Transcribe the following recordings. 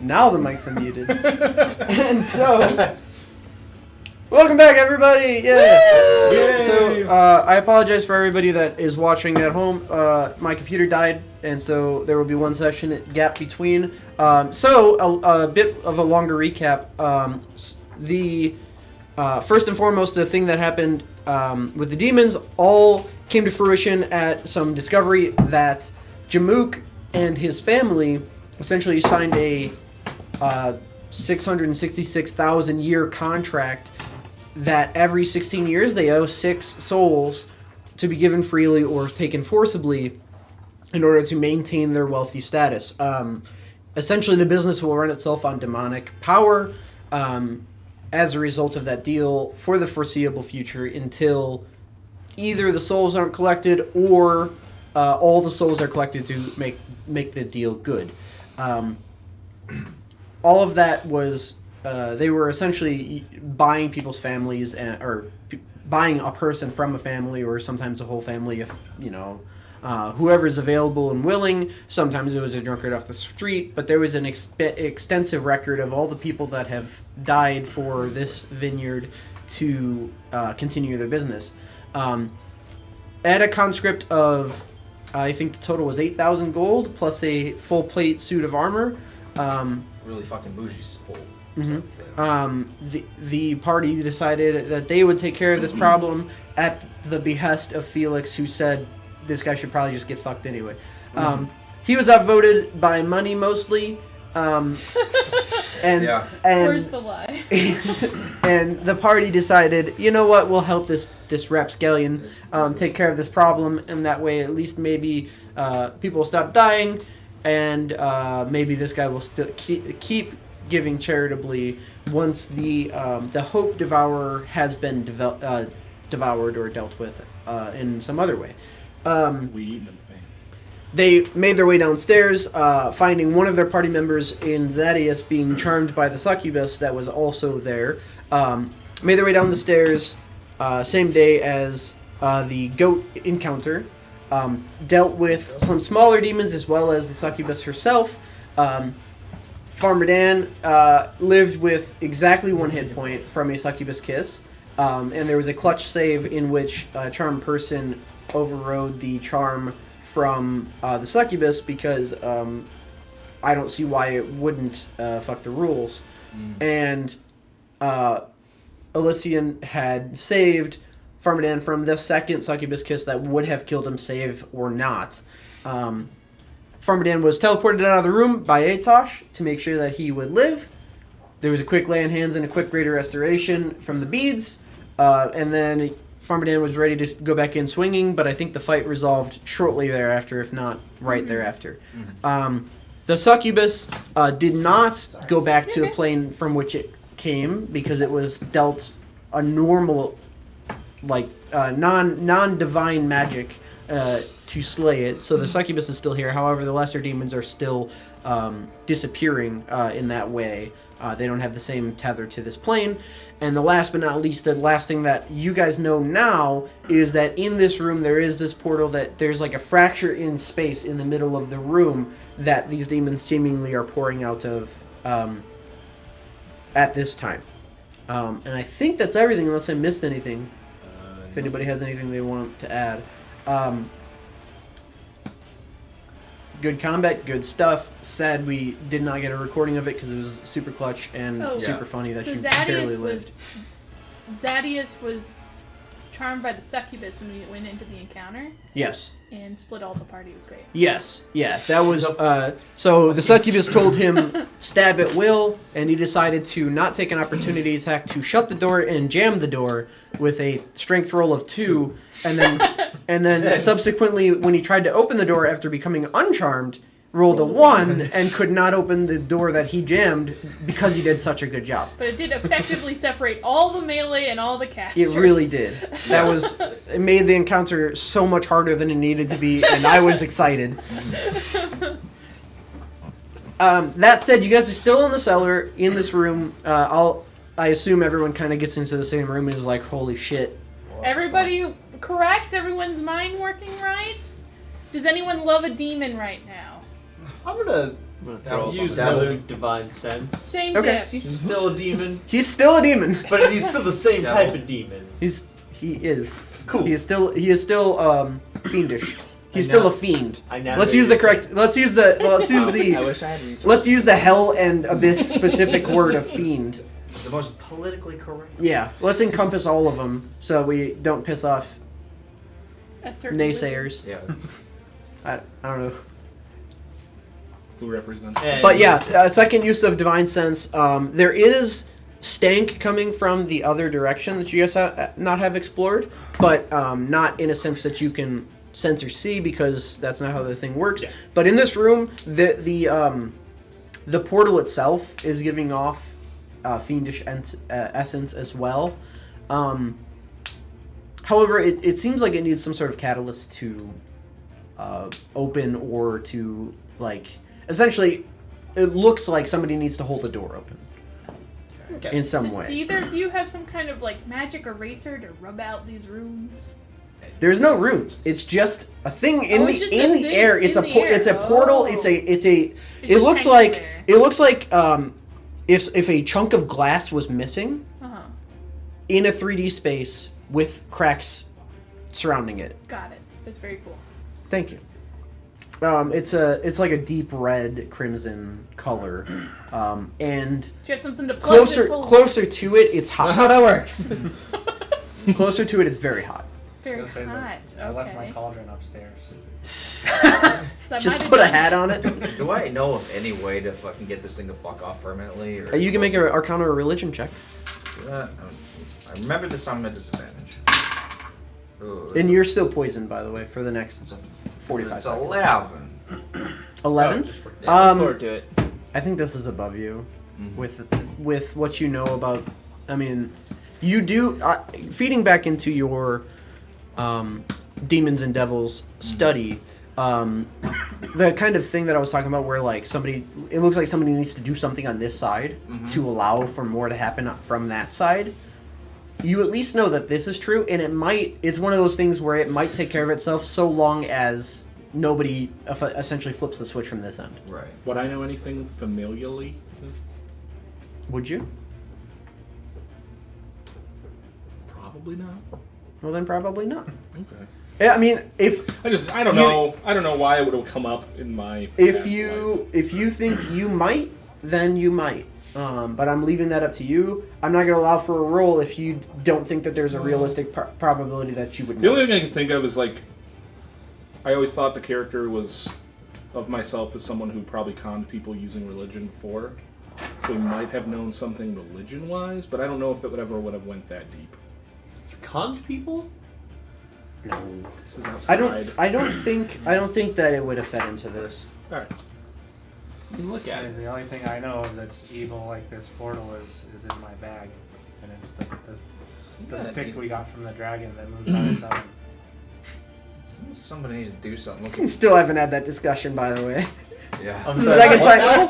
Now the mics are muted. And so, welcome back, everybody! Yeah. Yay! So, I apologize for everybody that is watching at home. My computer died, and so there will be one session gap between. So, a bit of a longer recap. First and foremost, the thing that happened with the demons all came to fruition at some discovery that Jamook and his family essentially signed a 666,000 year contract that every 16 years they owe 6 souls to be given freely or taken forcibly in order to maintain their wealthy status. Essentially, the business will run itself on demonic power as a result of that deal for the foreseeable future until either the souls aren't collected or all the souls are collected to make the deal good. All of that was they were essentially buying people's families or buying a person from a family or sometimes a whole family if whoever's available and willing. Sometimes it was a drunkard off the street, but there was an extensive record of all the people that have died for this vineyard to continue their business. At a conscript of I think the total was 8,000 gold plus a full plate suit of armor. Really fucking bougie spool. Mm-hmm. The party decided that they would take care of this problem at the behest of Felix, who said this guy should probably just get fucked anyway. He was outvoted by money mostly. And where's the lie? And the party decided, you know what, we'll help this rapscallion take care of this problem, and that way at least maybe people will stop dying, and maybe this guy will still keep giving charitably once the hope devourer has been devoured or dealt with in some other way. We eat them thing. They made their way downstairs, finding one of their party members in Zadius being charmed by the succubus that was also there. Made their way down the stairs, same day as the goat encounter. Dealt with some smaller demons as well as the succubus herself. Farmer Dan lived with exactly 1 hit point from a succubus kiss. And there was a clutch save in which a charmed person overrode the charm from the succubus because I don't see why it wouldn't fuck the rules. And Elysian had saved Farmer Dan from the second succubus kiss that would have killed him, save or not. Farmer Dan was teleported out of the room by Atosh to make sure that he would live. There was a quick lay on hands and a quick greater restoration from the beads. And then Farmer Dan was ready to go back in swinging, but I think the fight resolved shortly thereafter, if not right thereafter. The succubus did not go back to the plane from which it came because it was dealt a normal, non-divine magic to slay it. So the succubus is still here. However, the lesser demons are still disappearing in that way. They don't have the same tether to this plane. And the last but not least, the last thing that you guys know now is that in this room there is this portal that there's like a fracture in space in the middle of the room that these demons seemingly are pouring out of at this time. And I think that's everything unless I missed anything. If anybody has anything they want to add. Good combat, good stuff. Sad we did not get a recording of it because it was super clutch and super funny that so you barely lived. Zadius was charmed by the succubus when we went into the encounter. Yes. And split all the party. It was great. Yes. Yeah, that was... so the succubus told him stab at will, and he decided to not take an opportunity attack to shut the door and jam the door with a strength roll of 2, and then subsequently, when he tried to open the door after becoming uncharmed, rolled a 1 and could not open the door that he jammed because he did such a good job. But it did effectively separate all the melee and all the casters. It really did. It made the encounter so much harder than it needed to be, and I was excited. That said, you guys are still in the cellar, in this room. I assume everyone kind of gets into the same room and is like, holy shit. Everybody correct? Everyone's mind working right? Does anyone love a demon right now? I'm gonna Now, use dabble. another divine sense. Same Okay. dip. He's still a demon, He's still a demon. but he's still the same Devil. type of demon. He is. Cool. He is still fiendish. He's I know. still a fiend. I now Let's know use the you're correct. saying- Let's use the. I wish I had research. Let's use the hell and abyss specific word of fiend. The most politically correct. Yeah. Let's encompass all of them so we don't piss off A certain naysayers. Yeah. I don't know. Who represents? And- But yeah, second use of divine sense. There is stank coming from the other direction that you guys not have explored, but not in a sense that you can sense or see because that's not how the thing works. Yeah. But in this room, the portal itself is giving off fiendish essence as well. However, it seems like it needs some sort of catalyst to open or to like. Essentially, it looks like somebody needs to hold the door open Okay. in some Do way. either of you have some kind of like magic eraser to rub out these runes? There's no runes. It's just a thing in it's the just in a the thing air. It's in a the it's a air. portal. Oh. It It just looks hangs like there. it looks like if a chunk of glass was missing Uh-huh. in a 3D space with cracks surrounding it. Got it. That's very cool. Thank you. It's like a deep red crimson color, and Do you have something to plug this whole closer to it, it's Not hot. how that works. Closer to it, it's very hot. Very Gonna say that hot. Okay. I left my cauldron upstairs. That Just might have put a done hat it. on it. Do I know of any way to fucking get this thing to fuck off permanently? Or You can make an Arcana or Religion check. I remember this time I'm at disadvantage. Ooh, And you're still poisoned, by the way, for the next it's a 45 It's seconds. 11. 11? Just for- Look forward to it. I think this is above you Mhm. with what you know about. I mean, you do feeding back into your demons and devils study. The kind of thing that I was talking about, where like it looks like somebody needs to do something on this side to allow for more to happen from that side. You at least know that this is true, and it's one of those things where it might take care of itself so long as nobody essentially flips the switch from this end. Right. Would I know anything familially? Would you? Probably not. Well, then probably not. Okay. Yeah, I mean, if I don't know. I don't know why it would have come up in my. if past you think you might, then you might. But I'm leaving that up to you. I'm not going to allow for a roll if you don't think that there's a realistic probability that you would life. The know. only thing I can think of is like, I always thought the character was of myself as someone who probably conned people using religion before, so he might have known something religion-wise, but I don't know if it would have went that deep. Conned people? No. This is outside. I don't think that it would have fed into this. All right. You can look at it. The only thing I know of that's evil like this portal is in my bag, and it's the Yeah, stick we got from the dragon that moves on its own. Somebody needs to do something. We still haven't had that discussion, by the way. Yeah. I'm This is the sorry, second what now? time.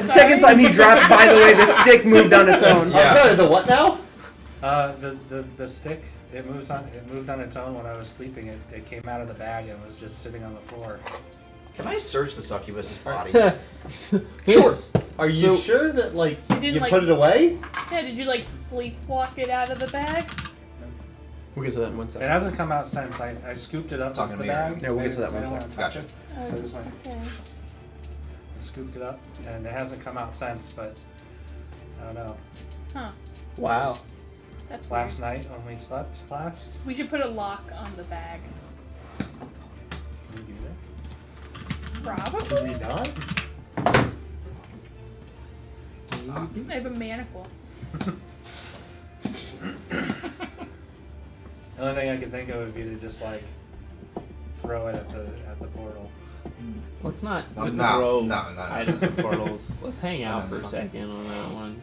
Second time he dropped. By the way, the stick moved on its own. Yeah. I'm sorry, the what now? The stick it moved on its own when I was sleeping. It came out of the bag and was just sitting on the floor. Can I search the succubus's body? Sure. Are you So- sure that like You didn't, you like- put it away? Yeah, did you like sleepwalk it out of the bag? We'll get to that in 1 It second. hasn't come out since. I scooped it up Talking out to the me, bag. right? Yeah, we'll get to that I one didn't second. wanna touch Gotcha. it, so I just went, Okay. scooped it up, and it hasn't come out since. But I don't know. Huh. Wow. That's weird. Last night when we slept last, We should put a lock on the bag. can we do that? Probably. Can we not? I have a manacle. The only thing I could think of would be to just like throw it at the portal. Let's not No, throw no. items and portals. Let's hang out No, for a it's second on that one.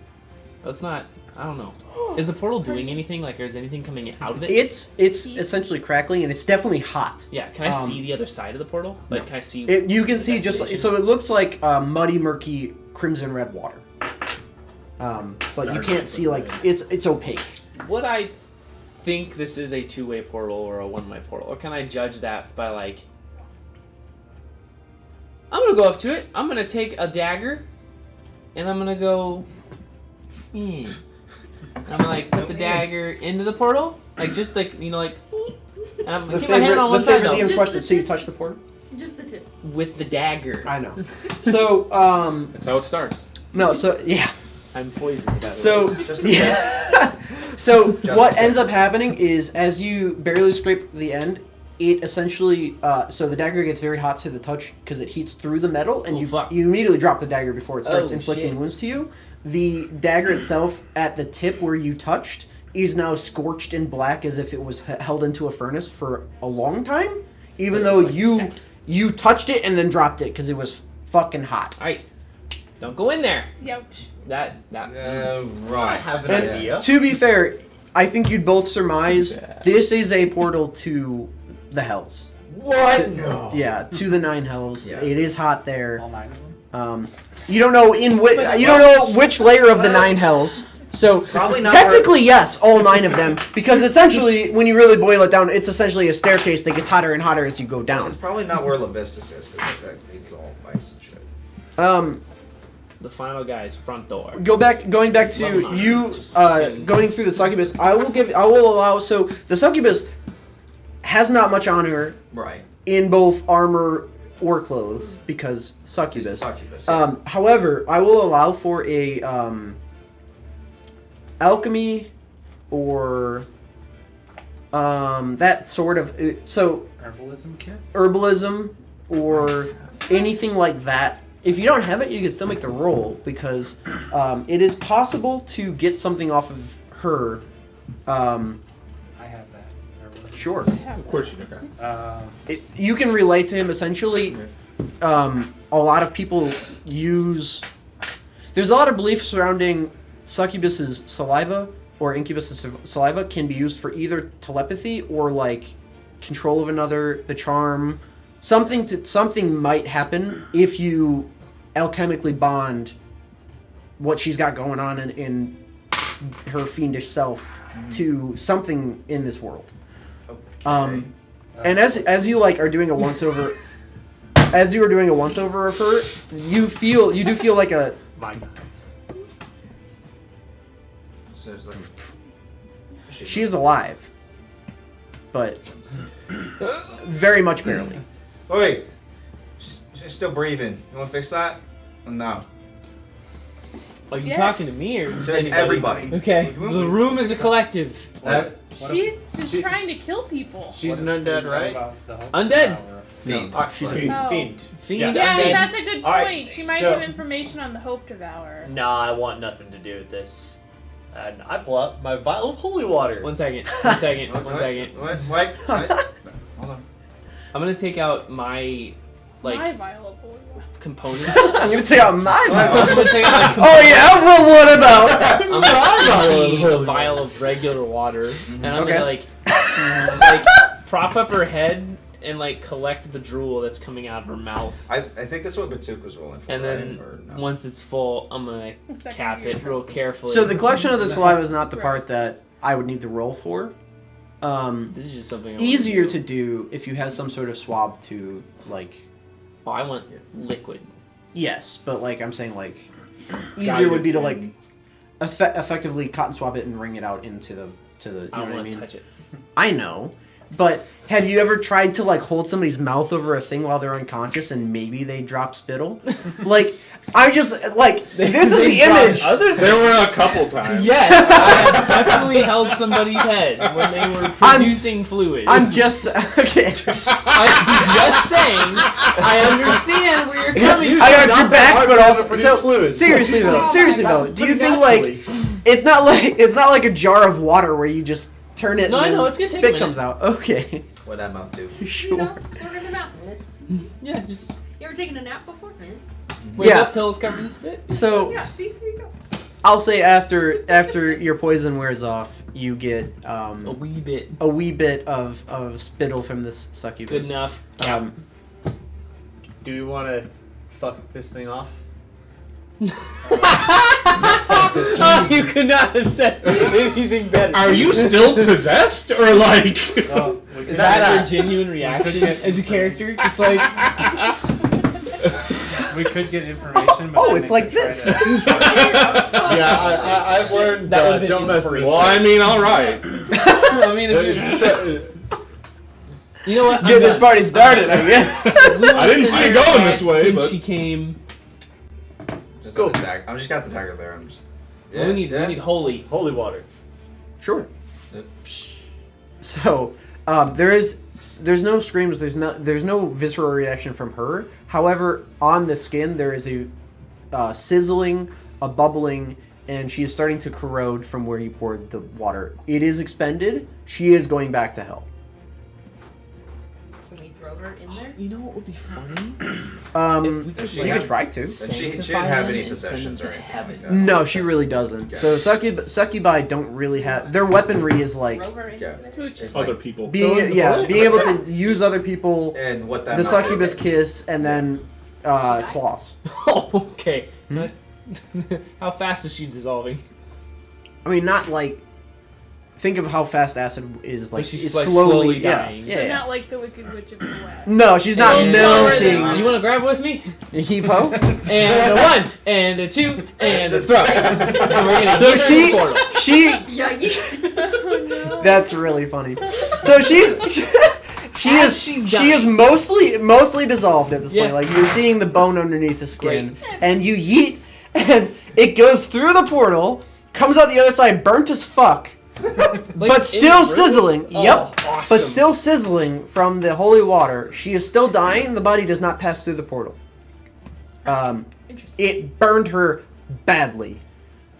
Let's not. I don't know. Is the portal doing anything? Like, is anything coming out of it? It's essentially crackling, and it's definitely hot. Yeah. Can I Um, see the other side of the portal? Like, can I see? You can the see just destination? so it looks like muddy, murky, crimson red water. But you can't see like it's opaque. Would I think this is a two-way portal or a one-way portal, or can I judge that by like I'm gonna go up to it. I'm gonna take a dagger, and I'm gonna go. I'm gonna like put the dagger into the portal, like just like like. And I'm gonna keep my hand on one side though. DM Just question. the So you tip. touch the portal? Just the tip. With the dagger. I know. So That's how it starts. no. So yeah. I'm poisoned. By the way. So Just the yeah. So Just what the ends tip. up happening is as you barely scrape the end, it essentially so the dagger gets very hot to the touch because it heats through the metal, and Oh, fuck. you immediately drop the dagger before it starts Oh, inflicting shit. wounds to you. The dagger itself at the tip where you touched is now scorched and black as if it was held into a furnace for a long time, even though like a second. you touched it and then dropped it because it was fucking hot. All right, don't go in there. Youch. That. Right. I have an And idea. to be fair, I think you'd both surmise this is a portal to the hells. What? No. Yeah, to the 9 hells. Yeah. It is hot there. All 9 of them. You don't know you don't know which layer of the 9 hells. So Probably not technically, yes, all 9 of them, because essentially, when you really boil it down, it's essentially a staircase that gets hotter and hotter as you go down. It's probably not where Levistus is because he's all ice and shit. The final guy's front door. Going back to Lebanon. you Just going through the succubus. I will allow. So the succubus has not much on her Right. in both armor or clothes because He's a succubus. succubus. Yeah. However, I will allow for a alchemy or that sort of so Herbalism kit? herbalism or anything like that. If you don't have it, you can still make the roll because it is possible to get something off of her. I have that. Herbalism. Sure. Of course you do. You can relate to him essentially. A lot of people use. There's a lot of belief surrounding succubus's saliva or incubus's saliva can be used for either telepathy or like control of another, the charm. Something might happen if you alchemically bond what she's got going on in her fiendish self to something in this world. Okay. And as you like are doing a once over, as you are doing a once over of her, you do feel like a So it's like, she's alive, but very much barely. Oh, wait. She's still breathing. You want to fix that? Or no. Are you Yes. talking to me or To just anybody? everybody. Okay. The room is a collective. What She's just she- trying to kill people. She's an what undead, what right? about the hope Undead. power? Fiend. She's a fiend. Oh. Fiend. Fiend. Yeah, undead. that's a good All right, point. She might so- have information on the Hope Devourer. Nah, I want nothing to do with this. And I pull out my vial of holy water. One second. One second. What? One second. What? Wait. Hold on. I'm gonna take out my My vial of holy water. components. I'm gonna take out my I'm vial. gonna take out my Oh yeah, well what about? I'm gonna take a vial of regular water, and I'm Okay. gonna like prop up her head and like collect the drool that's coming out of her mouth. I think that's what Batuk was rolling for, And right? then Or no? once it's full, I'm gonna Second cap year. it real carefully. So the collection of the saliva is not the Gross. part that I would need to roll for. This is just something I want Easier do. to do if you have some sort of swab to like. Oh, I want liquid. Yes, but like I'm saying, like easier would be to like effectively cotton swab it and wring it out into the You I know don't what I want to mean? touch it. I know, but have you ever tried to like hold somebody's mouth over a thing while they're unconscious and maybe they drop spittle? Like I just like this is They the dropped image. Other There were a couple times. Yes, I have definitely held somebody's head when they were producing fluid. I'm just okay. I'm just saying. I understand where you're coming from. I got your back, but also produce fluids. seriously though, Oh, seriously that though, was do you pretty think like naturally. it's not like a jar of water where you just turn it No, and I know, then it's gonna take a spit minute. comes out? Okay, What'd that mouth do? You sure. know, we're in the mouth. Yeah, just You ever taken a nap before? wait, Yeah. that pill's covered in spit. So Yeah, see, here you go. I'll say after your poison wears off, you get A wee bit. a wee bit of spittle from this succubus. Good enough. Do we want to fuck this thing off? Oh, you could not have said anything better. Are you still possessed or like? So, we Is could- that your genuine reaction as a character? Just like We could get information. But Oh, then it's they like could try this. to- Yeah, I've learned That would've been don't mess with inspirational. Well, I mean, all right. I mean, if you know what? Get this party started, I guess. I didn't see it going this way, When but she came. Just Go. got the dagger. I just got the dagger there. I'm just. we need holy. holy water. Sure. So, there's no screams. There's no visceral reaction from her. However, on the skin there is a sizzling, a bubbling, and she is starting to corrode from where you poured the water. It is expended. She is going back to hell. Can we throw her in there? You know what would be funny? You could try to. She didn't have any possessions or anything like that. No, she really doesn't. So succubi don't really have their weaponry is like Throw her into Yeah. there? Smooch. It's other like- people. being able to use other people, And what that the might succubus do- kiss, and then claws. Oh, okay. How fast is she dissolving? I mean, not like. Think of how fast acid is. Like But she's it's like slowly yeah, dying. Yeah, So yeah. not like the Wicked Witch of the West. No, she's not And- melting. You want to grab with me? Heave ho. And a 1, and a 2, and a throw. And we're gonna So get her she- in the portal. She. Yeah, you. That's really funny. So she As is she's she is dying. mostly dissolved at this Yeah. point. Like you're seeing the bone underneath the skin, Great. and you yeet, and it goes through the portal, comes out the other side, burnt as fuck, Like, but still sizzling. Oh, Yep. awesome. But still sizzling from the holy water. She is still dying. The body does not pass through the portal. Interesting. It burned her badly.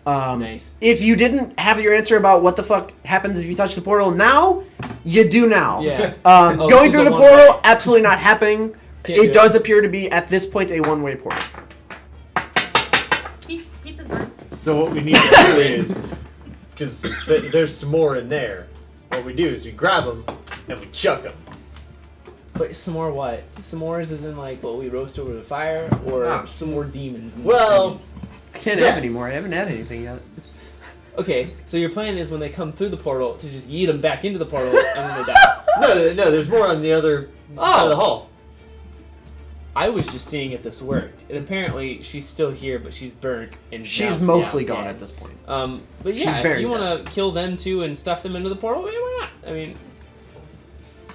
Nice. If you didn't have your answer about what the fuck happens if you touch the portal now, you do now. Yeah. Going this is through a the one-way. portal, absolutely not happening. Can't do It does appear to be, at this point, a one-way portal. Pizza's burned. So what we need to do is, because there's some more in there, what we do is we grab them and we chuck them. But some more what? S'mores is in like what we roast over the fire, or Nah. some more demons? and Well, things? I can't have any Yes. more. I haven't had anything yet. Okay, so your plan is when they come through the portal to just yeet them back into the portal and then they die. no, there's more on the other side of the hall. I was just seeing if this worked, and apparently she's still here, but she's burnt and She's now- mostly now gone dead. at this point. But She's yeah, if very you want to kill them too and stuff them into the portal, yeah, why not? I mean,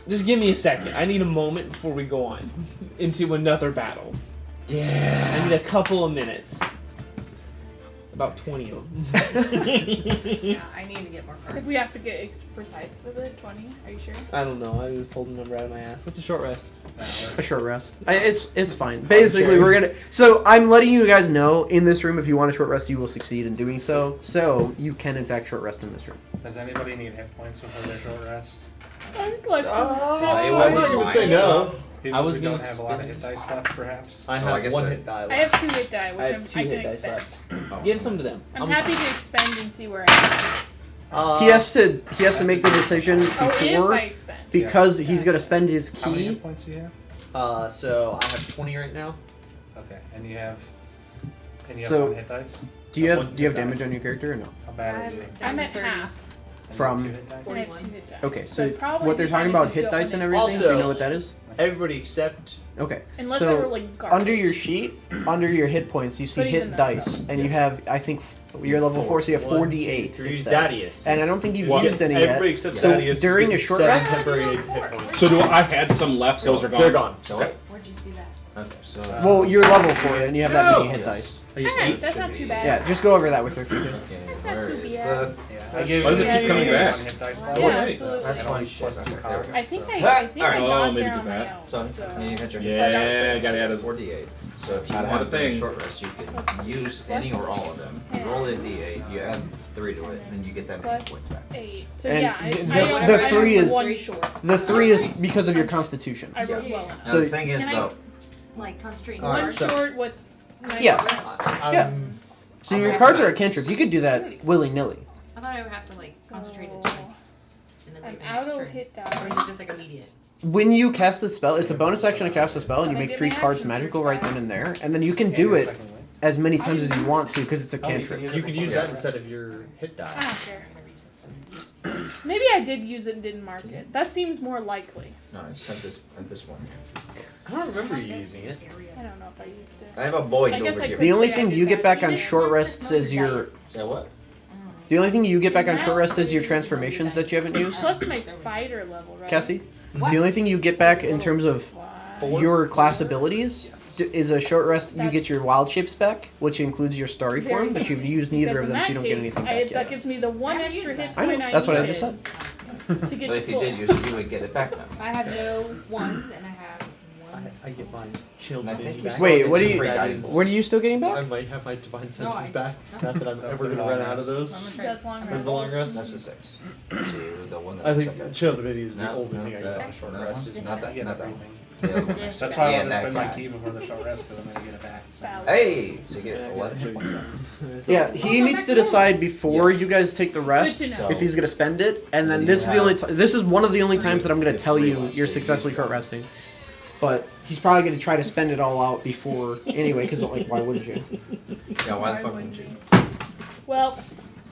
just give me a second. I need a moment before we go on into another battle. Yeah. I need a couple of minutes. About 20 of them. Yeah, I need to get more If cards. we have to get precise with it, 20. Are you sure? I don't know. I just pulled a number out of my ass. What's a short rest? A short rest. It's fine. Basically, sure. we're gonna. So I'm letting you guys know in this room. If you want a short rest, you will succeed in doing so. So you can in fact short rest in this room. Does anybody need hit points before their short rest? I'd like to. I I'm not gonna say no. People I was who don't gonna have a lot of spend- hit dice left, perhaps. I I have guess one so. hit die I left. have 2 hit die, which I have 2 I can hit dice expend. left. Give some to them. I'm I'll be happy fine. to expend and see where I am. He has to make the decision Oh, if I before expend. because he's gonna spend his How many key. hit points do you have? So I have 20 right now. Okay, and you have So- one hit dice? Do you One have hit damage die. on your character or no? How bad is I'm it? I'm at 30. half. And From- two hit dice? And I have 41. 2 hit die. Okay, so probably what they're talking depending about on hit the dice and dominance. everything. Do you Also- know what that is? Everybody except Okay, Unless they were so like garbage. under your sheet, under your hit points, you see But he's in hit that dice, and you have I think you're level 4, so you have 4d8. Three it says. Zadius. And I don't think you've What? used any yet. Everybody except So Zadius during a gets short 7 rest? temporary hit points. So do I had some left? Those are gone. They're gone. So Okay. what? Where'd you see that? Okay, so. Well, you're level 4, and you have that many Oh. hit dice. Alright, that's not too bad. Yeah, just go over that with her if you could. Okay, not where too is bad. the. Yeah, I give Why does it keep coming back? One hit dice Yeah, left. Okay. absolutely. That's And fine. only plus 2 cards. I think I Alright. got Oh, maybe there on because my that. own. So, So. you got your Yeah, gotta add a 48. So if you Gotta want add a to do a thing. short rest, you can use any or all of them. You roll a d8, you add 3 to it, and then you get that many Plus points back. 8. So And yeah, the I 3 is- one short. The 3 is because of your constitution. I rolled Yeah. well enough. Now So- the thing is, Can I- though, Like concentrate on Alright, One so- short with. My Yeah. rest. Yeah. So your cards are a cantrip. You could do that willy-nilly. I thought I would have to like concentrate it So, and then I'm wait the out next of turn. hit Or is die. it just like immediate? When you cast the spell, it's a bonus action to cast a spell, and you But I make did 3 my cards action magical surge right back. then and there, and then you can And do your it second win. as many times as you want to because it's a Oh, you can cantrip. use You it could before use you that rest. instead of your hit I die. don't care. Maybe I did use it and didn't mark it. That seems more likely. No, I just have this one. I don't remember you using it. I don't know if I used it. I have a Boyd I guess over I here. could- The only Yeah, I thing did you get that. back You on just short want to rests smoke is the your. Say what? The only thing you get back on short rest is your transformations that you haven't used, Plus my fighter level, right? Cassie. What? The only thing you get back in terms of Why? your class abilities is a short rest. You get That's- your wild shapes back, which includes your starry Very form, but you've used neither Because of in them, so that you don't get case, anything that back yet. gives me the one I haven't extra used hit that. I point know. That's what I needed just said. to get But to if you full. did use it, you would get it back now. I have no ones and I have one. I get mine chilled And I think mini you back. Wait, what do you- Free That guidance. is- What are you still getting I back? might have my divine No, senses I- back. Not that I'm ever gonna run out of those. That's long That's rest. the long rest. That's the 6. So you the one that I looks think like a- chilled mini is the No, only no, thing I use on that- a short no, rest. This Not that. I get Not that. everything. The other one. This That's guy. why I Yeah, want to that spend my guy. key before the short rest, because I'm going to get it back. So. Valid. Hey, so you get Yeah, 11 I hit points back. Yeah, he needs to decide before you guys take the rest Good to know. if he's gonna spend it, and then Then this you is the only. have- This is one of the only times that I'm gonna you tell have you three, you're so you successfully use short one. resting. But he's probably gonna try to spend it all out before anyway, because like, why wouldn't you? Yeah, why the fuck wouldn't you? Well,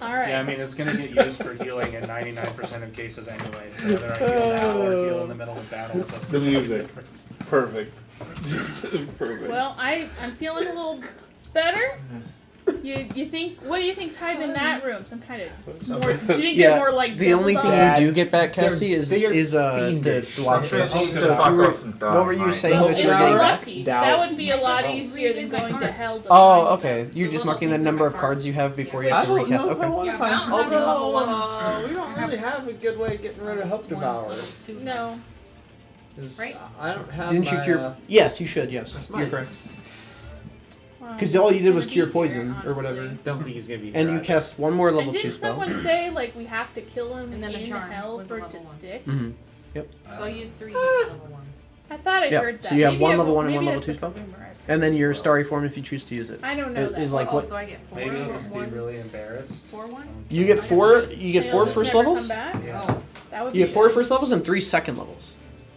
all right. Yeah, I mean, it's going to get used for healing in 99% of cases anyway. So whether I heal now or heal in the middle of battle, it doesn't The make a music. difference. Perfect. Perfect. Well, I'm feeling a little better. You think? What do you think's hiding in that room? Some kind of more? Do you think Yeah, they're more like the only thing Dildos? you do get back, Cassie, is They're the fiendish. wild Sure, shapes. needs to So if fuck you were, off and die, what were you mate. saying Well, that if you were we're getting back? lucky, Doubt. that would be a lot Just easier than read my going to cards. hell. To Oh, find okay. You're The just little marking the things number on of my cards card. you have before you I have to don't recast. know if I Okay. want Yeah, to but I find. don't have any level We don't really have a good way of getting rid of Hope Devour. Two. No. 'Cause Right? I don't have. Didn't you my, cure? Yes, you should. Yes, where's you're mine? correct. Well, Because all you did was it's cure gonna be poison here, or whatever, honestly. Don't think he's gonna be. and you here cast one more level And 2 didn't spell. someone say like we have to kill him And then a in charm hell was for a it to level one. stick? Mm-hmm. So I'll use 3 Ah. level ones. I thought I Yeah, heard that. so you have Maybe one I- level 1 and maybe one level that's 2 a spell, rumor. and then your starry form if you choose to use it. I don't know that. Is like oh, what so I get 4 Maybe he'll just be ones? really embarrassed. 4 ones? you get 4. You get They'll 4 just first never levels. come back? Yeah. Oh. That would You be get 4 good. first levels and 3 second levels,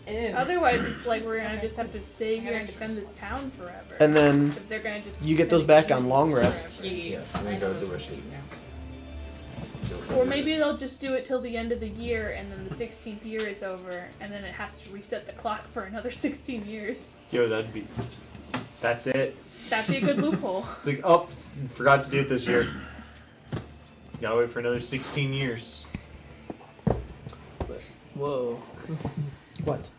Ew. Otherwise, it's like we're gonna just have to save here and defend this town forever. and then If they're gonna just you get those send back on humans long forever. rests. Yeah. I'm gonna go do a sleep. Or maybe they'll just do it till the end of the year, and then the 16th year is over, and then it has to reset the clock for another 16 years. Yo, that'd be. That's it. That'd be a good loophole. It's like, oh, forgot to do it this year. Gotta wait for another 16 years. Whoa. What?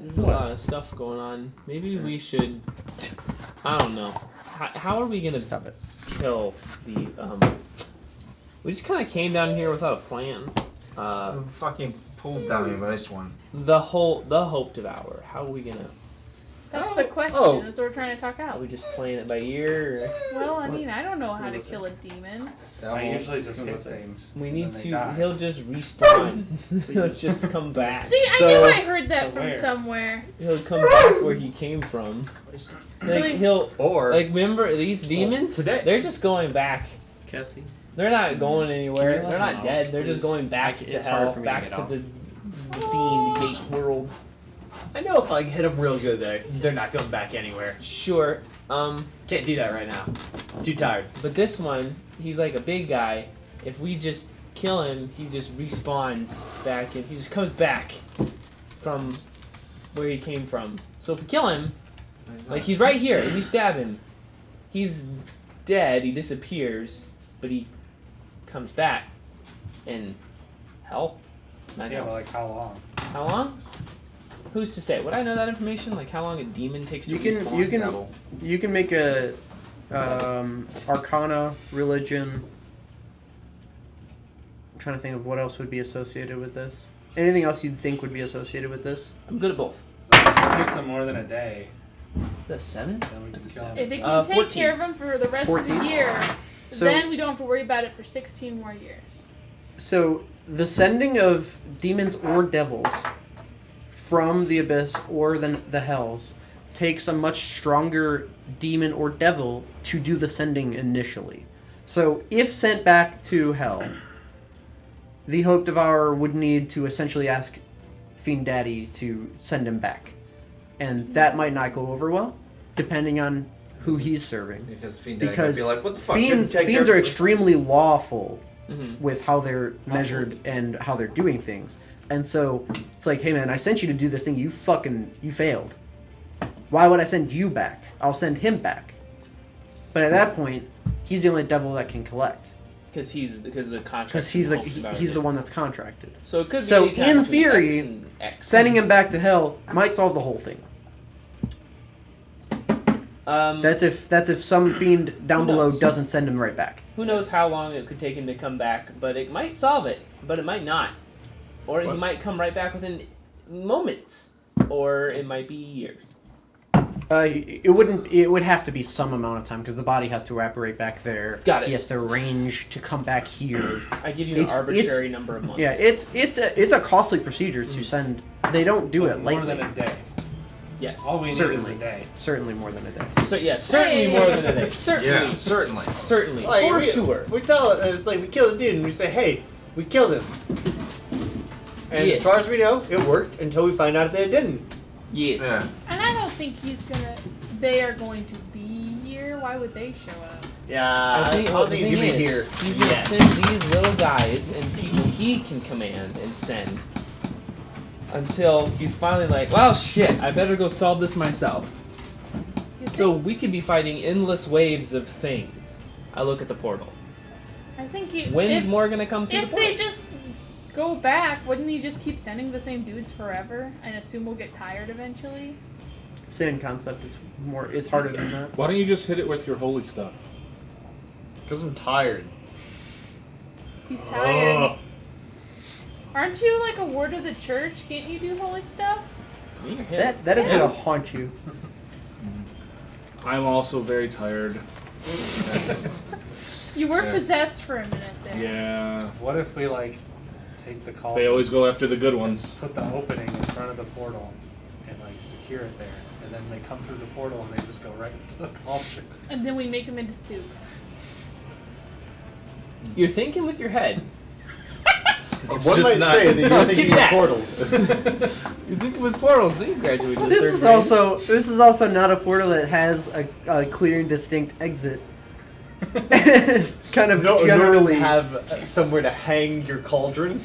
There's a lot of stuff going on. Maybe we should. I don't know. How are we gonna Stop it. kill the? We just kind of came down here without a plan. Fucking pulled down by this one. The Hope Devour. How are we gonna? That's the question. Oh. That's what we're trying to talk Are out. we just playing it by ear? Or? Well, I mean, I don't know how to kill a demon. I usually just hit things. We and need then they to. die. He'll just respawn. He'll just come back. See, I So- knew I heard that from Where? somewhere. He'll come back where he came from. Like he- he'll. Or Like remember these demons? today. They're just going back. Cassie. They're not going anywhere. Can you let They're me not know, dead. They're just please? going back Like, to it's hard hell, for me to back get to off. the fiend gate world. I know if I hit them real good, they're not going back anywhere. Sure. Can't do that right now. Too tired. But this one, he's like a big guy. If we just kill him, he just respawns back and he just comes back from where he came from. So if we kill him, like he's right here and you stab him, he's dead, he disappears, but he comes back in hell. Not Yeah, hell. but like how long? How long? Who's to say? Would I know that information? Like how long a demon takes to You can respawn? you can Devil. you can make a Arcana, religion. I'm trying to think of what else would be associated with this. Anything else you'd think would be associated with this? I'm good at both. If it takes them more than a day, That's 7? then we That's can a kill If them. it can take 14. care of him for the rest of 14? the year, So- then we don't have to worry about it for 16 more years. So the sending of demons or devils from the abyss or the hells takes a much stronger demon or devil to do the sending initially. So if sent back to hell, the Hope Devourer would need to essentially ask Fiend Daddy to send him back. And that might not go over well, depending on who he's serving. Because Fiend Daddy might Because be like, what the fuck? Fiends Couldn't take are care of- extremely lawful with how they're measured and how they're doing things. And so it's like, hey man, I sent you to do this thing. You failed. Why would I send you back? I'll send him back. But at that point, he's the only devil that can collect. Because the contract. Because he's the one that's contracted. So it could be So any time in between theory, X and X. sending him back to hell might solve the whole thing. That's if some fiend down below doesn't send him right back. Who knows how long it could take him to come back, but it might solve it, but it might not. Or he might come right back within moments, or it might be years. It would have to be some amount of time because the body has to evaporate back there. Got it. He has to arrange to come back here. I give you an arbitrary number of months. Yeah, it's a costly procedure to send. They don't do it lightly. More than a day. Yes. All we need Certainly. is a day. Certainly more than a day. So yeah, certainly more than a day. Certainly. Yeah, certainly. Certainly. Like, for we, sure. We tell it, and it's like we killed a dude, and we say, "Hey, we killed him." And Yeah. as far as we know, it worked until we find out that it didn't. Yes. Yeah. And I don't think they are going to be here. Why would they show up? Yeah, I think I the don't think he's thing gonna be is, here. he's gonna yet. send these little guys and people he can command and send until he's finally like, well, shit, I better go solve this myself. You think, So we could be fighting endless waves of things. I look at the portal. I think When's more gonna come through the if portal? they just go back, wouldn't he just keep sending the same dudes forever and assume we'll get tired eventually? Same concept is harder than that. Why don't you just hit it with your holy stuff? Because I'm tired. He's tired. Aren't you like a ward of the church? Can't you do holy stuff? That is gonna haunt you. I'm also very tired. You were Yeah. possessed for a minute there. Yeah. What if we take the call? They always go after the good ones. Put the opening in front of the portal and secure it there, and then they come through the portal and they just go right into the cauldron. And then we make them into soup. You're thinking with your head. It's One just might not- say that you're thinking Keep of that. portals. You're thinking with portals. Then you graduate to the This third is grade. this is also not a portal that has a clear and distinct exit. It's kind of Nor does generally it have somewhere to hang your cauldron.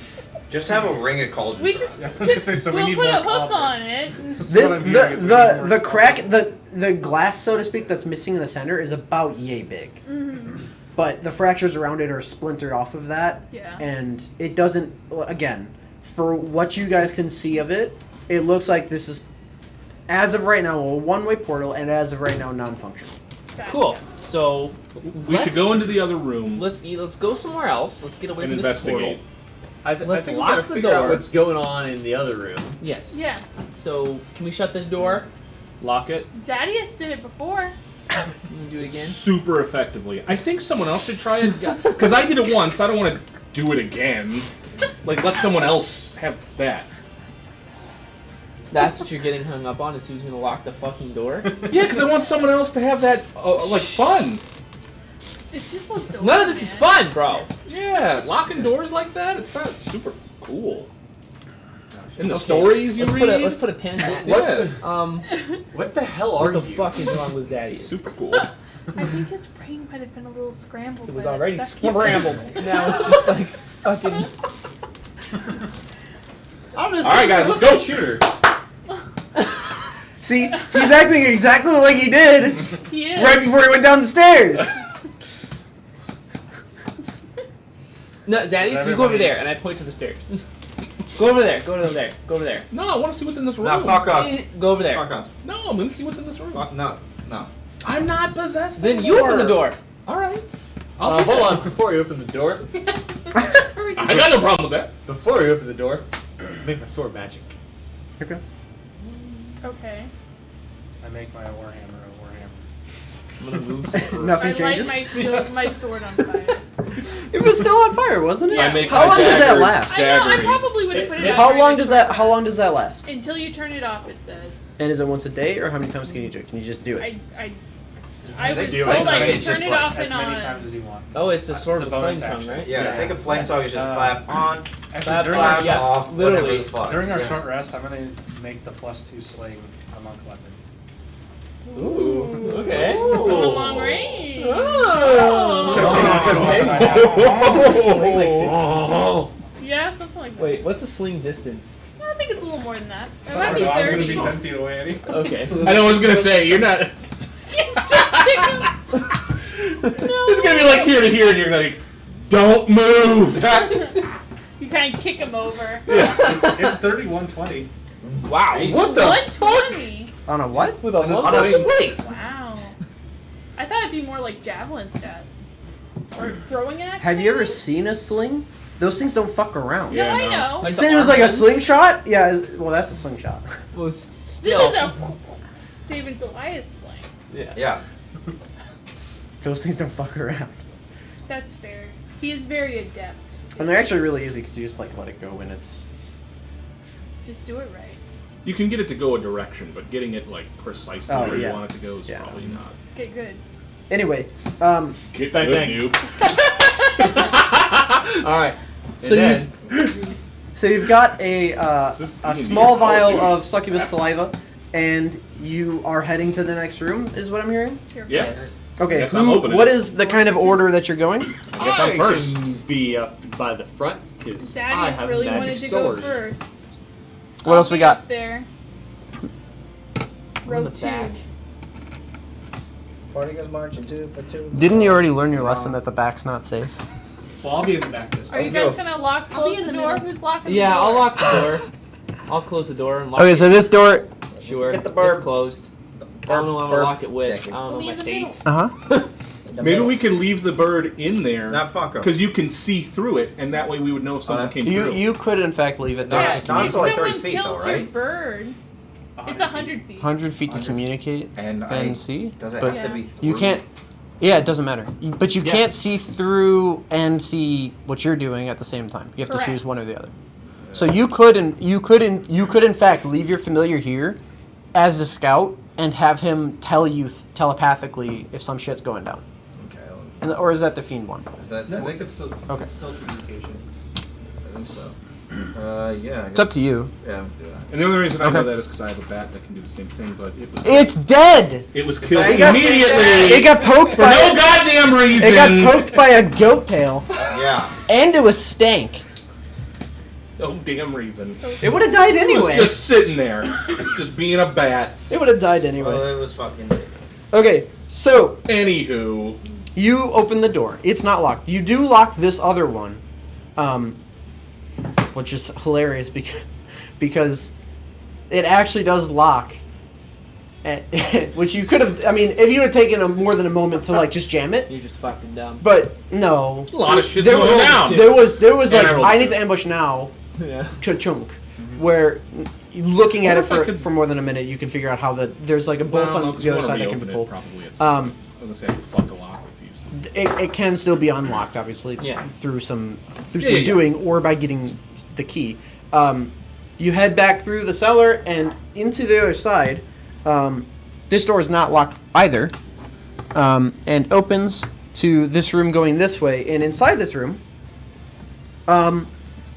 Just have a ring of cauldrons. We just So we we'll need put a more hook cauldrons. on it. this what I'm hearing, if we need more the crack the glass, so to speak, that's missing in the center is about yay big. Mm-hmm. But the fractures around it are splintered off of that. Yeah. And it doesn't, again, for what you guys can see of it, it looks like this is, as of right now, a one-way portal, and as of right now, non-functional. Gotcha. Cool. So We should go into the other room Let's go somewhere else. Let's get away and from this portal. investigate. I Let's think we lock gotta the figure door. out what's going on in the other room. Yes. Yeah. So can we shut this door? Lock it Dadius did it before. You wanna do it again? super effectively. I think someone else should try it because I did it once. I don't want to do it again. Let someone else have that. That's what you're getting hung up on, is who's gonna lock the fucking door? Yeah, because I want someone else to have that fun. It's just a door. None of this is man. fun, bro. Yeah, locking doors like that. It sounds super cool. In the Okay, stories you read. let's put a pin in that. Yeah. What the hell What are the you? fuck is wrong with Zaddy? Super cool. I think his brain might have been a little scrambled. It was by that already succubus. scrambled. Now it's just like fucking. I'm just All right, guys, let's go. Shooter. See, he's acting exactly like he did He is. right before he went down the stairs. No, Zaddy, you go over there, and I point to the stairs. Go over there. Go over there. Go over there. No, I want to see what's in this room. Now fuck off. Go over there. Fuck off. No, I'm going to see what's in this room. Fuck, no. No. I'm not possessed. Then you open the door. All right. Hold on, before you open the door. I got no problem with that. Before you open the door, make my sword magic. Okay. Okay. I make my warhammer a warhammer. I'm gonna move some. Nothing I changes. light my shield, my sword on fire. It was still on fire, wasn't it? Yeah. I make How my long does that daggers last? I know. I staggery. probably would have put it out. How very long does short. that? How long does that last? Until you turn it off, it says. And is it once a day, or how many times can you do it? Can you just do it? I was do told it. I could It's turn just it like off As and many on. times as you want. Oh, it's a sword It's with a a flame bonus tongue, action. right? Yeah, I think a flame song is just clap on, Actually, during, clap yeah, off, literally. whatever the fuck. during our Yeah. short rest, I'm gonna make the +2 sling a monk weapon. Ooh, okay. Long range. Oh. Yeah, something like that. Wait, what's a sling distance? I think it's a little more than that. It So might be I'm 30. gonna be 10 feet away, Eddie. Okay. I know I was gonna say you're not. It's gonna be like here to here, and you're like, don't move. You kind of kick him over. It's 31-20. Wow. Jesus. What the 120. On a what? With a On a lump of swing. Wow. I thought it'd be more like javelin stats. Or throwing axe. Have you ever maybe? seen a sling? Those things don't fuck around. No, Yeah, I no. know. Like Same as like a arms? slingshot? Yeah, well, that's a slingshot. Well, This still. is a David Goliath sling. Yeah. Yeah. Those things don't fuck around. That's fair. He is very adept. And they're actually really easy because you just like let it go when it's. Just do it right. You can get it to go a direction, but getting it like precisely Oh, where yeah. you want it to go is Yeah. probably not. Get good. Anyway, Get Bang, good, bang. noob. All right. So And so you've got a Just a eating small the- vial of succubus saliva, and you are heading to the next room. Is what I'm hearing. Here, Yes. Okay. Guess I'm opening What it. is the kind of order that you're going? I guess I'm first. can be up by the front because I Thaddeus have really magic wanted to sword. go first. What else we be got? up there. I'm in the Row 2. back. Party goes marching 2 for 2. Didn't you already learn your lesson that the back's not safe? Well, I'll be in the back this Are you I'll guys go. gonna lock, I'll be close in the the door? middle. Who's locking the Yeah, door? I'll lock the door. I'll close the door and lock Okay, it. so this door. Sure. Get the burp. It's closed. I don't know what I'm gonna lock it with. I don't know I'll be my in the face. Uh huh. Maybe we could leave the bird in there Not fuck 'em. because you can see through it, and that way we would know if something came You through. you could in fact leave it No, there. Yeah, to not if until like someone 30 feet kills though, your right? bird, it's 100 feet. 100 feet to 100 communicate And and see. Does it But have to be through? you can't. Yeah, it doesn't matter. But you Yeah. can't see through and see what you're doing at the same time. You have to Correct. choose one or the other. So you could in fact leave your familiar here as a scout and have him tell you telepathically if some shit's going down. Okay. Or is that the fiend one? Is that? I think it's still. Okay. It's still communication. I think so. Yeah. I It's up to you. Yeah. I'm doing And the only reason I know Okay. that is because I have a bat that can do the same thing, but it was It's dead. it was killed It got- immediately It got poked for by. no goddamn reason. It got poked by a goat tail, that. Yeah. and it was stank. No damn reason. It would have died It anyway. was just sitting there, just being a bat. It would have died anyway. Well, it was fucking. Okay, so Anywho, you open the door. It's not locked. You do lock this other one, which is hilarious because it actually does lock. Which you could have. I mean, if you had taken more than a moment to like just jam it, You're just fucking dumb. but no. a lot of shit's There going was, down. there was And like I rolled I need two. to ambush now. Yeah. Chunk, where looking at Or it if I for, could- for more than a minute, you can figure out how there's like a bolt Well, no, on 'cause the other you wanna side that can be reopen it pulled. probably at some Um, point. I was gonna say I could fuck the lock with these. it can still be unlocked, obviously, Yeah. through some Yeah. doing or by getting the key. You head back through the cellar and into the other side. This door is not locked either, and opens to this room going this way. And inside this room,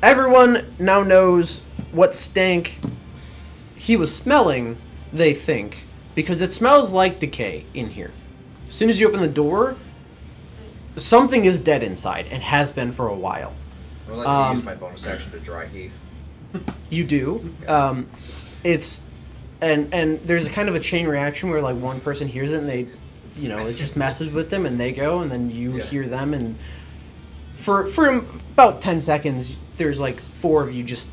everyone now knows what stank he was smelling, they think, because it smells like decay in here. As soon as you open the door, something is dead inside and has been for a while. I would like to use my bonus action to dry heave. You do. It's and there's a kind of a chain reaction where like one person hears it and they, you know, it just messes with them and they go and then you Yeah. hear them and for about 10 seconds there's like 4 of you just.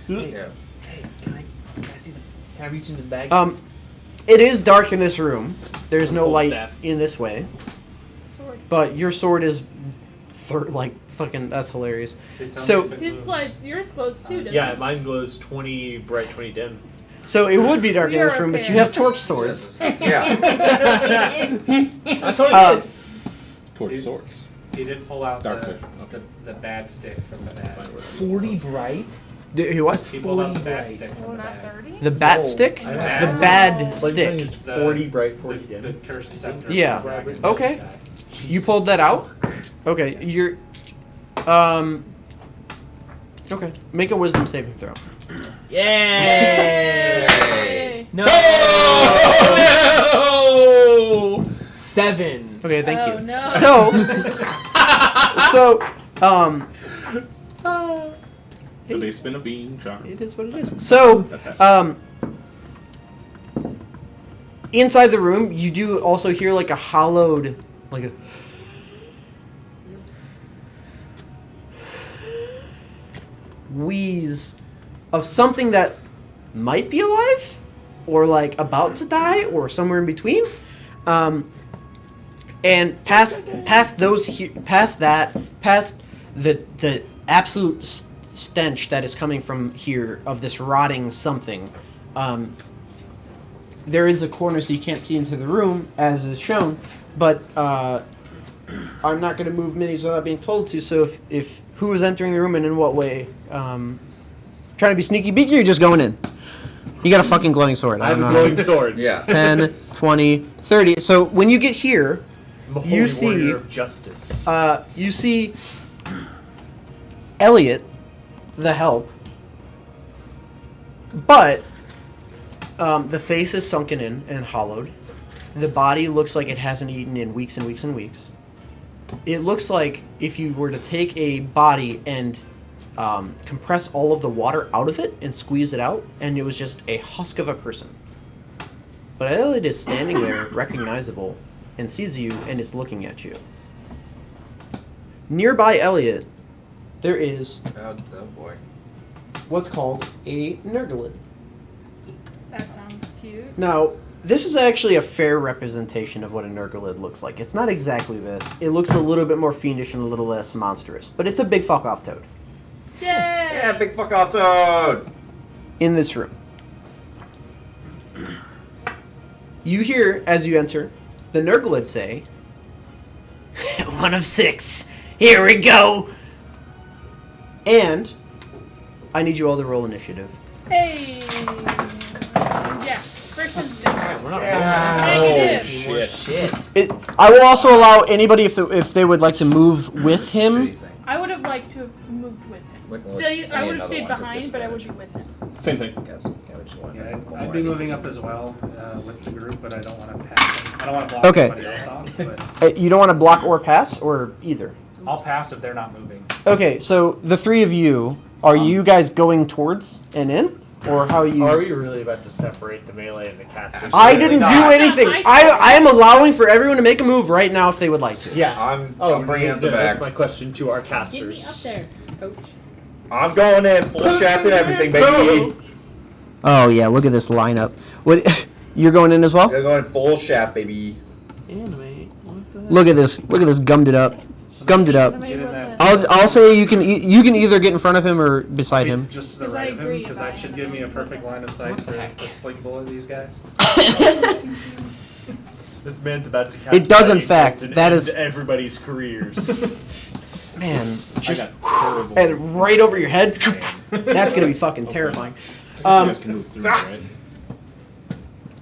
Yeah. Hey, can I see the? Can I reach in the bag? It is dark in this room. There's no Hold light staff. in this way, Sword. but your sword is like fucking. That's hilarious. They tell So- me if it His moves. light, yours glows too, doesn't Yeah, it? mine glows 20 bright, 20 dim. So it would be dark in You're this room, but okay. you have torch swords. Yeah. I told you Um, this. Torch swords. He did pull out Dark the, vision, okay. the bad stick from the bag. 40 bright. What? He pulled out the 40 bad bright. stick Oh, from the not bag. 30? The bat No. stick? I The know. bad Like, stick. Is The- 40 bright, 40 the dim. cursed scepter. Yeah. from the dragon. Okay. You pulled that out? Okay, you're. Okay, make a wisdom saving throw. Yay! Hey. No. Oh, no! 7. Okay, thank Oh, you. no. So, So, So they spin a bean charm. it is what it is. So, inside the room, you do also hear like a hollowed, like a. Wheeze of something that might be alive or like about to die or somewhere in between, and past the absolute stench that is coming from here of this rotting something, there is a corner so you can't see into the room as is shown, but I'm not going to move minis without being told to. So if who is entering the room and in what way, trying to be sneaky beaky or just going in? You got a fucking glowing sword. I have don't a know. glowing sword. Yeah. 10, 20, 30. So when you get here, I'm a holy you see, warrior of justice. you see Elliot, the help, but the face is sunken in and hollowed. The body looks like it hasn't eaten in weeks and weeks and weeks. It looks like if you were to take a body and compress all of the water out of it and squeeze it out, and it was just a husk of a person. But Elliot is standing there, recognizable, and sees you and is looking at you. Nearby Elliot, there is Oh boy. what's called a Nurglid. That sounds cute. Now, this is actually a fair representation of what a Nurglid looks like. It's not exactly this. It looks a little bit more fiendish and a little less monstrous, but it's a big fuck off toad. Yay! Yeah, big fuck off toad. In this room. You hear, as you enter, the Nurglid say, "One of 6. Here we go!" And I need you all to roll initiative. Hey! Yeah, first instinct. Alright, we're not Negative. More shit. I will also allow anybody, if they would like to move with him. I would have liked to have moved with him. I would have stayed behind, but I would be with him. Same thing. Yeah, I'd be moving up as well with the group, but I don't want to pass. I don't want to block Okay. anybody else off, but You don't want to block or pass, or either? I'll pass if they're not moving. Okay, so the three of you, are you guys going towards and in? Or how are you... Are we really about to separate the melee and the casters? I didn't do anything. I am allowing for everyone to make a move right now if they would like to. Yeah. I'm Oh, bringing up the that's back. my question to our Get casters. me up there, coach. I'm going in full shaft and everything, baby. Oh yeah, look at this lineup. What? You're going in as well? They're going full shaft, baby. Anime. What the heck? Look at this. Look at this. Gummed it up. Gummed it up. Get in there. I'll say you can either get in front of him or beside him. Just to the Because I right of him, agree because if I that should am give me a not perfect line of sight What the for heck? the sling bullet these guys. This man's about to cast It does, in lightning fact. bolt and That end is- everybody's careers. Man, just I got terrible. and right over your head. That's gonna be fucking terrifying. You guys can move through, right?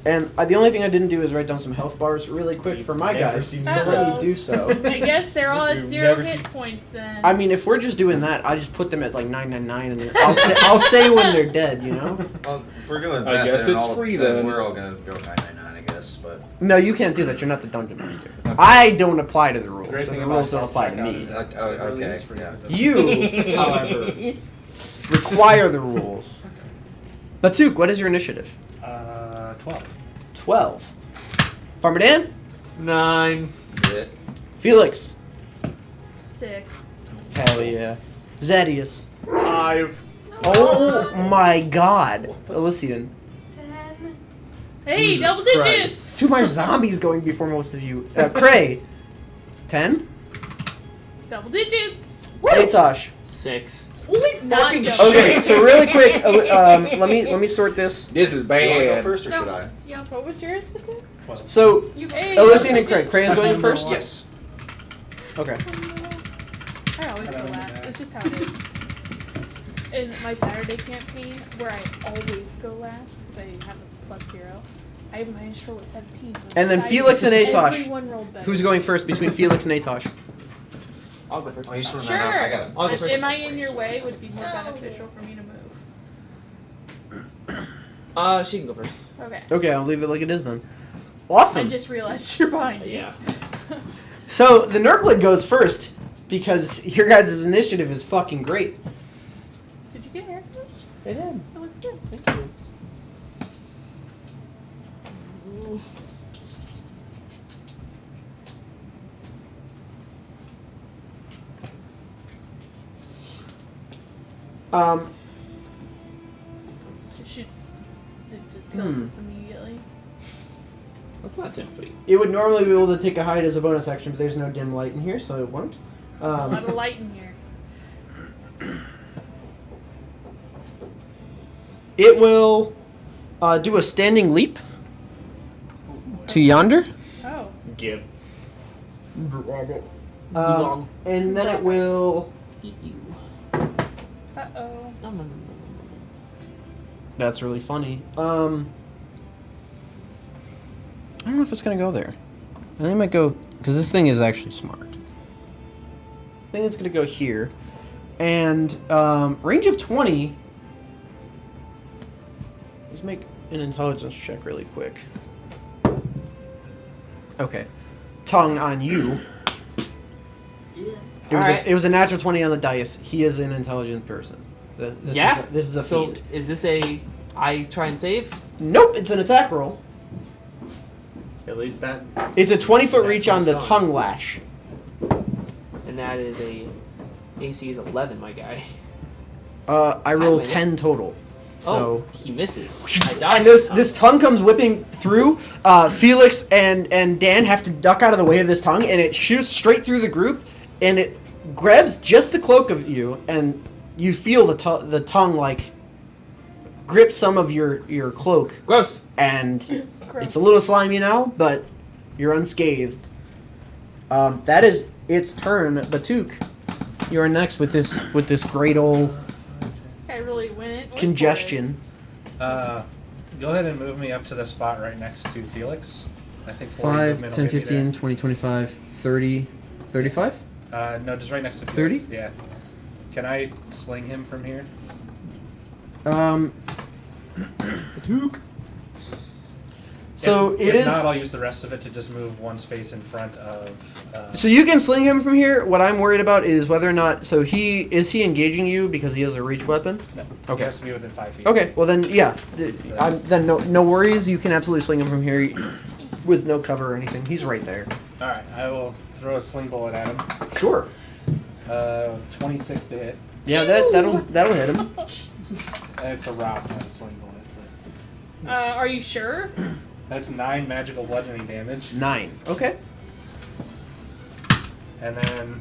And the only thing I didn't do is write down some health bars really quick for my Never guys. seen So That let me knows. do so. I guess they're all at You've 0 never hit seen- points then. I mean, if we're just doing that, I just put them at like 999, and then I'll say when they're dead. You know? Well, if we're doing I that, guess then it's all free then then. we're all gonna go 999, I guess. But No, you can't do that. You're not the dungeon master. I don't apply to the rules, Great so thing the about rules don't apply to self-checkout me. is that Oh, it really okay, is free. yeah. You, however, require the rules. Batuk, what is your initiative? 12. 12. Farmer Dan? 9. yeah. Felix? 6. Hell yeah. Zadius? 5. Oh my god. Elysian. 10. Hey, Jesus double Christ. digits! Two of my zombies going before most of you. Cray? 10? Double digits! Atosh? 6. Holy Not fucking double. shit! Okay, so really quick, let me sort this. This is Do you want to go bad. first or No. should I? Yep. What was yours, Batuk? So, You Hey, Elysian and double Cray. Cray is going first? Yes. Okay. I always go last. It's just how it is. In my Saturday campaign, where I always go last because I have a +0, I managed to roll a 17. And then Felix and Atosh. Everyone rolled better. Who's going first between Felix and Atosh? I'll go first. Oh, you sorting Sure. that out? I got I'll go If- first. Am I in your way? Would it be more No. beneficial for me to move? She can go first. Okay. Okay, I'll leave it like it is then. I Awesome. just realized you're behind me. Yeah. So the Nurglid goes first. because your guys' initiative is fucking great. Did you get a haircut? I did. That looks good. Thank you. It shoots. It just kills us immediately. That's not tempting. It would normally be able to take a hide as a bonus action, but there's no dim light in here, so it won't. There's a lot of light in here. It will do a standing leap to yonder, Oh. Give. and then it will eat you. Uh-oh. That's really funny. I don't know if it's gonna go there. I think it might go because this thing is actually smart. I think it's gonna go here, and range of 20. Let's make an intelligence check really quick. Okay, tongue on you. It was a natural 20 on the dice. He is an intelligent person. This is a So feat. is this a I try and save? Nope, it's an attack roll. At least that. It's a 20-foot Yeah, reach on the that's tongue lash. And that is a AC is 11, my guy. I rolled minute. 10 total. So Oh, he misses. I dodged and the tongue. this tongue comes whipping through. Felix and Dan have to duck out of the way of this tongue, and it shoots straight through the group, and it grabs just the cloak of you, and you feel the tongue like grip some of your cloak, Gross. and Gross. it's a little slimy now, but you're unscathed. That is its turn. Batuk, you are next with this great old I really went for it. congestion. Go ahead and move me up to the spot right next to Felix. I think 40 5, movement 10, will get me 15, 20, 25, 30, 35? there. No, just right next to 30? Felix. Yeah. Can I sling him from here? So if, it if is. not, I'll use the rest of it to just move one space in front of. So you can sling him from here. What I'm worried about is whether or not. So he engaging you because he has a reach weapon. No, Okay. He has to be within 5 feet. Okay. Well then, yeah. Then no worries. You can absolutely sling him from here with no cover or anything. He's right there. All right. I will throw a sling bullet at him. Sure. 26 to hit. Yeah. That'll hit him. It's a rock, not a sling bullet. Are you sure? That's 9 magical bludgeoning damage, 9. Okay. and then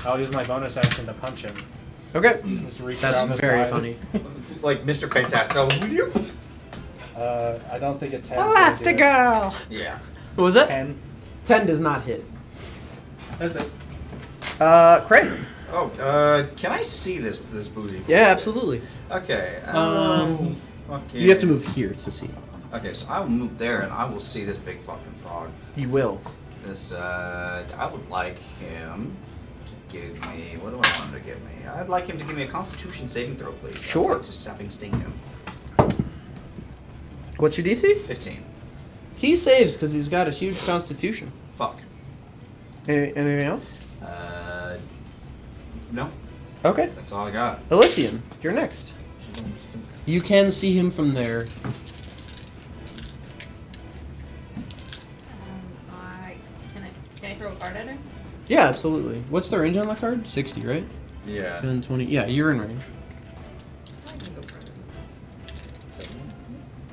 I'll use my bonus action to punch him. Okay. Just reach That's around the very side. funny. Like Mr. Fantastic. I don't think it's 10. Elastigirl. Yeah. What was that? 10. 10 does not hit. That's it. Craig. Oh, can I see this booty? Yeah, absolutely. Okay. Um, okay. You have to move here to see. Okay, so I will move there and I will see this big fucking frog. You will. This, I would like him to give me. What do I want him to give me? I'd like him to give me a Constitution saving throw, please. Sure. I'd like to sapping sting him. What's your DC? 15. He saves because he's got a huge constitution. Fuck. Anything else? No. Okay. That's all I got. Elysian, you're next. You can see him from there. Can I throw a card at her? Yeah, absolutely. What's the range on that card? 60, right? Yeah. 10, 20. Yeah, you're in range.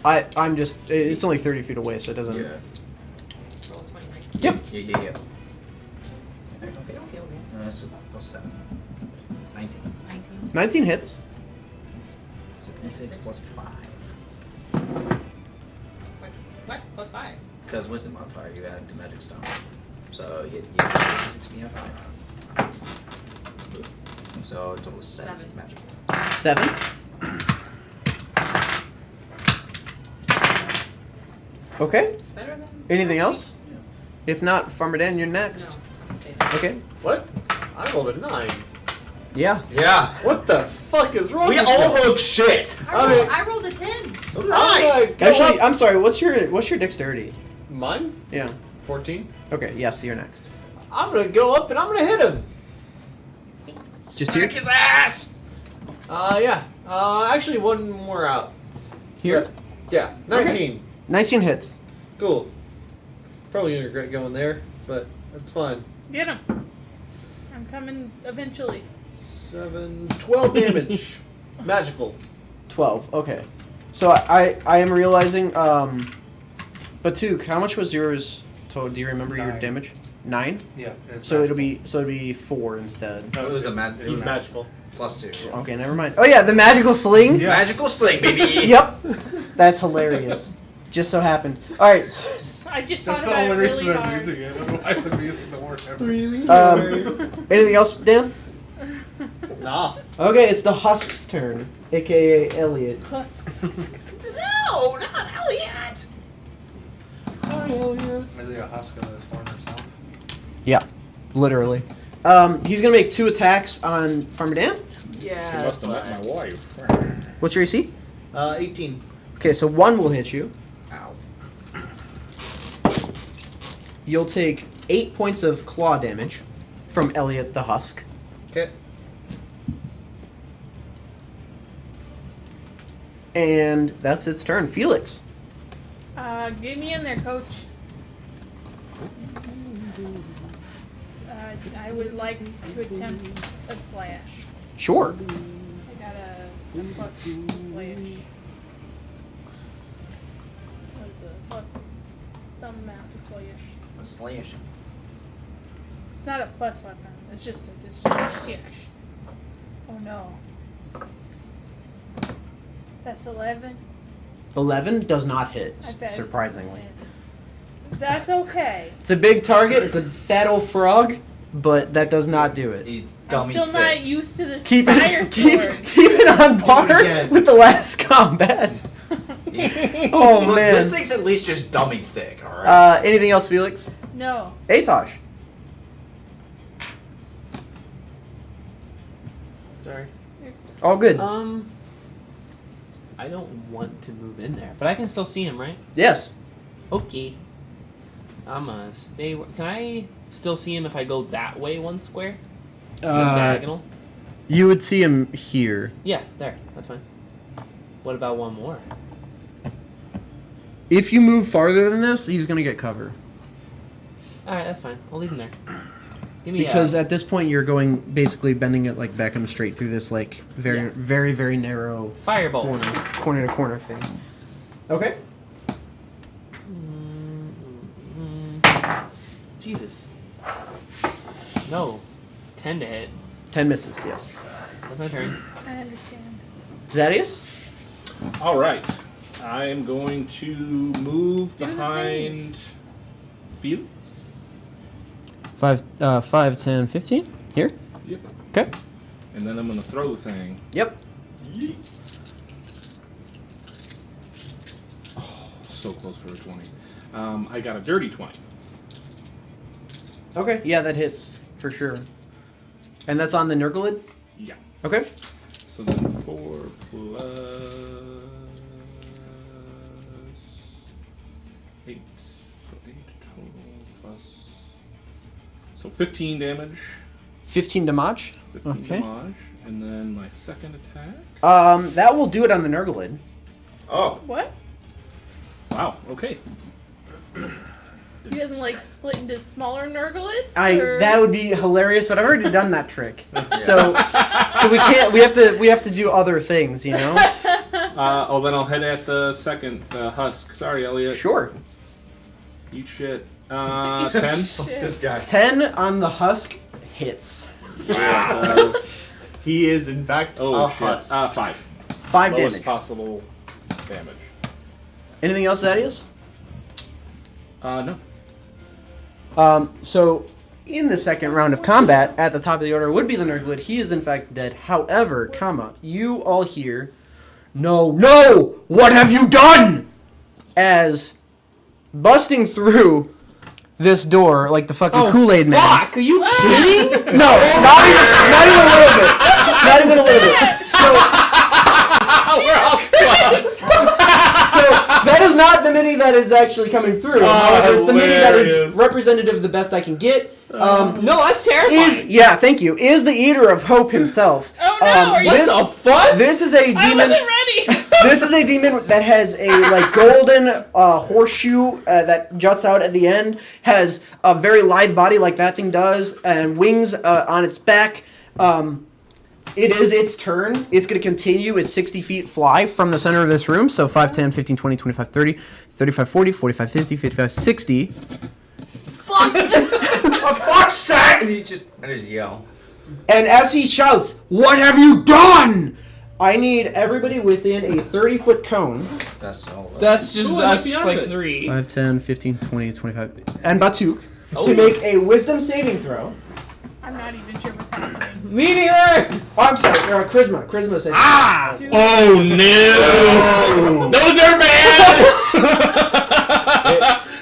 I'm just. It's only 30 feet away, so it doesn't. Yeah. Roll 20. Yep. Yeah. Okay. So plus 7. 19. 19. 19 hits. 76 plus 5. What? Plus 5. Because wisdom modifier you add to magic stone. So you get 60 out. So total is 7 7. magic. 7. Okay. Better than. Anything else? If not, Farmer Dan, you're next. No. I'm gonna stay there. Okay. What? I rolled a 9. Yeah. Yeah. What the fuck is wrong We with all you? wrote shit. I rolled a 10. So did I'm I. gonna go Actually, up- I'm sorry. What's your dexterity? Mine? Yeah. 14. Okay. Yes, you're next. I'm gonna go up and I'm gonna hit him. Just here? his ass! Yeah. Actually, one more out. Here? Yeah, 19. 19 hits. Cool. Probably gonna regret going there, but that's fine. Get him. I'm coming eventually. 12 damage. Magical. 12. Okay. So I am realizing. Batuk, how much was yours? So do you remember your 9. damage? 9. Yeah. it's So it'll magical. be 4 instead. It was a He's magical. +2. Okay, never mind. Oh yeah, the magical sling. Yeah. Magical sling, baby! Yep. That's hilarious. Just so happened. All right. I just That's thought the about it only reason really I'm hard. using it. Otherwise, I'm using the word ever. Anything else, Dan? Nah. Okay, it's the Husk's turn, aka Elliot. Husks. No, not Elliot! Maybe a husk of this horn herself. Yeah, literally. He's gonna make 2 attacks on Farmer Dan. Yeah. You must have met my wife. What's your AC? 18. Okay, so 1 will hit you. Ow. You'll take 8 points of claw damage from Elliot the Husk. Okay. And that's its turn. Felix. Get me in there, coach. I would like to attempt a slash. Sure. I got a plus slash. What is it? Plus some amount to slash. A slash. It's not a plus weapon. It's just a slash. Oh no. That's 11. 11 does not hit, I bet. surprisingly. That's okay. It's a big target. It's a fat old frog, but that does not do it. He's I'm dummy still thick. not used to this Keep fire it, keep sword. it on par again. with the last combat. Oh Look, man. this thing's at least just dummy thick, alright? Anything else, Felix? No. Atosh. Sorry. All good. I don't want to move in there, but I can still see him, right? Yes. Okay. I'm gonna stay. Can I still see him if I go that way 1 square? Diagonal? You would see him here. Yeah, there. That's fine. What about one more? If you move farther than this, he's gonna get cover. Alright, that's fine. I'll leave him there. Give me Because at this point, you're going basically bending it like Beckham straight through this like very, Yeah. very, very narrow Firebolt. corner to corner thing. Okay. Jesus. No. 10 to hit. 10 misses. Yes. That's my turn. I understand. Zadius. All right. I am going to move Do the behind Felix. 5, 10, 15. Here. Yep. Okay. And then I'm going to throw the thing. Yep. Yeet. Oh, so close for a 20. I got a dirty 20. Okay. Yeah, that hits for sure. And that's on the Nurglid. Yeah. Okay. So then 4 plus 8. So 8 total plus. So 15 damage. 15 damage. 15 Okay. damage. And then my second attack. That will do it on the Nurglid. Oh. What? Wow, okay. He doesn't like split into smaller Nurglids? That would be hilarious, but I've already done that trick. So we can't. We have to do other things, you know. Then I'll head at the second husk. Sorry, Elliot. Sure. Eat shit. 10. This guy. 10 on the husk hits. Wow. He is, in fact, Oh, a shit. husk. 5. 5 Lowest damage. possible damage. Anything else, Thaddeus? No. So in the second round of combat, at the top of the order would be the Nurglid. He is in fact dead. However, you all hear, no, what have you done? As busting through this door like the fucking Kool-Aid man. Fuck! Are you kidding? No, not even a little bit. Not even a little bit. So That is not the mini that is actually coming through. However, it's the mini that is hilarious. representative the best I can get. No, that's terrifying. Thank you. Is the Eater of Hope himself. Oh no, are you What the fuck? This is a I demon. wasn't ready. This is a demon that has a like golden horseshoe that juts out at the end. Has a very lithe body like that thing does, and wings on its back. It is its turn. It's going to continue its 60 feet fly from the center of this room. So 5, 10, 15, 20, 25, 30, 35, 40, 45, 50, 55, 60. For fuck's sake! And I just yell. And as he shouts, "What have you done?" I need everybody within a 30-foot cone. That's all. That's just Ooh, us, beyond like it. 3. 5, 10, 15, 20, 25. And Batuk. Oh. To make a wisdom saving throw. I'm not even sure what's happening. Me neither! Oh, I'm sorry. Charisma. Charisma saving Ah! Dude. Oh no! Those are bad!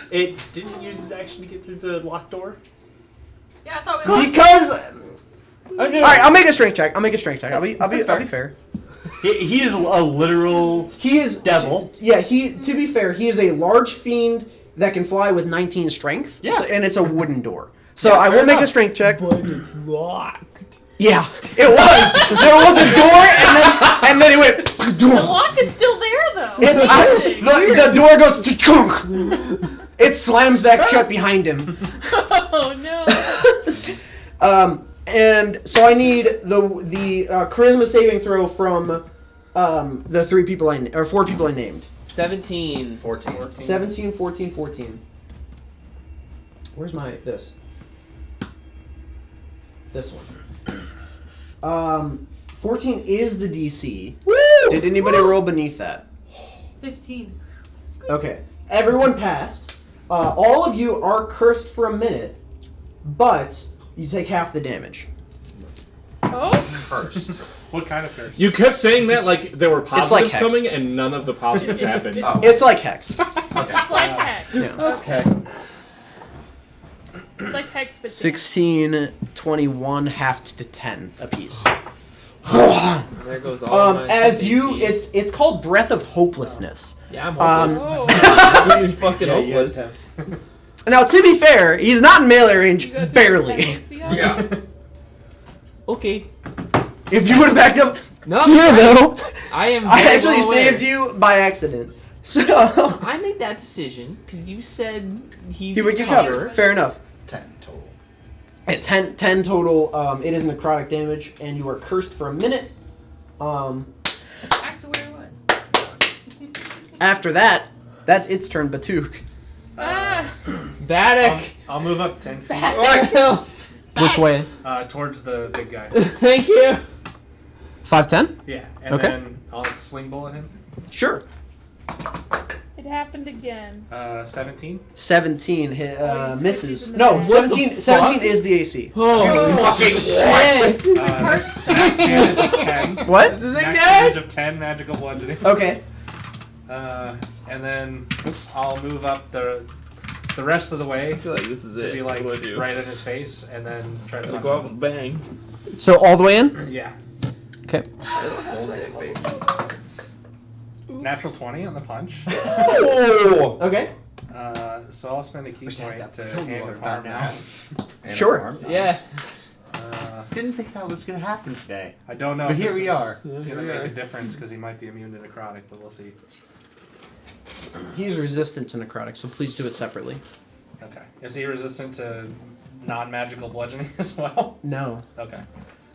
It didn't use his action to get through the locked door. Yeah, I thought we throw. were. Because... Oh no! Alright, I'll make a strength check. I'll be fair. He is a literal. He is... Devil. Yeah, to be fair, he is a large fiend that can fly with 19 strength. Yeah. And it's a wooden door. So I will make a strength check. But it's locked. Yeah, it was. There was a door, and then it went. The lock is still there though. The door goes. It slams back shut behind him. Oh no. And so I need the charisma saving throw from the 4 people I named. 17. 14. 17, 14, 14. Where's this? This one. 14 is the DC. Woo! Did anybody roll beneath that? 15. Okay. Everyone passed. All of you are cursed for a minute, but you take half the damage. Oh. First. What kind of curse? You kept saying that like there were like positives Hex. coming, and none of the positives happened. Oh. It's like Hex. It's like Hex. Yeah. Okay. It's like Hex, but 16, 21, halved to 10 apiece. There goes all my As you, HP. it's called Breath of Hopelessness. Yeah, I'm Um, hopeless. Oh. You're fucking hopeless. Now, to be fair, he's not in melee range, You go through barely. the see how- Yeah. Okay. If you would have backed up No, here, I- though, I am. I very actually well aware. saved you by accident. So, I made that decision because you said he would get cover. Fair enough. 10 total. At 10 total, it is necrotic damage, and you are cursed for a minute. Back to where it was. After that, that's its turn, Batuk. Ah. Baddock. I'll move up 10 feet Which way? towards the big guy. Thank you. 5'10"? Yeah, and Okay. then I'll sling bullet him. Sure. It happened again. 17. 17 Oh, you switched misses. these in the No, back. 17, What the 17 fuck? is the AC. Holy fucking shit. Max damage of 10. What? This is a Max guy. damage of 10 magical bludgeoning. Okay. And then I'll move up the rest of the way I feel like this is to it. be like What do I do? right in his face, and then try to I'll punch go out him. with a bang. So all the way in? Yeah. Okay. Hold it, baby. Natural 20 on the punch. Oh! Okay. So I'll spend a key Wish I had point that to film hand more the about palm now. out. And Sure. an arm. Yeah. Didn't think that was gonna happen today. I don't know. But if here this we is are. Gonna make a difference because he might be immune to necrotic, but we'll see. He's resistant to necrotic, so please do it separately. Okay. Is he resistant to non-magical bludgeoning as well? No. Okay.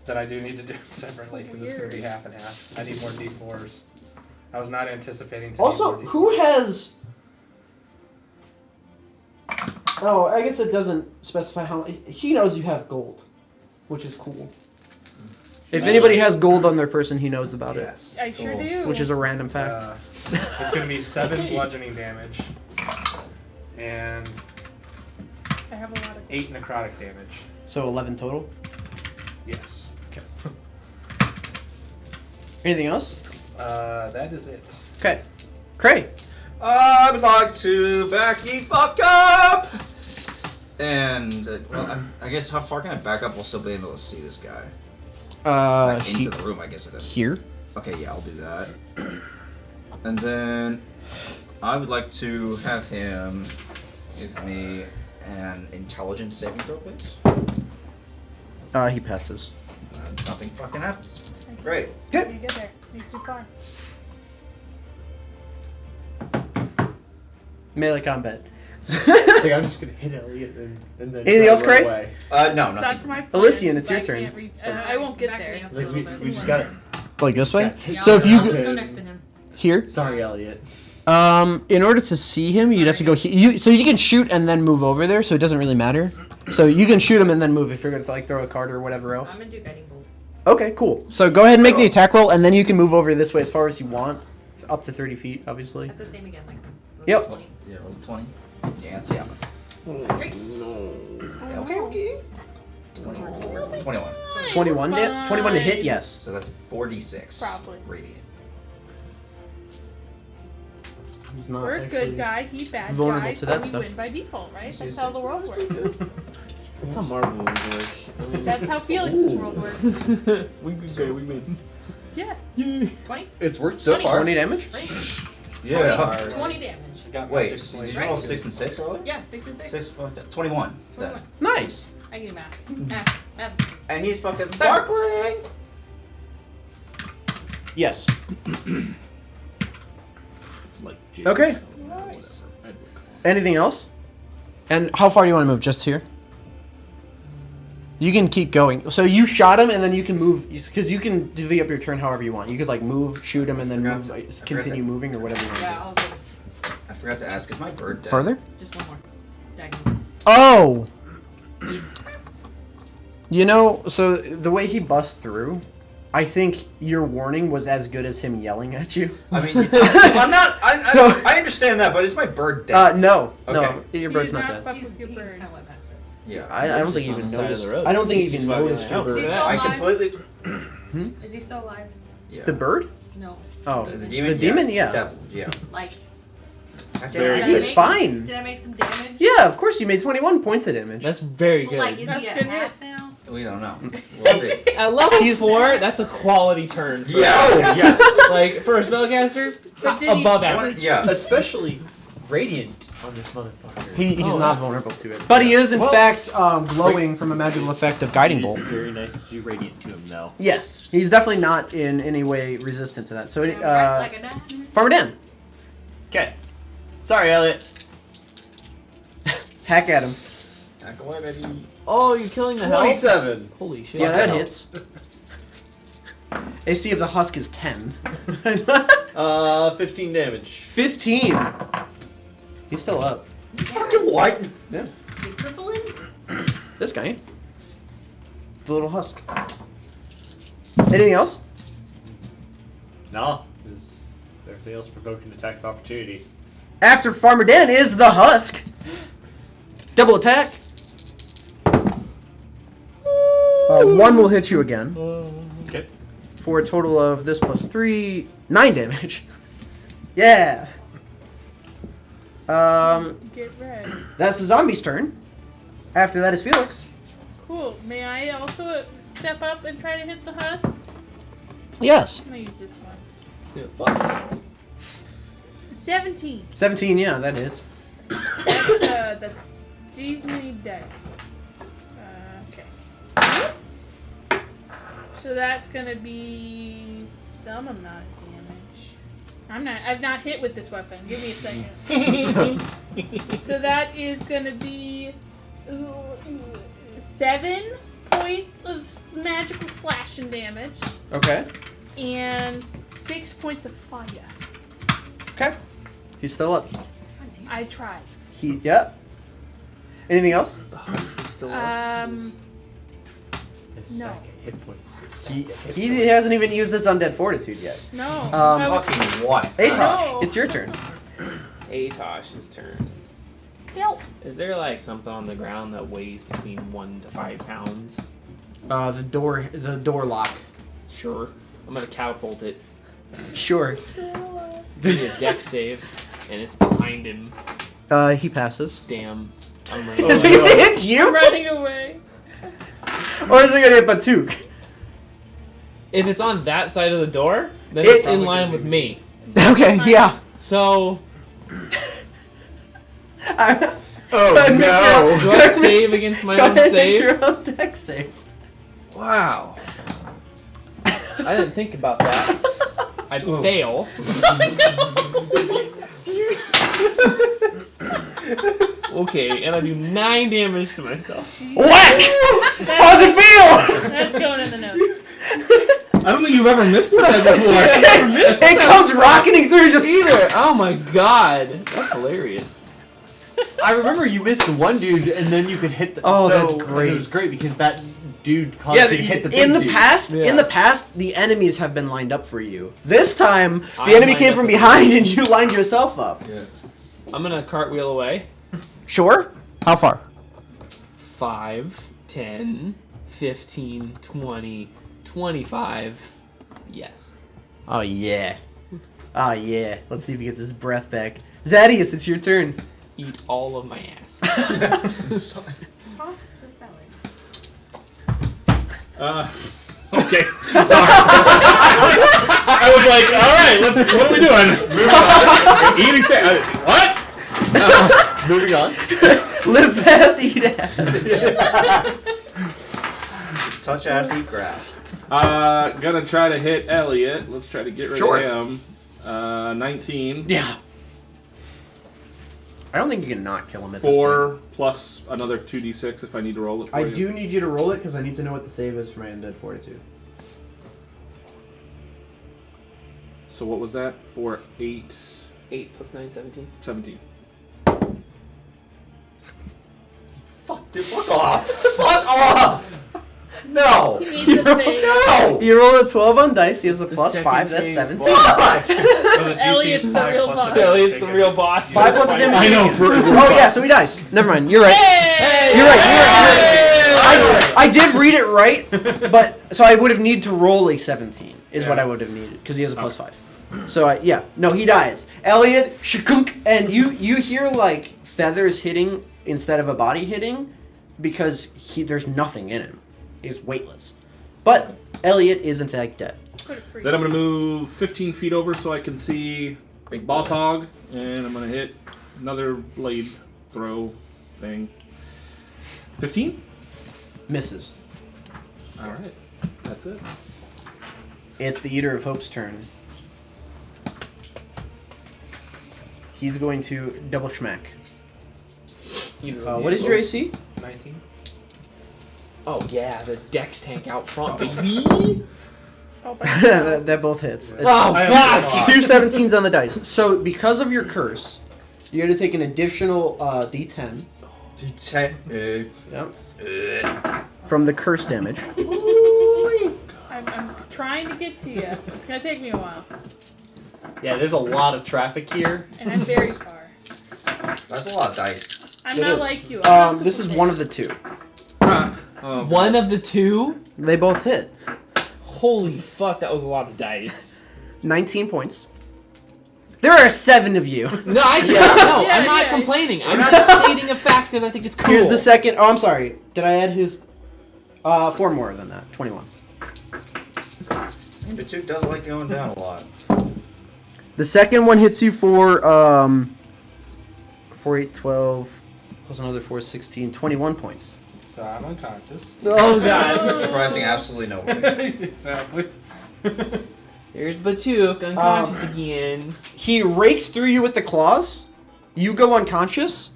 Then I do need to do it separately because it's going to be half and half. I need more d4s. I was not anticipating. To Also, need more who has... Oh, I guess it doesn't specify how... He knows you have gold, which is cool. If anybody has gold on their person, he knows about it. Yes. I sure Cool. do. Which is a random fact. It's going to be 7 Okay. bludgeoning damage and I have a lot of. 8 necrotic damage. So 11 total. Yes. Anything else? That is it. Okay. Cray. I'd like to back ye fuck up! And, well, I guess how far can I back up while still being able to see this guy? Like, into the room, I guess it is. Here. Okay, yeah, I'll do that. And then I would like to have him give me an intelligence saving throw, please. He passes. Nothing fucking happens. Great. You get there. Makes you far. Melee combat. It's like, I'm just gonna hit Elliot and then Anything try else, to run Craig? away. No, That's nothing. my plan. Elysian, it's your I turn. can't reach- I won't get Back me there. up a Like, little bit. we just got Like this way? Yeah. So if I'll you go next to him. here, Sorry, Elliot. in order to see him, you'd have to go here. So you can shoot and then move over there, so it doesn't really matter. So you can shoot him and then move if you're gonna like throw a card or whatever I'm else. gonna do guiding bolt. Okay, cool. So go ahead and make the attack roll, and then you can move over this way as far as you want, up to 30 feet, obviously. That's the same again, like. Yep. 20. Yeah, roll 20. Dance, yeah. Great. Yeah, okay. 21. 21 to hit, yes. So that's 46. Probably. Radiant. He's not We're good guy, he bad vulnerable guy, to so that we stuff. win by default, right? See, That's how the world works. That's how Marvel would work. I mean, That's how Felix's world works. we win. Yeah. 20? It's worked so 20. far. 20 damage? Right? Yeah. 20 damage. Got Wait, magic did you blade. roll 6 and 6 earlier? Yeah, 6 and 6. 6, fuck that. 21. 21. Nice. I can do math. Math's And he's fucking sparkling! Yes. Like Jake. Okay. Nice. Anything else? And how far do you want to move? Just here? You can keep going. So you shot him, and then you can move, because you can divvy up your turn however you want. You could like move, shoot him, and then Forgot move, to- I like, forgot continue to- moving or whatever you want to Yeah, I'll go. I forgot to ask, is my bird do. dead? Further? Just one more. Diagonal. Oh! You know, so the way he busts through, I think your warning was as good as him yelling at you. I mean, I'm not. So- I understand that, but is my bird dead? No. Okay. No. Your bird's You not did dead. fuck He's with your kind bird. of went past it. Yeah. I don't think Just you on even the side of noticed. the road. I don't think you He's even fucking noticed your out. Is he bird. still I alive? completely. Is he still alive? Yeah. The bird? No. Oh. The demon? The demon? Yeah. Devil, yeah. Like, Very did I He's make- fine. Did I make some damage? Yeah, of course you made 21 points of damage. That's very good. Like, is That's he at good half now? We don't know. We'll see. At level 4, that's a quality turn. For Yeah. Yeah. Like, for a spellcaster, But did he- above average. Yeah. Especially radiant on this motherfucker. He's Oh, not yeah. vulnerable to it. But he is, in Well- fact, glowing from a magical effect of Guiding It is Bolt. very nice to do radiant to him, though. Yes. He's definitely not in any way resistant to that. So, Like a knife? Farmer Dan, Okay. Sorry, Elliot. hack at him. Back away, baby. Oh, you're killing the health? 27. Holy shit. Yeah, that hell. hits. AC of the Husk is 10. 15 damage. 15. He's still up. Fucking what? Yeah. Is he crippling? This guy. The little Husk. Anything else? No, is everything else provoked an attack of opportunity. After Farmer Dan is the Husk. Double attack. One will hit you again Okay. for a total of this plus 3, 9 damage. Yeah. Get ready. That's the zombie's turn. After that is Felix. Cool. May I also step up and try to hit the husk? Yes. I'm gonna use this one. Yeah, fuck. 17. 17, yeah, that hits. That's these many dice. Okay. So that's gonna be some amount of damage. I've not hit with this weapon. Give me a second. So that is gonna be 7 points of magical slashing damage Okay. and 6 points of fire. Okay. He's still up. I tried. Yep. Anything else? His No. sack of hit points. His sack He, of hit he points. hasn't even used this undead fortitude yet. No. Um, I was- Fucking what? Atosh, No. it's your turn. Atosh's turn. Help. Is there like something on the ground that weighs between 1 to 5 pounds? The door lock. Sure. I'm gonna catapult it. Sure. Give me a deck save, and it's behind him. He passes. Damn. I'm Is running he away. gonna hit I'm you? running away. Or is he gonna hit Batuk? If it's on that side of the door, then It- it's in line with me. Okay, yeah. So, Oh Go ahead and make no! Do I save against my Go own ahead and make save? your own deck save. Wow. I didn't think about that. I fail. Okay, and I do 9 damage to myself. Whack! How's it feel? That's going in the notes. I don't think you've ever missed that before. It comes rocketing through just Either. Oh my god. That's hilarious. I remember you missed one dude, and then you could hit the. Oh, so, that's and great. It was great because that dude caused Yeah, you to hit the big in the dude. past, Yeah. in the past, the enemies have been lined up for you. This time, the I'm enemy lined came up from with behind and you lined yourself up. I'm gonna cartwheel away. Sure. How far? 5, 10, 15, 20, 25. Yes. Oh yeah. Oh yeah. Let's see if he gets his breath back. Zadius, it's your turn. Eat all of my ass. Toss the salad. Okay. Sorry. I was like, all right, what are we doing? Eating what? Moving on. Live fast, eat ass. Touch ass, eat grass. Gonna try to hit Elliot. Let's try to get rid Sure. of him. 19. Yeah. I don't think you can not kill him at this point. 4 plus another 2d6 if I need to roll it for I you. do need you to roll it because I need to know what the save is for my undead fortitude. So what was that? 4, 8, 8 plus 9, 17. 17. Fuck, dude, fuck off! Fuck off! No! You need to save. No! You roll a 12 on dice, he has a The plus second 5, that's phase 17. Fuck! Elliot's the real boss. Elliot's the real boss. 5 plus the damage. I know for Oh yeah, so he dies. Never mind, you're right. Hey! You're right. I did read it right, but so I would have needed to roll a 17 is what I would have needed because he has a plus 5. So he dies. Elliot, shakunk, and you hear like feathers hitting instead of a body hitting because there's nothing in him. He's weightless. But Elliot is in fact dead. Put it free. Then I'm gonna move 15 feet over so I can see Big Boss Hog, and I'm gonna hit another blade throw thing. 15? Misses. All right, that's it. It's the Eater of Hope's turn. He's going to double schmack. What is your AC? 19. Oh yeah, the Dex tank out front, baby. Oh, that both hits. Oh I fuck! Two 17s on the dice. So because of your curse, you're going to take an additional D10 Yep. From the curse damage. I'm trying to get to you. It's gonna take me a while, Yeah, there's a lot of traffic here. and I'm very far. That's a lot of dice. I'm It not is. like you. I'm not This is super one of fit. the two. Oh, One of the two? They both hit. Holy fuck, that was a lot of dice. 19 points. There are 7 of you. No, I can't. No, Yeah, I'm not yeah. complaining. I'm just stating a fact because I think it's cool. Here's the second. Oh, I'm sorry. Did I add his? 4 more than that. 21. The two does like going down a lot. The second one hits you for 4, 8, 12, plus another 4, 16, 21 points. So I'm unconscious. Oh god. Surprising absolutely nobody. Exactly. Here's Batuk, unconscious again. He rakes through you with the claws. You go unconscious.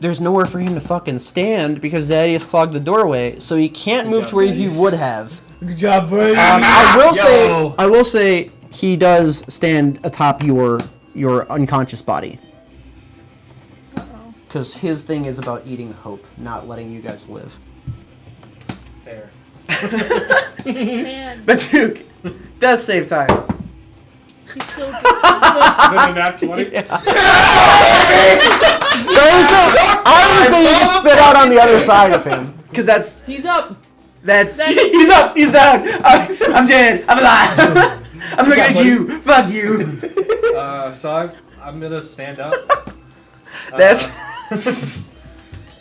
There's nowhere for him to fucking stand because Zadius clogged the doorway, so he can't move to where he would have. Good job, buddy. I will say he does stand atop your unconscious body. Uh-oh. Because his thing is about eating hope, not letting you guys live. Fair. Man, Batuk, death save time. he's still Is it a nat 20? I would say you should spit out on the other side of him. Because He's up. he's up, he's down. I'm dead, I'm alive. I'm looking at you, fuck you. So I'm gonna stand up. That's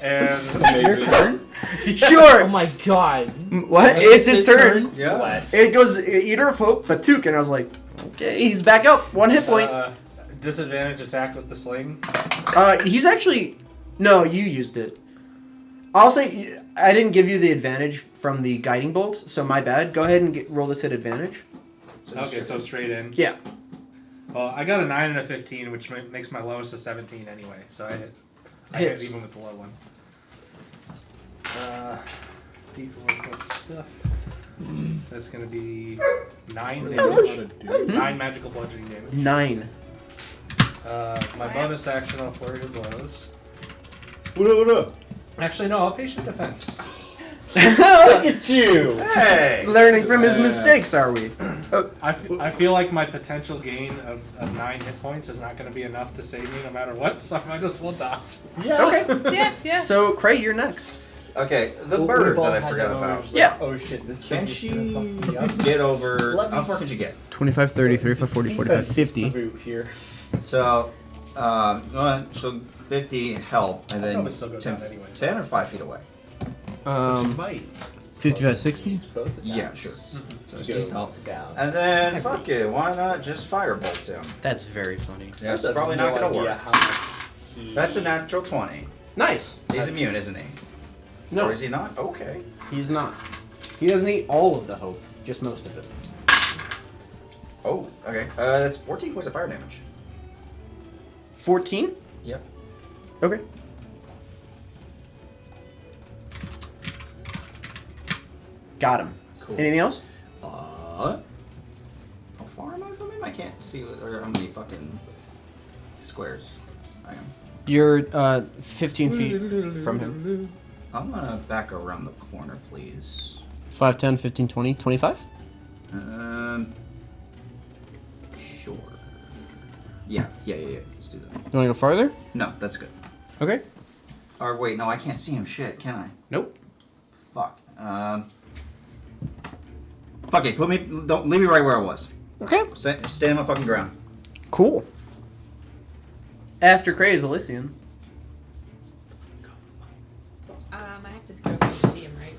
And Your turn? Oh sure. my god. What? It's his turn. Yeah. Bless. It goes Eater of Hope, Batuk, and I was like, okay, he's back up. 1 hit point. disadvantage attack with the sling. He's actually... No, you used it. I'll say... I didn't give you the advantage from the guiding bolt, so my bad. Go ahead and roll this at advantage. Okay, so straight in. Yeah. Well, I got a 9 and a 15, which makes my lowest a 17 anyway. So I hit. I hit even with the low one. D4 plus stuff. That's going to be 9 damage. 9 magical bludgeoning damage. 9. My bonus action, I'll flurry of blows. What up? Actually, no, I'll patient defense. Look at you! Hey! Learning from his mistakes, are we? I feel like my potential gain of 9 hit points is not going to be enough to save me no matter what, so I might as well dodge. Yeah. Okay. Yeah. So, Cray, you're next. Okay, the Well, bird we've all that I had forgot that about. moment. Yeah. Oh shit, this Can thing is she gonna fuck me up. get over... Let me How far could you get? 25, 30, 35, 40, 45, Defense 50. is the root here. So, so 50 help, and then probably still go 10, down anyway. 10 or 5 feet away? Might. 55, 60? Both of Yeah, that. sure. So Go just help. down. And then, fuck it, why not just firebolt him? That's very funny. That's have probably no not gonna idea work. how much he- That's a natural 20. Nice. He's immune, isn't he? No, Or is he not? Okay. he's not. He doesn't eat all of the hope, just most of it. Oh, okay. That's 14 points of fire damage. 14? Yep. Okay. Got him. Cool. Anything else? How far am I from him? I can't see or how many fucking squares I am. You're 15 feet from him. I'm gonna back around the corner, please. 5, 10, 15, 20, 25? Sure. Yeah. Let's do that. You want to go farther? No, that's good. Okay. Or wait, no, I can't see him. Shit, can I? Nope. Fuck. Fuck it. Don't leave me right where I was. Okay. Stay on my fucking ground. Cool. After Cray is Elysian. I have to scroll up to see him, right?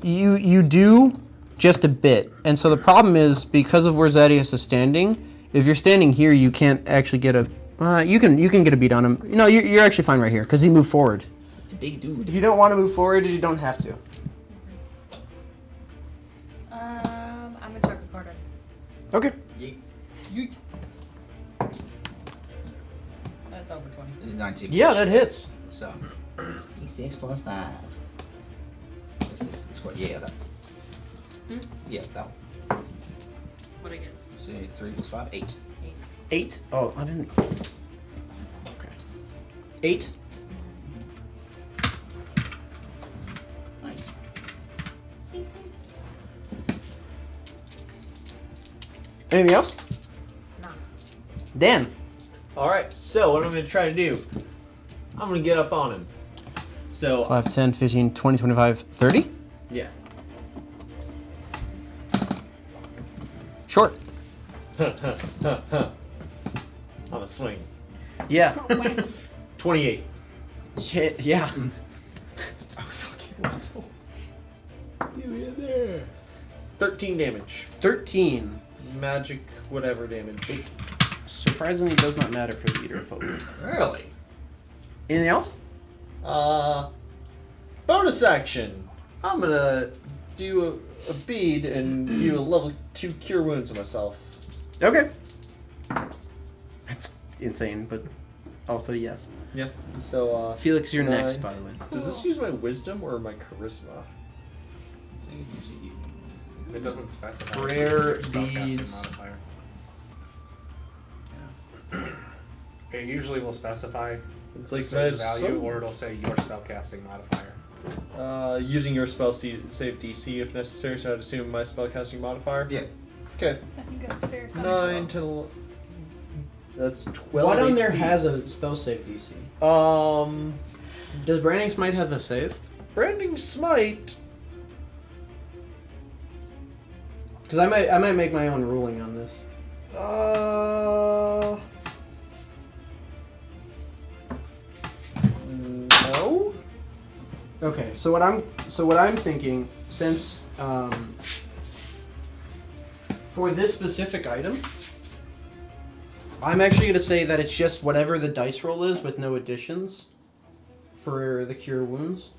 You do just a bit, and so the problem is because of where Zadius is standing. If you're standing here, you can't actually get a. You can get a beat on him. No, you're actually fine right here because he moved forward. Big dude. If you don't want to move forward, you don't have to. I'm gonna chuck a card in. Okay. Yeet. That's over 20. 19. Yeah, that hits. So, d6 plus 5. This one. Yeah, that. Yeah, that one. What do I get? So 3 plus 5, 8. 8. Oh, I didn't. Okay. 8. Nice. Anything else? Nah. Dan. Alright, so what I'm going to try to do, I'm going to get up on him. So, 5, 10, 15, 20, 25, 30? yeah. Short. I'm a swing. Yeah. 28. Yeah. Oh, fucking so. Get me in there. 13 damage. 13. Magic, whatever damage. Surprisingly, does not matter for the Eater of Hope. Really? Anything else? Bonus action. I'm gonna do a bead and do a level 2 cure wounds on myself. Okay. That's insane, but also yes. Yeah. So, Felix, you're Nine. next, by the way. does this use my wisdom or my charisma? It doesn't specify. Rare Spellcasting beads. modifier. It usually will specify It's like certain value, or it'll say your spellcasting modifier. using your spell save DC if necessary, so I'd assume my spellcasting modifier. Yeah. Okay. I think that's fair. 9 to. That's 12. What on there HP. has a spell save DC? Does Branding Smite have a save? Branding Smite. Because I might make my own ruling on this. No. Okay, so what I'm thinking, since for this specific item, I'm actually going to say that it's just whatever the dice roll is with no additions for the cure wounds.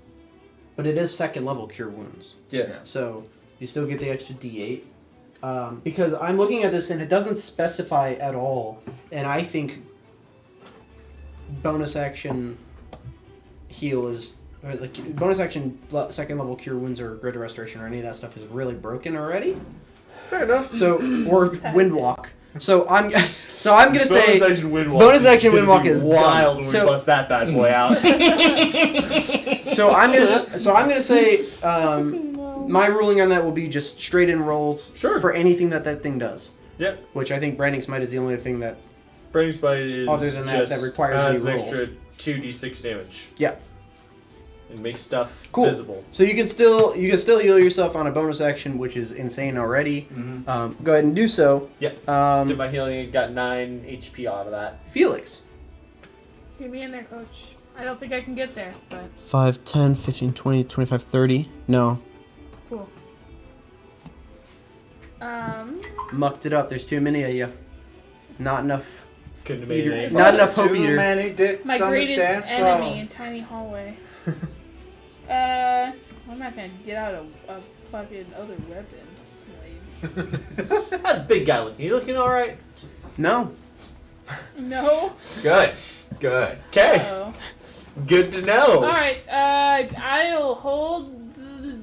But it is second level cure wounds. Yeah. So you still get the extra D8. Because I'm looking at this and it doesn't specify at all. And I think bonus action heal is... Or like bonus action second level cure wounds or greater restoration or any of that stuff is really broken already. Fair enough. So or windwalk. So I'm gonna say bonus action windwalk. bonus action windwalk is wild dumb. when we bust that bad boy out. So I'm gonna say my ruling on that will be just straight in rolls for anything that thing does. Yep. Which I think Branding Smite is the only thing that Branding Smite is other than that just requires adds any an rolls. extra 2d6 damage. Yeah. And makes stuff Cool. visible. So you can still heal yourself on a bonus action, which is insane already. Mm-hmm. Go ahead and do so. Yep. Did my healing, got 9 HP out of that. Felix. Get me in there, coach. I don't think I can get there, but 5, 10, 15, 20, 25, 30. No. cool. Mucked it up. There's too many of you. Not enough. Couldn't have made Eater. it any Not farther. enough hope Too eater. many dicks My on the greatest dance enemy floor. in tiny hallway. I'm not gonna get out a fucking other weapon, slave. How's big guy looking? He looking alright? No. No. Good. Good. Okay. Oh. Good to know. All right. I'll hold the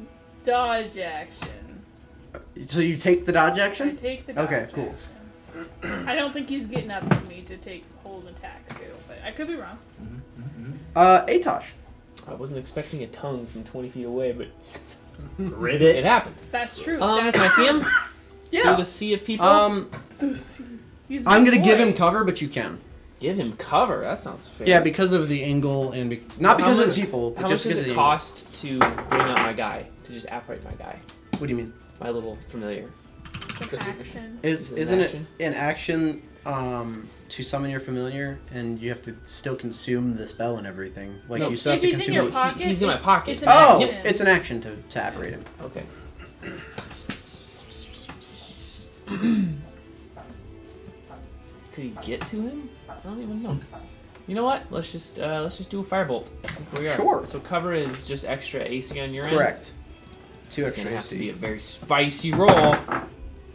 dodge action. So you take the dodge I action? take the dodge Okay, cool. action. I don't think he's getting up to me to take hold and attack too, but I could be wrong. Atosh. I wasn't expecting a tongue from 20 feet away, but Ribbit. it happened. That's true. Can I see him? Through Yeah. the sea of people? He's I'm a gonna give boy. him cover, but you can. Give him cover. That sounds fair. Yeah, because of the angle and not because of much- the people. But How just much does because of it the cost to bring up my guy? To just apparate my guy? angle. What do you mean? My little familiar. It's an action. Is it Isn't an it action? an action to summon your familiar, and you have to still consume the spell and everything? Like No. you still have If to he's in consume your it. pocket, He's in my pocket. It's an Oh, action. it's an action to apparate him. Okay. Could he get to him? I don't even know. You know what? Let's just do a firebolt. I think we are. Sure. So cover is just extra AC on your end. Correct. 2 It's extra gonna have to be AC. a very spicy roll.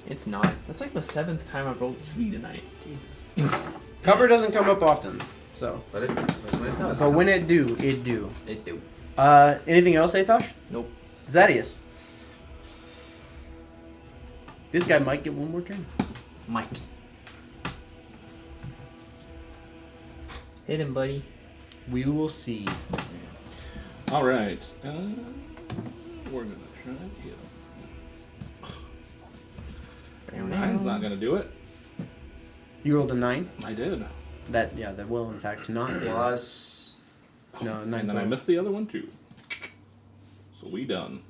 It's not. That's like the 7th time I've rolled 3 tonight. Jesus. Cover doesn't come up often, so. But it does. But when it do, it do. It do. Anything else, Atosh? Nope. Zadius. This guy might get one more turn. Might. Hit him, buddy. We will see. All right. We're gonna try it. Nine's not gonna do it. You rolled a 9. I did. That will in fact not. do it. Plus. No, 9. And then I missed the other one too. So we done.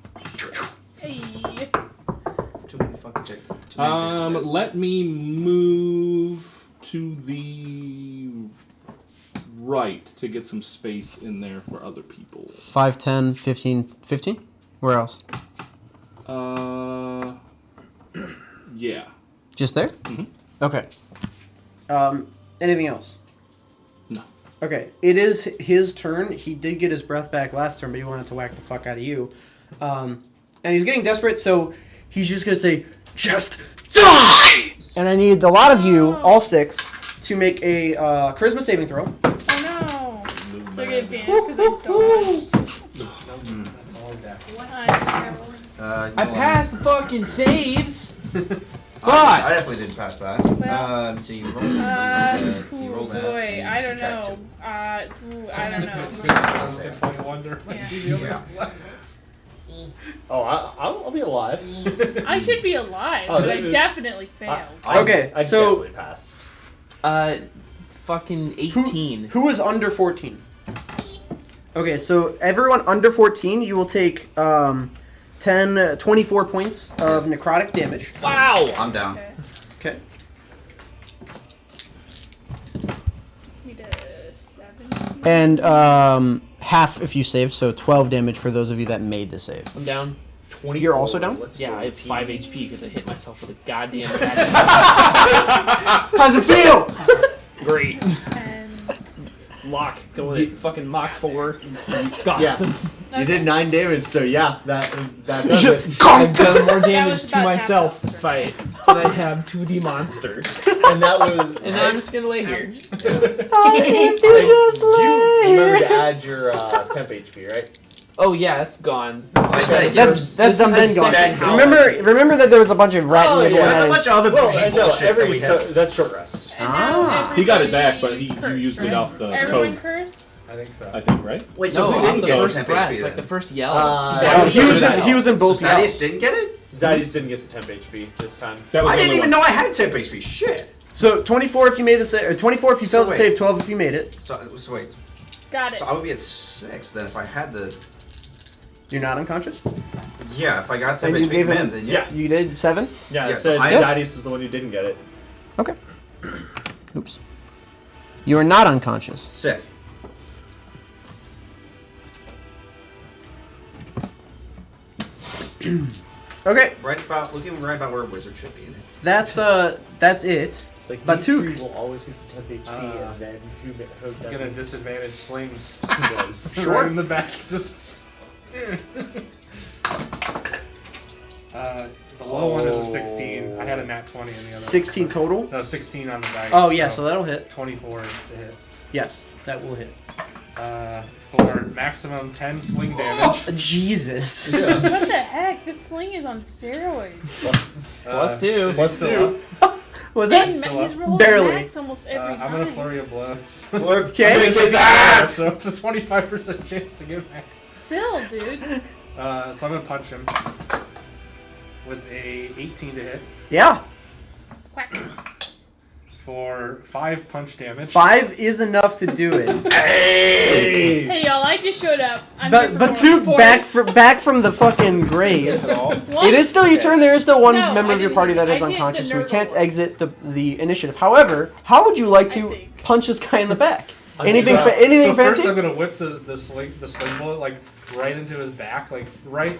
Hey. Too many fucking dicks. Too many dicks. Let me move to the right to get some space in there for other people. 5, 10, 15, 15? Where else? Yeah. Just there? Mhm. Okay. Anything else? No. Okay. It is his turn. He did get his breath back last turn, but he wanted to whack the fuck out of you. And he's getting desperate, so he's just gonna say, "Just die!" And I need a lot of you, all 6, to make a charisma saving throw. Oh no. So I get advantage because I passed the fucking saves. I God. definitely didn't pass that. Well, So you rolled. So you rolled that. boy, and I don't subtract know. I don't know. That's a good point. I wonder. Yeah. Oh, I'll be alive. I should be alive, Oh, but I that is- definitely failed. Okay, I so- definitely passed. Fucking 18. Who is under 14? Okay, so everyone under 14, you will take 24 points of necrotic damage. Wow. I'm down. Okay. Okay. Gets me to 17. And half if you save, so 12 damage for those of you that made the save. I'm down. 20. You're also down? Yeah, I have 5 HP because I hit myself with a goddamn. How's it feel? Great. And Lock. Go with it. Fucking Mach 4. Scots. Yeah. You did 9 damage, so yeah, that does Just it. I've done more damage was to about myself half this fight than I have to the monster. And that was. And now I'm just gonna lay here. You remember to add your temp HP, right? Oh yeah, that's gone. That's This them is then the gone. second hour. Remember that there was a bunch of rat Oh, nibble yeah. and There's a that bunch is- of other Well, bullshit no, that we have. that's short rest. And now He got it back, but everybody's you cursed, used it right? off the Everyone code. cursed? I think so. I think, right? Wait, No, so who off didn't the get first temp breath, HP like the then? first yell. Yeah, he was in both Thaddeus yells. didn't get it? Zaddy's didn't get the temp HP this time. That was I the didn't only even one. know I had temp HP. Shit. So 24 if you made the save, or 24 if you failed the wait. save, 12 if you made it. So wait. Got it. So I would be at 6 then if I had the. You're not unconscious. Yeah, if I got temp And you HP gave from him- him, then yeah. You did 7. Yeah, Yeah, it so said I- Zaddy's was the one who didn't get it. Okay. Oops. You are not unconscious. Sick. Okay, Looking right about where a wizard should be in it. that's it. Like, But these two- three will always get the temp HP, and then who Get a doesn't disadvantage sling does. right in the back. Just the low one is a 16. I had a nat 20 in the other. 16 total. No, 16 on the dice. Oh yeah, so that'll hit. 24 to hit. Yes, that will hit. For maximum 10 sling damage. Jesus. What the heck? This sling is on steroids. Plus 2. Plus 2. Was And that? he's rolling Barely. max almost every I'm time. gonna flurry of blows. Okay. Kick his ass! So it's a 25% chance to get back. Still, dude. So I'm gonna punch him with a 18 to hit Yeah. Quack. for 5 punch damage. 5 is enough to do it. Hey! Hey y'all, I just showed up. I'm here But for two more support. back from the fucking grave. What? It is still your turn. There is still one No, member I of your didn't party hit- that is I hit the unconscious, so we nerd can't lords. exit the initiative. However, how would you like I to think. punch this guy in the back? I'm Anything? sorry. Anything So first fancy? I'm gonna whip the sling bullet like right into his back, like right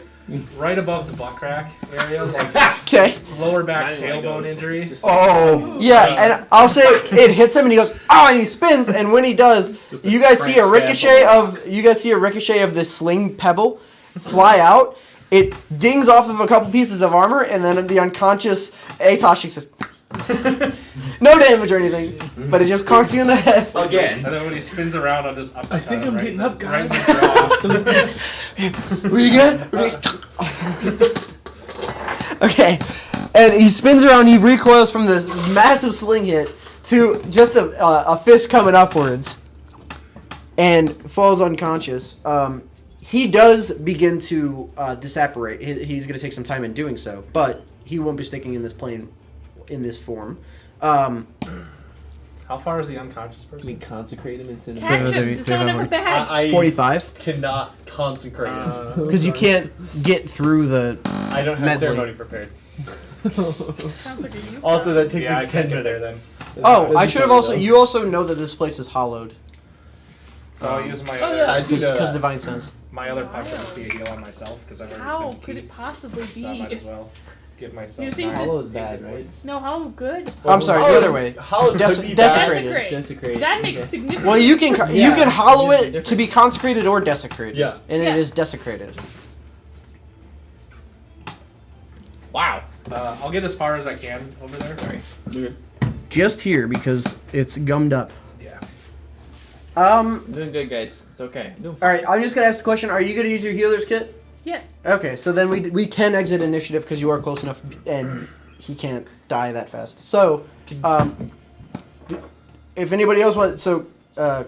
above the butt crack area, like Okay. lower back Mine, like, tailbone goes, injury. just- Oh. Yeah, and I'll say it hits him, and he goes, "Oh!" and he spins, and when he does, Just a you guys see a crank stab ricochet of this sling pebble fly out. It dings off of a couple pieces of armor, and then the unconscious Atoshik says, "No damage or anything, but it just conks you in the head." Again. And then when he spins around, I'll just uppercut I think him I'm right getting in up, the- right in guys. the jaw. Were you good? Okay, and he spins around. He recoils from this massive sling hit to just a fist coming upwards, and falls unconscious. He does begin to disapparate. He's going to take some time in doing so, but he won't be sticking in this plane in this form. How far is the unconscious We person? consecrate him instead of. Catch him. Just don't have a bag. I 45, cannot consecrate him. because you can't get through the. I don't have medley. ceremony prepared. Sounds like a you. Also, that takes Yeah, I me 10 can't get there minutes. Oh, I should have also. You also know that this place is hollowed So I'll use my Oh, other, yeah. I do know because that. divine sense. my other punch to be a heal on myself because I've already How spent could key, it possibly so I might be? as well give myself. You think 9 Hollow is hit bad, points. right? No, how good? I'm sorry, the other way. Hollow Des- could be desecrated. bad. Desecrate. That makes Okay. significant. Well, you can Yeah, you can hollow there's a it to be consecrated or desecrated. Yeah. and Yeah. it is desecrated. Wow. I'll get as far as I can over there. Sorry. Okay. Just here because it's gummed up. Yeah. I'm doing good, guys. It's okay. I'm doing All right, I'm just gonna ask the question: are you gonna use your healer's kit? Yes. Okay, so then we can exit initiative because you are close enough, and he can't die that fast. So, if anybody else wants, so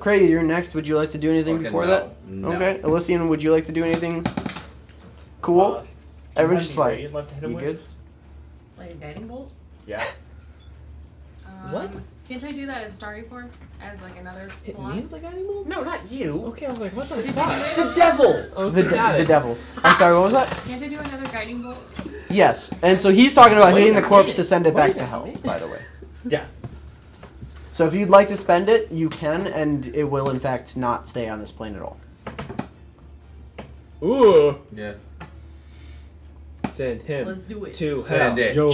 Craig, you're next. Would you like to do anything Fucking before no. that? No. Okay, Elysian, would you like to do anything? Cool. Everyone's just like, You'd love to hit him you with? good? Like a guiding bolt? Yeah. What? Can't I do that as Starry for? As like another Hit slot? me with like animal? No, not you. Okay, I was like, what the Did you fuck? do The it? devil. Okay, got The it. devil. I'm sorry, what was that? Can't I do another guiding bolt? Yes, and so he's talking about Wait hitting a the corpse minute. to send it back Wait to a hell, minute. by the way. Yeah. So if you'd like to spend it, you can, and it will in fact not stay on this plane at all. Ooh. Yeah. Send him Let's do it. to hell. Send it. Yo.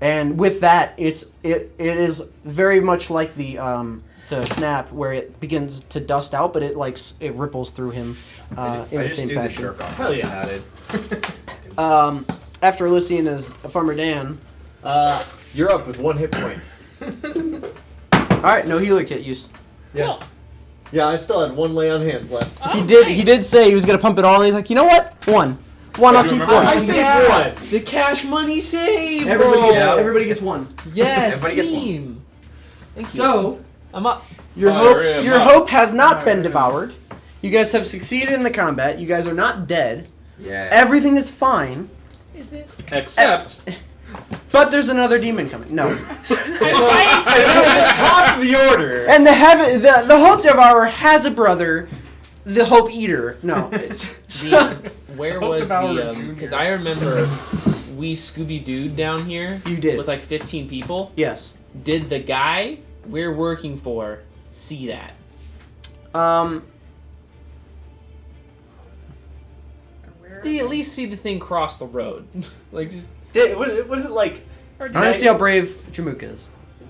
And with that, it is very much like the snap where it begins to dust out, but it ripples through him in the same fashion. Jerk off. Hell yeah. Added. After Elysian is Farmer Dan. You're up with 1 hit point. All right, no healer kit use. Cool. Yeah, I still had 1 lay on hands left. Oh, He did. nice. He did say he was gonna pump it all. And he's like, you know what? One. I'll keep remember one. that? I saved 1. The cash money save. Everybody gets one. Yes. Everybody gets one. team. Thank you. So I'm up. your Fire him your up. hope has not been devoured. You guys have succeeded in the combat. You guys are not dead. Yeah. Everything is fine. Is it? Except But there's another demon coming. No. Top of the order. And the Hope Devourer has a brother, the Hope Eater. No. Where Hope was Devourer the? Jr. Because I remember we Scooby Dooed down here. You did. With like 15 people. Yes. Did the guy we're working for see that? Did he at least see the thing cross the road? Like just. Was it like? Or I want to see how brave Jamook is.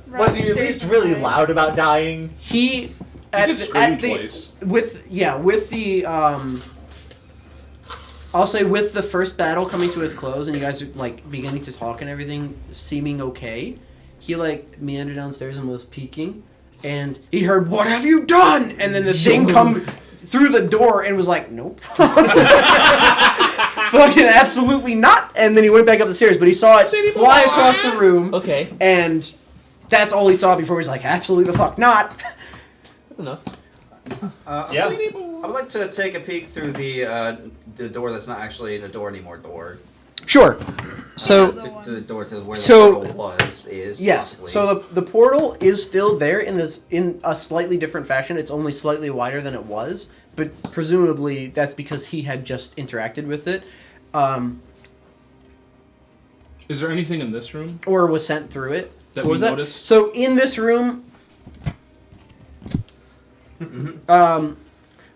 Was he at least really loud about dying? He did scream twice. with the I'll say with the first battle coming to its close and you guys are like beginning to talk and everything seeming okay, he like meandered downstairs and was peeking, and he heard, "What have you done?" And then the thing come through the door and was like, "Nope." Fucking absolutely not. And then he went back up the stairs, but he saw it fly across the room. Okay, And that's all he saw before he's like, absolutely the fuck not. that's enough. Yeah. I would like to take a peek through the door that's not actually a door anymore. Door. Sure. So, To the door to where So- the portal is. yes. Possibly. So the portal is still there in a slightly different fashion. It's only slightly wider than it was, but presumably that's because he had just interacted with it, Is there anything in this room or was sent through it. that What we was that? noticed? So in this room,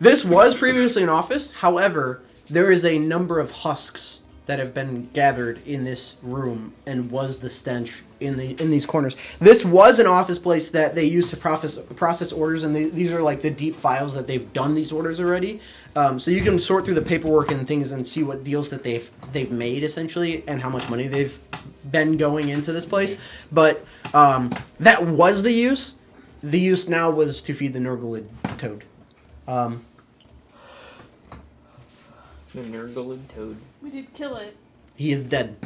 this was previously an office. However, there is a number of husks that have been gathered in this room and was the stench in these corners. This was an office place that they used to process orders, and these are like the deep files that they've done these orders already. So you can sort through the paperwork and things and see what deals that they've made essentially and how much money they've been going into this place. But that was the use. The use now was to feed the Nurglid toad. The Nurglid toad. We did kill it. He is dead.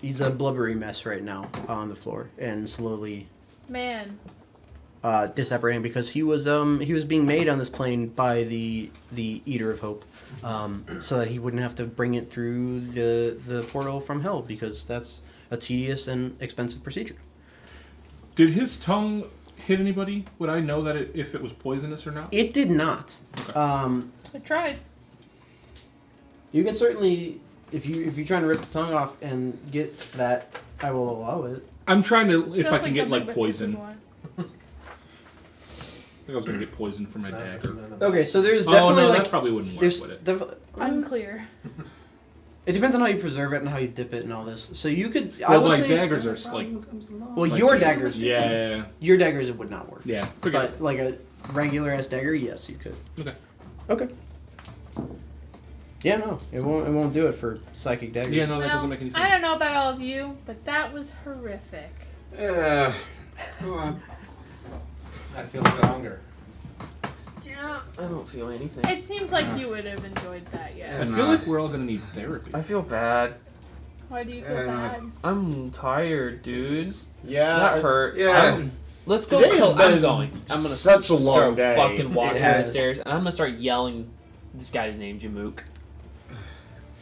He's a blubbery mess right now on the floor and slowly Man. disapparating because he was being made on this plane by the Eater of Hope, so that he wouldn't have to bring it through the portal from hell, because that's a tedious and expensive procedure. Did his tongue hit anybody? Would I know that if it was poisonous or not? It did not. I tried. You can certainly, if you're trying to rip the tongue off and get that, I will allow it. I'm trying to, if I Feels can get something like that poison. you want. I think I was gonna get poison for my dagger. Okay, so there's Oh definitely no, like that probably wouldn't work there's with it. Unclear. it depends on how you preserve it and how you dip it and all this. So you could, I Well, would like say, daggers are like, well, like- your daggers, yeah, it would not work. yeah. Forget it. But like a regular ass dagger, yes, you could. Okay. Okay. Yeah, no, it won't do it for psychic daggers. Yeah, no, that Well, doesn't make any sense. I don't know about all of you, but that was horrific. Yeah. I feel the hunger. I don't feel anything. It seems like you would have enjoyed that, I yeah. feel like we're all gonna need therapy. I feel bad. Why do you feel Yeah, bad? I'm tired, dudes. Yeah, That hurt. Yeah. Let's go Today has kill. I'm been going. I'm gonna such a long start day. fucking walking It down the has. stairs, and I'm gonna start yelling this guy's name, Jamook.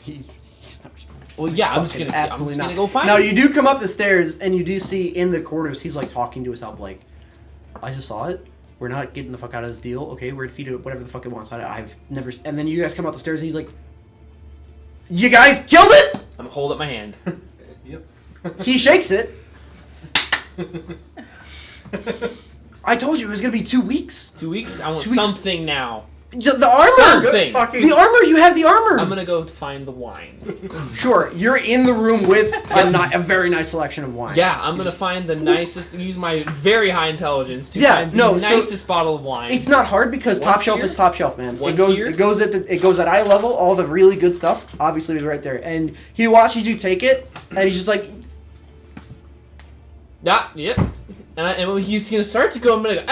He's not responding. Well, yeah, I'm just Fucking gonna absolutely not. go find Now him. you do come up the stairs and you do see in the corners he's like talking to himself like, I just saw it. We're not getting the fuck out of this deal. Okay, we're defeated. Whatever the fuck it wants. I've never. And then you guys come up the stairs and he's like, you guys killed it. I'm gonna hold up my hand. Yep. He shakes it. I told you it was gonna be 2 weeks. 2 weeks. I want 2 weeks. something now. The armor. Something. The armor. You have the armor. I'm gonna go find the wine. Sure, you're in the room with a very nice selection of wine. Yeah, I'm gonna find the nicest. Use my very high intelligence to Yeah, find the no, so nicest bottle of wine. It's not hard because One top shelf here? is top shelf, man. One It goes here? it goes at eye level. All the really good stuff obviously is right there, and he watches you take it, and he's just like, Yep. And when he's gonna start to go, I'm gonna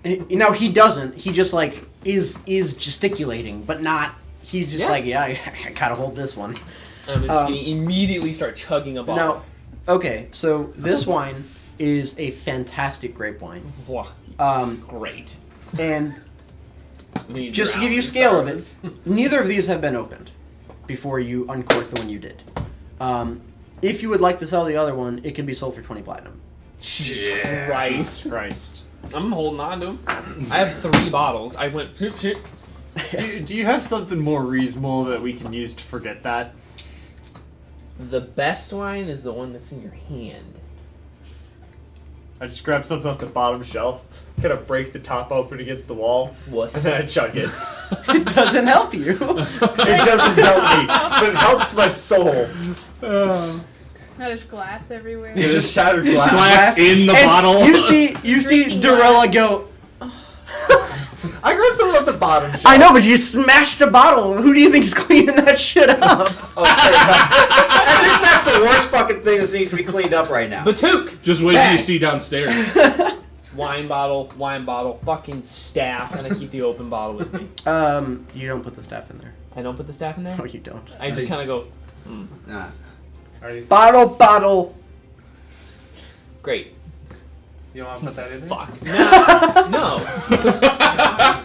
go. now he doesn't. He just like is gesticulating, but not. He's just like, yeah, I gotta hold this one. And I'm just gonna immediately start chugging a bottle. Now, okay, so this wine is a fantastic grape wine. Wow, great. And Me just to give drowning you a scale of sorrows. it, neither of these have been opened before you uncork the one you did. If you would like to sell the other one, it can be sold for 20 platinum. Jesus Christ. Christ. I'm holding on to them. I have 3 bottles. I went. Do you have something more reasonable that we can use to forget that? The best wine is the one that's in your hand. I just grab something off the bottom shelf, kind of break the top open against the wall, Wuss. and then I chug it. It doesn't help you. It doesn't help me, but it helps my soul. Now there's glass everywhere. It's just shattered It's just glass. Glass in the And bottle. You see Drinking Dorella glass. go, I grabbed something off the bottom shelf. I know, but you smashed a bottle. Who do you think's cleaning that shit up? As if that's the worst fucking thing that needs to be cleaned up right now. Batook! Just wait till you Bang. see downstairs. Wine bottle, fucking staff, and I keep the open bottle with me. You don't put the staff in there. I don't put the staff in there? No, you don't. I just kind of go, Nah. Are you, Bottle. great. you don't want to put that in there? Fuck. No.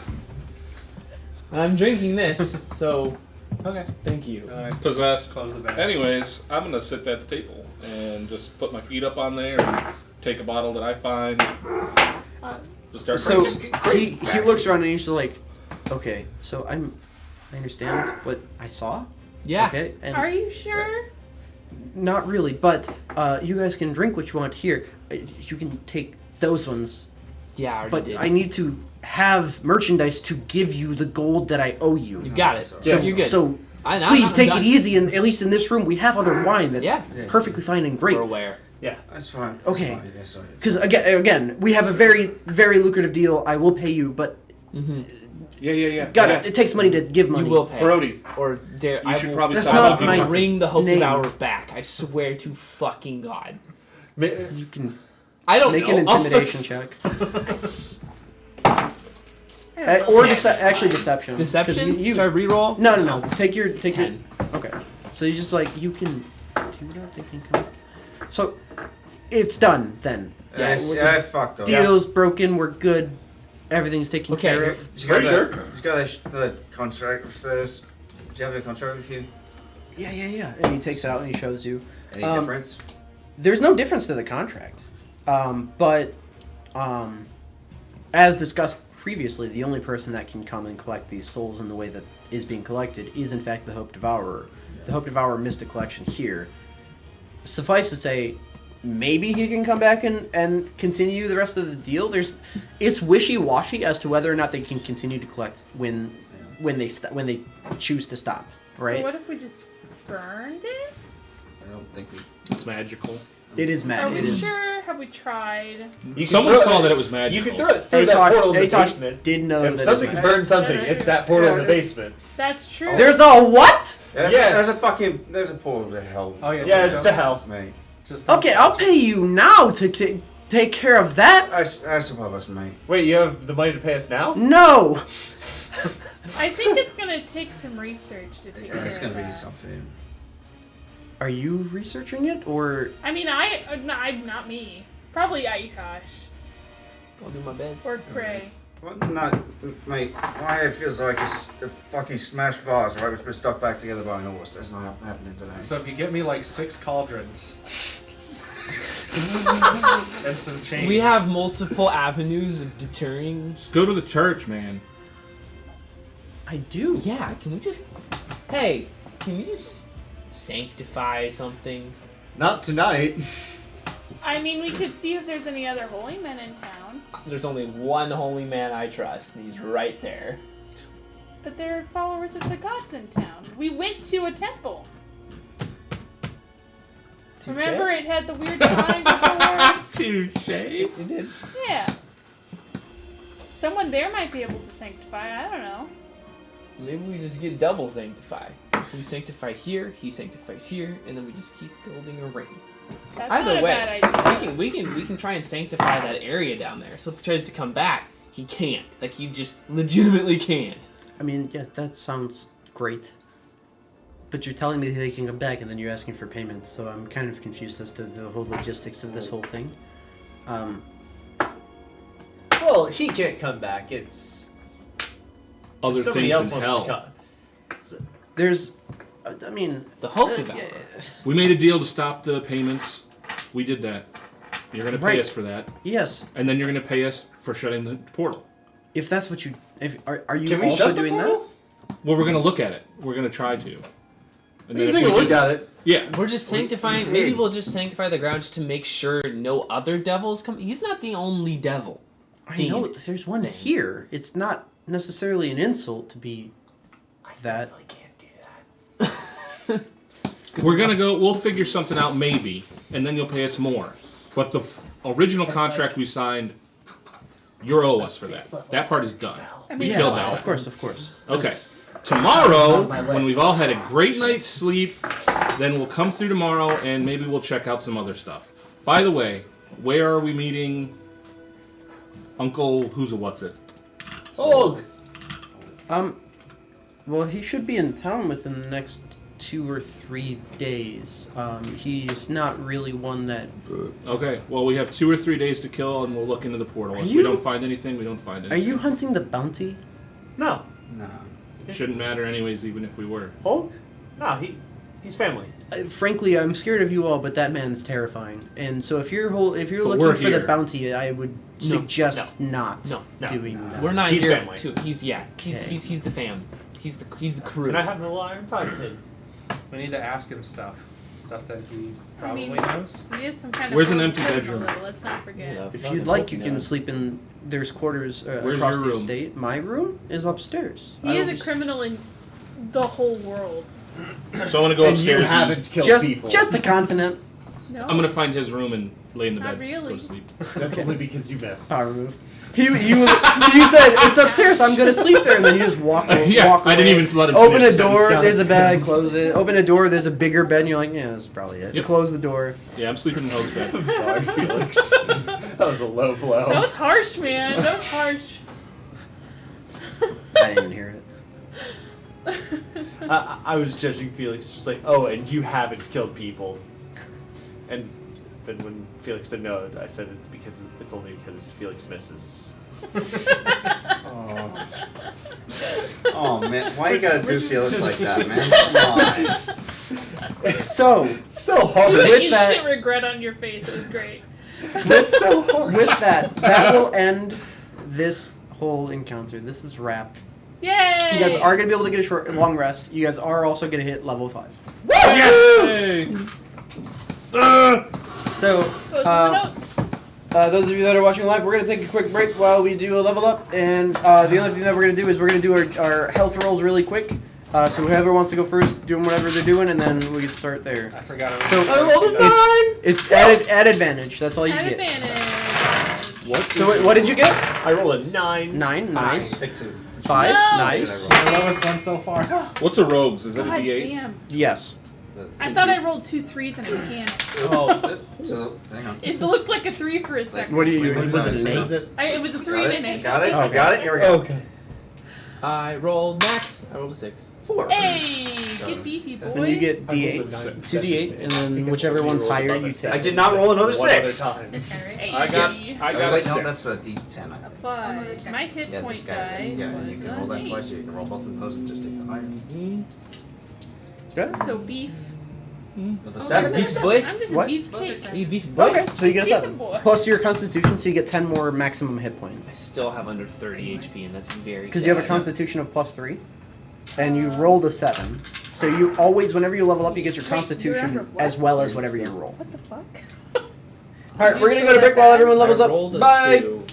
I'm drinking this, so Okay. thank you. Possessed. Close the bag. Anyways, I'm gonna sit at the table and just put my feet up on there and take a bottle that I find. Just start So drinking. he looks around and he's just like, okay, so I understand what I saw. Yeah. Okay, and Are you sure? not really, but you guys can drink what you want here. You can take those ones, Yeah, I already but did. I need to have merchandise to give you the gold that I owe you. You got it. So, You're good. so I'm please not take done. it easy, and at least in this room we have other wine that's Yeah. perfectly fine and great. We're aware. That's fine. Okay. That's fine. Yeah, sorry. Because again, we have a very, very lucrative deal. I will pay you, but Yeah. it takes money to give money. You will pay. Brody, Or dare you I should will probably That's stop not looking my- fuckers. bring the Hope name. Devourer back. I swear to fucking God. You can I don't make know. an I'll intimidation check, I don't know. or actually deception. 'Cause Deception? You, Should I reroll? no. Take your 10. Okay. So he's just like, you can do that. They can come. So it's done then. Yeah, I fucked up. Deal's broken. We're good. Everything's taken Okay. care of. You got Pretty sure. You got the contract says. Do you have a contract with you? Yeah. And he takes it out and he shows you. Any Um, difference? There's no difference to the contract, but as discussed previously, the only person that can come and collect these souls in the way that is being collected is in fact the Hope Devourer. The Hope Devourer missed a collection here. Suffice to say, maybe he can come back and continue the rest of the deal. It's wishy-washy as to whether or not they can continue to collect when they choose to stop. Right? So what if we just burned it? I don't think we. It's magical. It is Are mad. It we is. sure? Have we tried? You can Someone throw saw it- that it was magical. You can throw it through that portal in the basement. Did know If that something it can was burn something, it's that portal in the basement. That's true. There's a what? There's a fucking. There's a portal to hell. Oh yeah. Yeah, just it's don't- to hell. Mate. Just don't- Okay, I'll pay you now to take care of that. That's above us, mate. Wait, you have the money to pay us now? No. I think it's gonna take some research to take care It's of gonna be that. something. Are you researching it or? I mean, not me. Probably Aikash I'll do my best. or Cray. Well, not, mate. Why it feels like it's a fucking smashed vase, right? Which been stuck back together by an horse. That's not happening today. So if you get me like 6 cauldrons and some chains. We have multiple avenues of deterring. Just go to the church, man. I do. Yeah, can we just. Hey, can we just sanctify something? Not tonight. I mean, we could see if there's any other holy men in town. There's only one holy man I trust, and he's right there. But they're followers of the gods in town. We went to a temple. Remember, it had the weird signs before? Touche. It did. Yeah. Someone there might be able to sanctify. I don't know. Maybe we just get double sanctify. We sanctify here, he sanctifies here, and then we just keep building a ring. That's Either not a way, bad idea. we can try and sanctify that area down there. So if he tries to come back, he can't. Like he just legitimately can't. I mean, yeah, that sounds great. But you're telling me that he can come back, and then you're asking for payment, so I'm kind of confused as to the whole logistics of this whole thing. Well, he can't come back. It's Other if somebody things else in wants hell. to come. So, There's, I mean, The Hulk developer. We made a deal to stop the payments. We did that. You're going to pay Right. us for that. yes. And then you're going to pay us for shutting the portal. If that's what you, if are you can we also shut the doing portal? Well, we're going to look at it. We're going to try to. And We then can if take a we look do- at it. Yeah. We're just sanctifying. Maybe we'll just sanctify the ground just to make sure no other devils come. He's not the only devil. that? I know Themed there's one thing. here. It's not necessarily an insult to be that. I can't do that. We're going to go, we'll figure something out maybe, and then you'll pay us more. But the original contract we signed, you owe us for that. That part is done. I We mean, killed Yeah, that. of course, of course. Okay. Tomorrow, on my when list. we've all had a great night's sleep, then we'll come through tomorrow and maybe we'll check out some other stuff. By the way, where are we meeting Uncle Who's a What's It? Oh, Well, he should be in town within the next 2 or 3 days. He's not really one that. Okay, well, we have 2 or 3 days to kill and we'll look into the portal. If we you- don't find anything, we don't find Are anything. you hunting the bounty? no. No. It shouldn't matter anyways, even if we were. Hulk? No, he's family. Frankly, I'm scared of you all, but that man's terrifying. And so if you're But looking we're for the here. bounty, I would suggest not No, doing that. We're not He's here family. to. He's Okay. he's the fam. He's the crew. And I have a little iron pocket pin. We need to ask him stuff that he probably I mean, knows. He is some kind of. Where's an rogue empty criminal, bedroom? though, let's not forget. Yeah. If you'd like, you can sleep in. There's quarters Where's across your the room? estate. My room is upstairs. He I is will a criminal in the whole world. So I want to go And you upstairs. and haven't killed just people. just the continent. No. I'm going to find his room and lay in the Not bed. really. Go to sleep. That's only because you miss. Power move. You said it's upstairs. I'm gonna sleep there, and then you just walk. Yeah, walk I didn't away. even let him Open finish a the door. sentence. There's a bed. Close it. Open a door. There's a bigger bed. And you're like, yeah, that's probably it. Yep. Close the door. Yeah, I'm sleeping in Hope's bed. I'm sorry, Felix. That was a low blow. That was harsh, man. That was harsh. I didn't hear it. I was judging Felix, just like, oh, and you haven't killed people. And then when Felix said no, I said it's only because Felix misses. Oh. Oh man, why you gotta do Which is Felix just- like that, man? Come on. So So hard. You put With instant that- regret on your face. It was great. That's so hard. with that will end this whole encounter. This is wrapped. Yay! You guys are gonna be able to get a long rest. You guys are also gonna hit level 5. Yes! So. Those are the notes. Those of you that are watching live, we're going to take a quick break while we do a level up. And the only thing that we're going to do is we're going to do our health rolls really quick. So whoever wants to go first, do whatever they're doing, and then we can start there. I forgot. So I rolled a it's at advantage. That's all you At get. advantage. What? So what did you get? I rolled a 9. 9. Nice. Pick 2. 5. No. Nice. My lowest one so far. What's a rogues? Is it a God D8? damn. Yes. I thought I rolled 2 3s and a mechanic. Oh, So, hang on. It looked like a 3 for a second. What do you? What Was it an was 8? it? It was a 3 Got and an it? 8. Got it? Okay. Got it? Here we go. Okay. I rolled max. I rolled a 6. 4. Hey, get beefy, boy. Then you get I rolled a D8. 9 2 D8, and then Because whichever you one's rolled higher, above you a take. seven. I did not roll another One other 6. time. This guy, right? Hey. I got a Wait, no, 6. that's a D10, I think. Five. My hit Yeah, point this guy. guy Yeah, and you was can roll that an twice. So you can roll both of those and just take the higher. 8. So beef. With the Oh, 7. beef boy? I'm just What? a beef Both are cake. seven. You beef boy. Okay, so you get a Beefy 7. boy. Plus your constitution, so you get 10 more maximum hit I points. still have under 30 HP, and that's very. Because you have a sad. constitution of +3, and you rolled a 7. So you always, whenever you level up, you get your Wait, you're constitution under what? as well as whatever you roll. What the fuck? Alright, Did we're you gonna feel go to break that while bad? everyone levels I up. rolled a Bye! 2.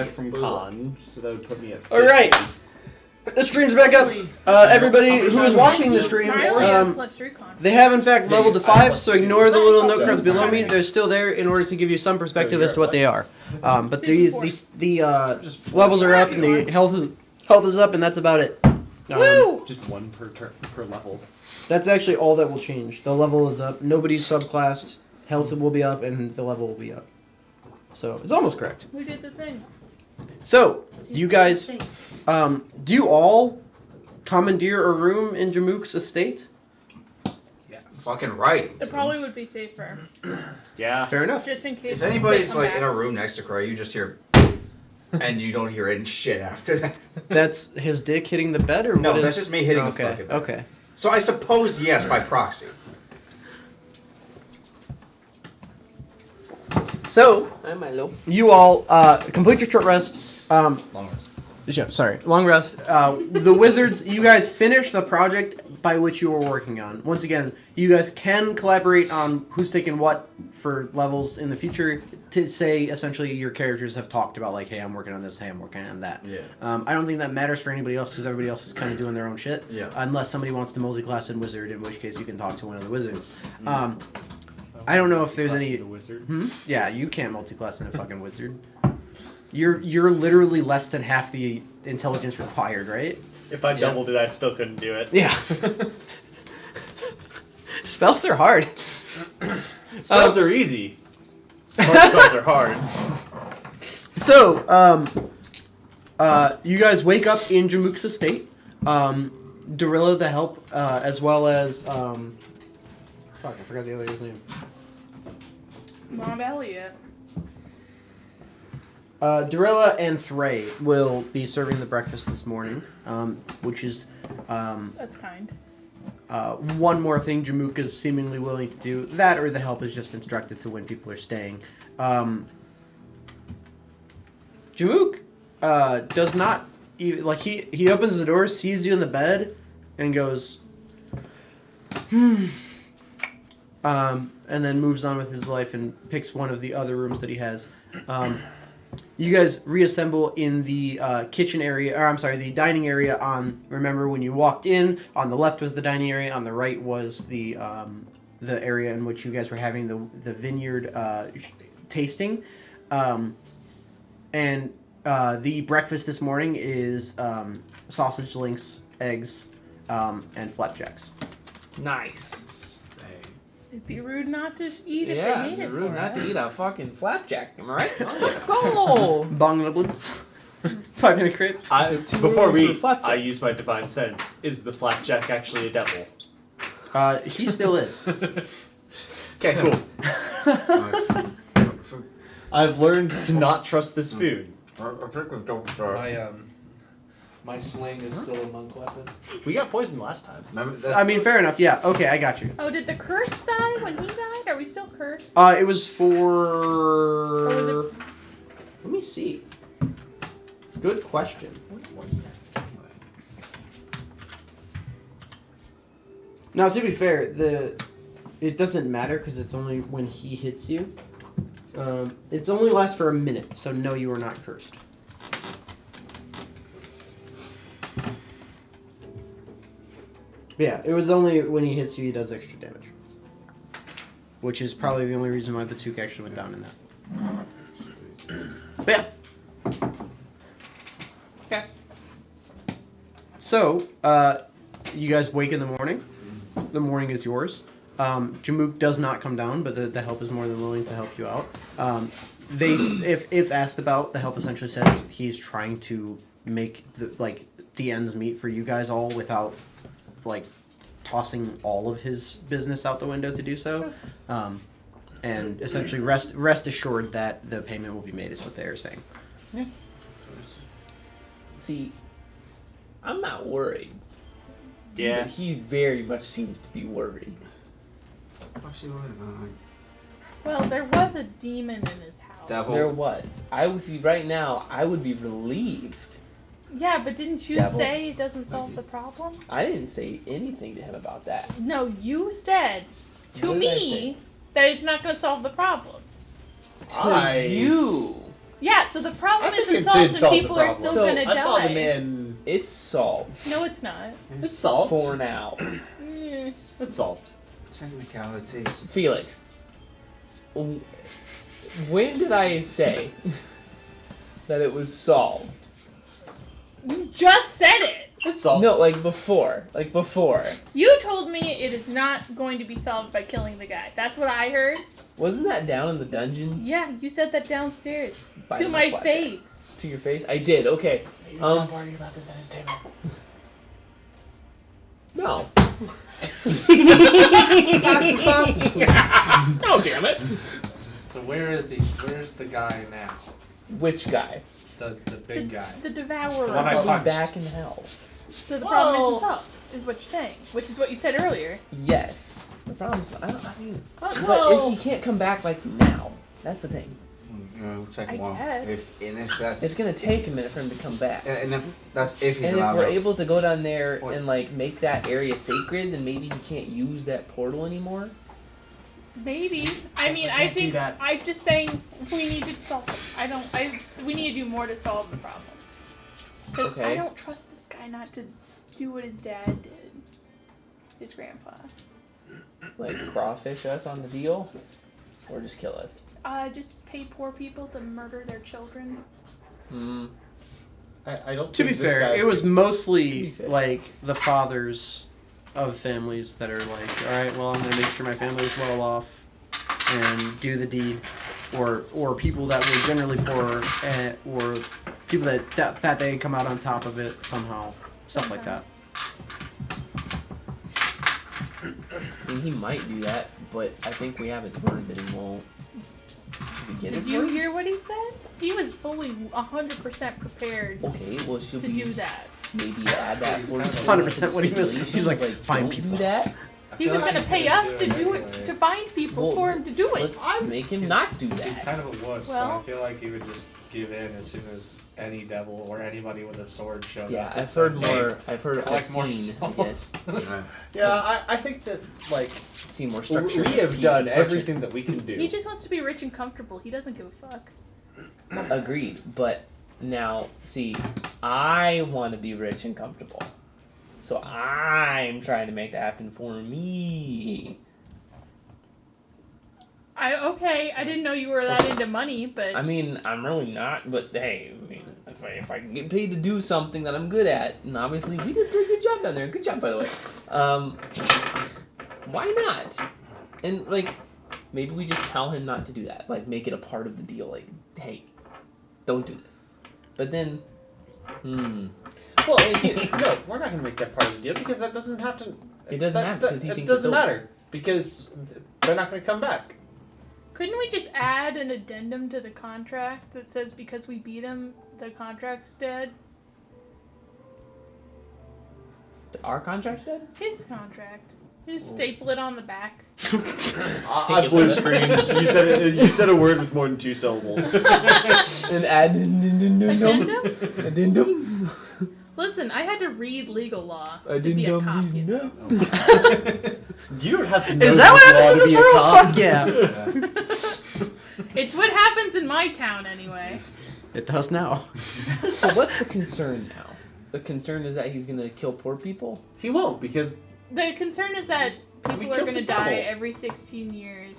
5 from con, so that would put me at 50. All right. The stream's back up. Everybody who is watching the stream, I only have +3 con. they have in fact leveled to I have 5, so +2. ignore the little note cards below me. They're still there in order to give you some perspective So as to what they are. But the Just levels are up and the health is up, and that's about it. Woo! Just 1 per level. That's actually all that will change. The level is up. Nobody's subclassed. Health will be up, and the level will be up. So it's almost correct. We did the thing. So you guys, do you all commandeer a room in Jamook's estate? Fucking right. It probably would be safer, Yeah. Fair enough. just in case. If anybody's they come like back. in a room next to Crow, you just hear, and you don't hear any shit after that. That's his dick hitting the bed, or No, what is? that's just me hitting the okay. fucking bed. Okay. So I suppose yes, by proxy. So Hi, Milo. you all complete your short rest. Long rest. Yeah, sorry, long rest. The wizards, you guys finish the project by which you were working on. Once again, you guys can collaborate on who's taking what for levels in the future. To say essentially your characters have talked about like, hey, I'm working on this, hey, I'm working on that. Yeah. I don't think that matters for anybody else because everybody else is kind of doing their own shit. Yeah. Unless somebody wants to multi-class in wizard, in which case you can talk to one of the wizards. I don't know if there's any. The wizard. Yeah, you can't multi-class in a fucking wizard. You're literally less than half the intelligence required, right? If I doubled it, I still couldn't do it. Yeah. Spells are hard. Spells are easy. Smart spells are hard. So, you guys wake up in Jamook's estate. Darilla the help, as well as fuck, I forgot the other guy's name. Mom Elliot. Darilla and Thray will be serving the breakfast this morning, which is That's kind. one more thing Jamook is seemingly willing to do. That or the help is just instructed to when people are staying. Jamook does not even, like, he opens the door, sees you in the bed, and goes, and then moves on with his life and picks one of the other rooms that he has. You guys reassemble in the kitchen area, or I'm sorry, the dining area. Remember when you walked in, on the left was the dining area, on the right was the area in which you guys were having the vineyard tasting. And the breakfast this morning is sausage links, eggs, and flapjacks. Nice. It'd be rude not to eat if Yeah, they made you're it rude for not us. to eat a fucking flapjack. Am I right? Let's go. Bong and a blitz. 5 minute crepe. Before we for eat, flapjack. I use my divine sense. Is the flapjack actually a devil? He still is. Okay, cool. I've learned to not trust this food. My sling is still a monk weapon. We got poisoned last time. Remember, that's, I mean, fair enough. Yeah. Okay, I got you. Oh, did the curse die when he died? Are we still cursed? It was for. Or was it? Let me see. Good question. what was that? Now, to be fair, it doesn't matter because it's only when he hits you. It's only lasts for a minute, so no, you are not cursed. Yeah, it was only when he hits you, he does extra damage. Which is probably the only reason why Batuk actually went down in that. But yeah. Okay. So, you guys wake in the morning. The morning is yours. Jamook does not come down, but the help is more than willing to help you out. If asked about, the help essentially says he's trying to make the ends meet for you guys all without tossing all of his business out the window to do so. And essentially rest assured that the payment will be made is what they are saying. Yeah. See, I'm not worried. Yeah. But he very much seems to be worried. What's she worried about? Well, there was a demon in his house. Devil. There was. I would see right now. I would be relieved. Yeah, but didn't you Devil. say it doesn't solve the problem? I didn't say anything to him about that. No, you said to What did I me that it's not going to solve the problem. To you. Yeah, so the problem I think isn't it's solved solved and people the are problem. still gonna I saw die. the man. It's solved No, it's not. It's solved. for now. Mm. It's solved. Technicalities. Felix, when did I say that it was solved? You just said it. It's solved. No, like before. Like before. You told me it is not going to be solved by killing the guy. That's what I heard. Wasn't that down in the dungeon? Yeah, you said that downstairs. By To the my flapjack. face. To your face? I did, okay. Stop worrying about this at his table. No. Pass the sausage, please. No, damn it. So where's the guy now? Which guy? The big guy. The devourer. The one I Probably punched. back in hell. So the problem isn't solved, is what you're saying. Which is what you said earlier. Yes. The problem's, I mean, but Well- if he can't come back like now, that's the thing. Take I one. guess. If that's It's gonna take a minute for him to come back. and if that's if he's And if allowed. we're able to go down there What? and like make that area sacred, then maybe he can't use that portal anymore. Maybe. I mean, I can't do think that. I'm just saying we need to solve it. We need to do more to solve the problem. Because I Okay. don't trust this guy not to do what his dad did. His grandpa. Like crawfish us on the deal, or just kill us. Just pay poor people to murder their children. Hmm. I don't. To be think this fair, guy's it was To be mostly fair. like the fathers of families that are like, all right, well, I'm gonna make sure my family is well off and do the deed, or people that were generally poor, or people that they come out on top of it somehow, stuff like that. I mean, he might do that, but I think we have his word that he won't. Did we get Did his you word? hear what he said? He was fully 100% prepared Okay, well, she'll to do that. Maybe add that. He's for 100% what he was- he's like, find don't people. do that. I He feel was like going to he's pay gonna us to it do it, anyway. to find people Well, for him to do it. Let's make him not do He's that. kind of a wuss, so Well- I feel like he would just give in as soon as any devil or anybody with a sword showed Yeah, up. I've It's heard like, hey, more. I've collect more seen. I souls. guess Yeah, I think that like seen more we structure. have done everything that we can do. He just wants to be rich and comfortable. He doesn't give a fuck. Agreed, but now see, I want to be rich and comfortable, so I'm trying to make that happen for me. I didn't know you were that into money, but I mean, I'm really not, but hey, I mean, if I can get paid to do something that I'm good at, and obviously we did a pretty good job down there. Good job, by the way. Why not? And like, maybe we just tell him not to do that. Like, make it a part of the deal. Like, hey, don't do this. But then, Well, no, we're not going to make that part of the deal because that doesn't have to. It doesn't have to, 'cause he it thinks doesn't it's over. matter because they're not going to come back. couldn't we just add an addendum to the contract that says because we beat him, the contract's dead? our contract's dead. His contract. You just staple it on the back. I blue screened. You said a word with more than 2 syllables. An Addendum? addendum. Listen, I had to read legal law to be a cop. Addendum. You know? You don't have to know Is that what law happens to in be this a world? cop. Fuck yeah. It's what happens in my town anyway. It does now. So what's the concern now? The concern is that he's gonna kill poor people. He won't because The concern is that people are killed going to the die devil. every 16 years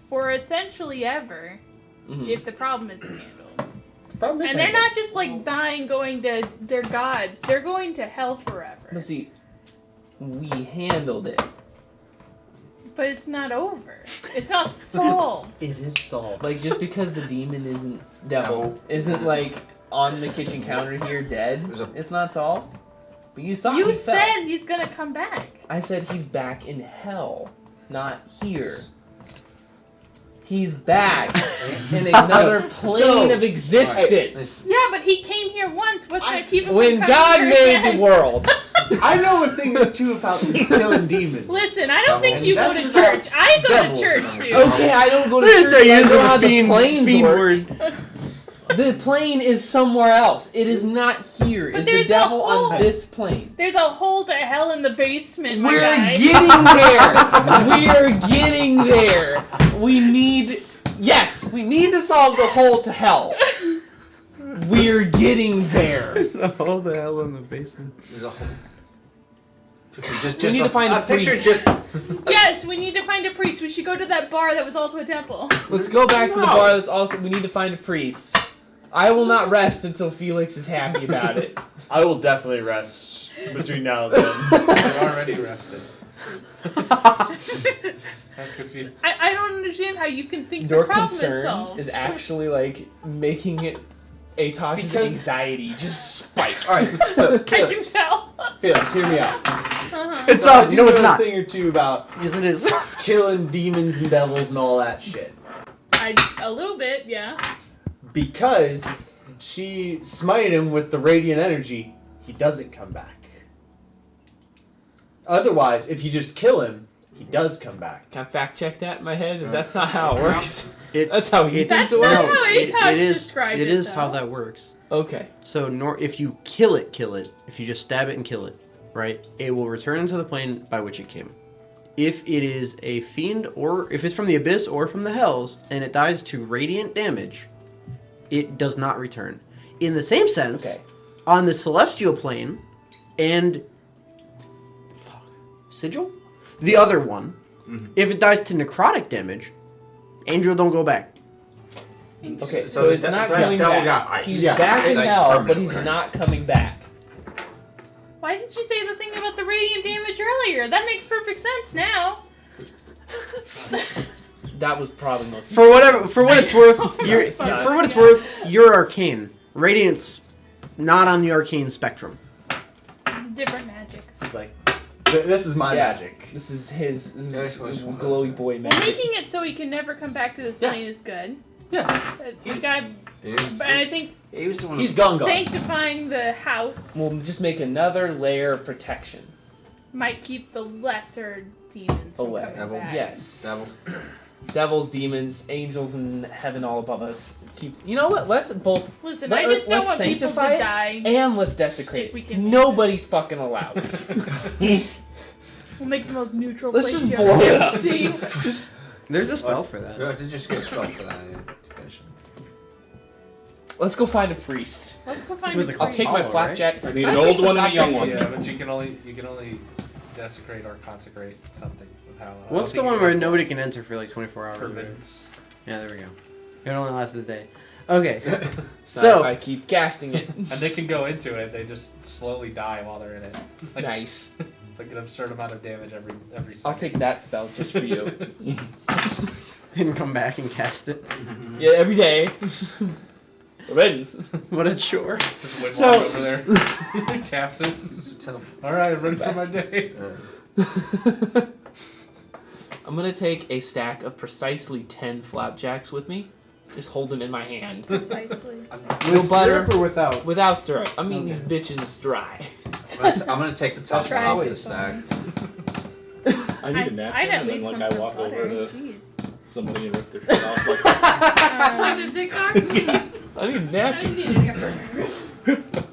for essentially ever Mhm. if the problem isn't handled. the problem is And they're not just like dying going to their gods, they're going to hell forever. But see, we handled it. But it's not over. It's not solved. It is solved. Like just because the demon isn't like on the kitchen counter here dead, There's a- it's not solved. But you saw You he fell. said he's going to come back. I said he's back in hell, not here. He's back in another plane of existence. Yeah, but he came here once. What's going to keep him When from God coming here made again? the world. I know a thing or two about killing demons. Listen, I don't think And you go that's to about church. I go devils. to church too. Okay, I don't go to They church. start but I using know how the the planes fiend work. word. The plane is somewhere else. It is not here. But Is the there's a devil hole. on this plane? There's a hole to hell in the basement, my We're guy. getting there. We're getting there. We need to solve the hole to hell. We're getting there. There's a hole the hell in the basement. There's a whole. We need to find a picture. priest. Just Yes, we need to find a priest. We should go to that bar that was also a temple. Let's go back to the No. bar. That's also. We need to find a priest. I will not rest until Felix is happy about it. I will definitely rest between now and then. You're already rested. I'm confused. I don't understand how you can think Your the problem is concern solved. is actually like making it a Tasha's Because- anxiety just spike. all right. So I can Felix, tell. Felix, hear me out. Uh-huh. It's So I not. do No, it's know not. a thing or two about Yes, it is. killing demons and devils and all that shit. A little bit, yeah. Because she smited him with the radiant energy, he doesn't come back. Otherwise, if you just kill him, he does come back. Can I fact check that in my head? Is that's not how it works? It, That's how he That's thinks it not works. how Atosh described it it, is how though. that works. Okay. So if you kill it. If you just stab it and kill it, right? It will return into the plane by which it came. If it is a fiend, or if it's from the abyss or from the hells, and it dies to radiant damage, it does not return. In the same sense, Okay. on the celestial plane, and sigil, the other one, if it dies to necrotic damage, angel don't go back. Okay, So so it's the- not so that coming devil back. got ice. He's Yeah, back in like hell, but permanent, he's right? not coming back. Why didn't you say the thing about the radiant damage earlier? That makes perfect sense now. That was probably most. For what it's worth, Yeah. for what it's worth, you're arcane. Radiant's not on the arcane spectrum. Different magics. It's like, this is my Yeah. magic. This is his Yes, which one glowy is it? boy Well, magic. making it so he can never come back to this Yeah. plane is good. Yeah. You got, but I think He was the one. He's gone. sanctifying the house We'll just make another layer of protection. might keep the lesser demons from Away. coming Devil. back. Yes. Devil. Devils, demons, angels in heaven all above us. Keep. You know what? Let's both. Listen, Let- I just don't let's want people to sanctify it die. And let's desecrate If we it. can- Nobody's fucking allowed. We'll make the most neutral Let's place just you blow ever it get up. to see. Just There's a spell for that. Yeah, I did just get a spell for that. Yeah, to finish it. let's go find a priest. Let's go find It was a a I'll priest. take my Hollow, flapjack. I need Can an take old some one and a young flapjacks one. with Yeah, me? but you can only desecrate or consecrate something with how. What's the one where nobody can enter for like 24 hours? Permittance. Yeah, there we go. It only lasted a day. Okay, Not if so I keep casting it. And they can go into it. They just slowly die while they're in it. Like, Nice. like an absurd amount of damage every second. I'll take that spell just for you. and come back and cast it. Yeah, every day. Riddance. What a chore. Just windwalk So- over there. Cast it. All right, I'm ready for my day. I'm gonna take a stack of precisely 10 flapjacks with me. Just hold them in my hand. Precisely. No butter. syrup or without? Without syrup. I'm eating these bitches dry. I'm gonna take the top Try off it. this stack. I need a napkin, I'd at and then least like want I some walk butter. over to Jeez. somebody and rip their shit off. Like, Like the zigzag? I need a I napkin. need to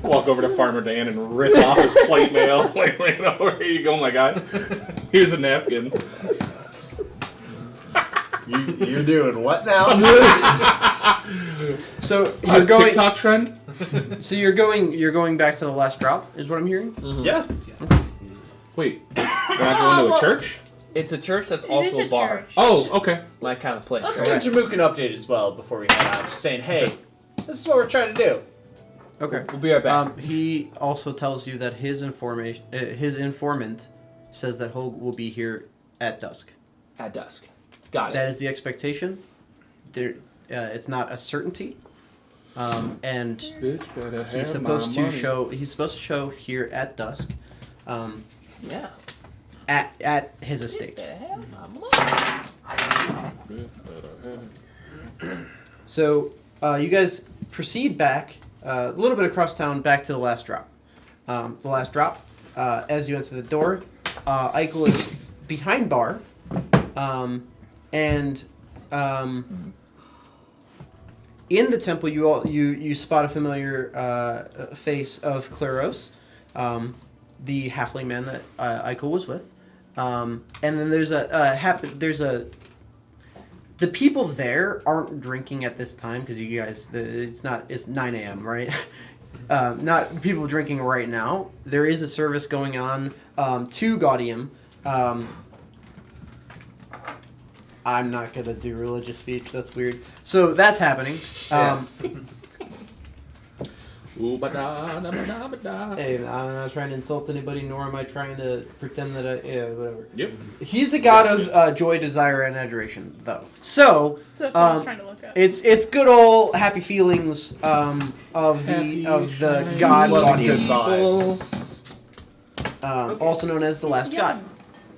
walk over to Farmer Dan and rip off his plate mail. Like, oh, here you go, my guy. Here's a napkin. You're doing what now? So you're A going. TikTok trend? So you're going back to the last drop, is what I'm hearing. Yeah. Wait, they're not going to a church? It's a church that's It also is a bar. church. Oh, okay. My kind of place. Let's right? give Jamook an update as well before we head out. Just saying, hey, this is what we're trying to do. Okay. We'll be right back. He also tells you that his informant says that Hogue will be here at dusk. At dusk. Got it. That is the expectation. There, it's not a certainty. And Bitch, better have he's supposed my to money. show. He's supposed to show here at dusk. Yeah. At his estate. So you guys proceed back a little bit across town, back to the last drop. The last drop. As you enter the door, Eichel is behind bar, and in the temple, you spot a familiar face of Claros, the halfling man that Eichel was with. And then there's the people there aren't drinking at this time because you guys, it's 9 a.m., right? Not people drinking right now. There is a service going on to Gaudium. I'm not going to do religious speech. That's weird. So that's happening. Hey, I'm not trying to insult anybody, nor am I trying to pretend that whatever. Yep. He's the god of joy, desire, and adoration, though. So that's what I was trying to look up. it's good old happy feelings of the god Loving good Gaudium, vibes. also known as the last god.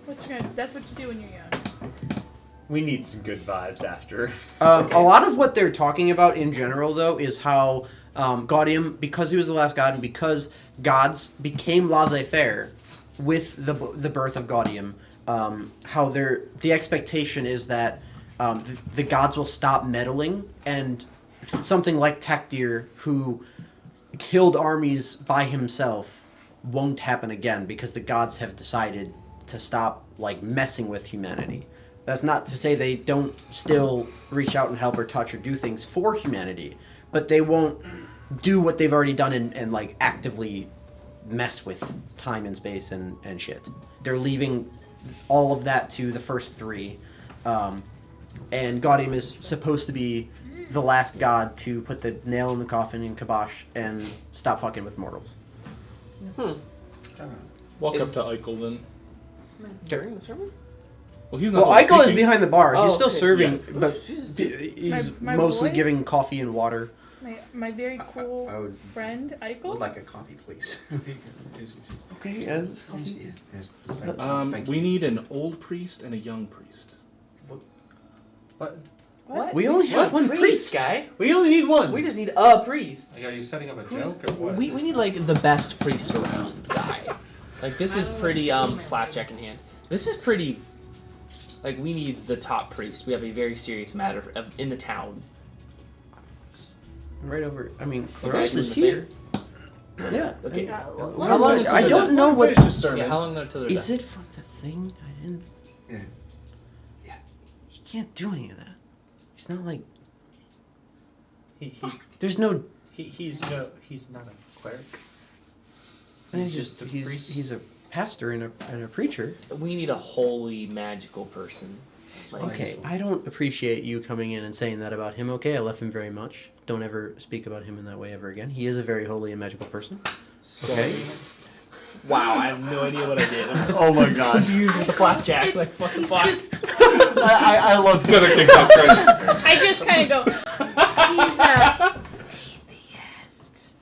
Young. That's what you do when you're young. We need some good vibes after. A lot of what they're talking about in general, though, is how Gaudium, because he was the last god, and because gods became laissez-faire with the birth of Gaudium, how the expectation is that the gods will stop meddling, and something like Tekdir, who killed armies by himself, won't happen again because the gods have decided to stop messing with humanity. That's not to say they don't still reach out and help or touch or do things for humanity, but they won't do what they've already done and actively mess with time and space and shit. They're leaving all of that to the first three. And Gaudium is supposed to be the last god to put the nail in the coffin in Kibosh and stop fucking with mortals. Walk up to Eichel then. During the sermon? Well, he's not. Well, Eichel is speaking. behind the bar. He's Oh, still okay. serving, Yeah. but Jesus. he's My mostly boy? giving coffee and water. My very cool I would friend Eichel. would like a coffee, please. Okay, coffee. Thank We you. need an old priest and a young priest. What? We only have one priest. guy. We only need one. We just need a priest. Like, are you setting up a Who's- joke or what? we need the best priest around guy. This is I pretty was doing my flapjack in hand. This is pretty we need the top priest. We have a very serious matter in the town. Right over. I mean, The guy Claros doing is the here. favor? Yeah. Okay. I How long until I they're don't done? know what. Finish the sermon. Yeah, how long until they're Is done? it from the thing? I didn't. Yeah. He can't do any of that. He's not like. He There's no. he's not a cleric. He's just a priest. He's a pastor and a preacher. We need a holy magical person. Okay, I don't appreciate you coming in and saying that about him. Okay, I love him very much. Don't ever speak about him in that way ever again. He is a very holy and magical person. Okay. Wow, I have no idea what I did. I'm Oh my god. confused with the flapjack. Fucking He's fuck. just, I love Another kick out friend. I just kind of go. He's atheist.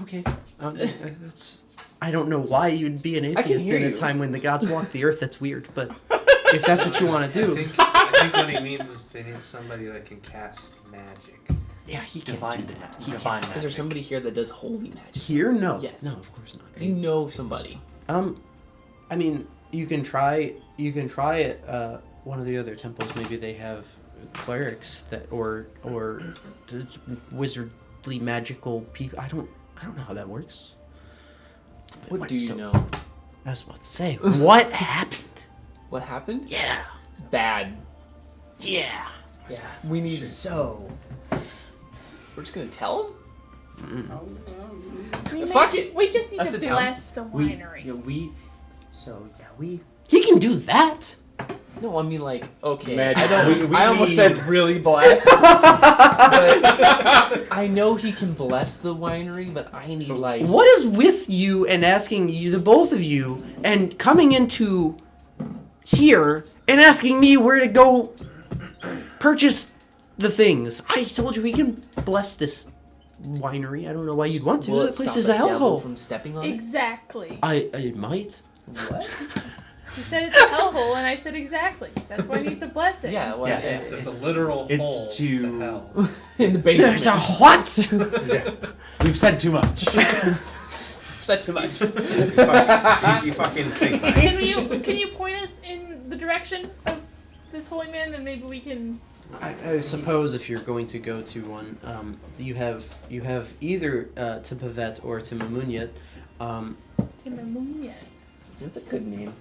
Okay. That's. I don't know why you'd be an can atheist hear in a you. time when the gods walk the earth. That's weird, but if that's what you want to do, I think what he means is they need somebody that can cast magic. yeah, he can divine do that. He divine Is there magic. somebody here that does holy magic? Here, no. Yes. No, of course not. You know somebody. I mean, you can try at one of the other temples. Maybe they have clerics that or wizardly magical people. I don't know how that works. What do you So- know? I was about to say, what happened? What happened? Yeah. Bad. Yeah. Yeah. We need. So. We're just gonna tell him. Fuck it. We just need That's to the town. bless the We, winery. yeah, we He can do that. No, I mean okay. Magic. I don't. We I almost need- said really bless. but I know he can bless the winery, but I need What is with you and asking you, the both of you, and coming into here and asking me where to go purchase the things? I told you we can bless this winery. I don't know why you'd want to. Will That it place stop is a the devil hellhole. from stepping on it? Exactly. I might. What? You said it's a hellhole, and I said exactly. That's why I need to bless it. Yeah. Well, Yeah, yeah. It's It's- a literal it's hole to- hell. In the basement. There's a what? we've said too much. Said too much. You fucking think. Can you point us in the direction of this holy man, and maybe we can. I suppose if you're going to go to one, you have either to Pavet or to Mamunyet. Timamunya. That's a good name.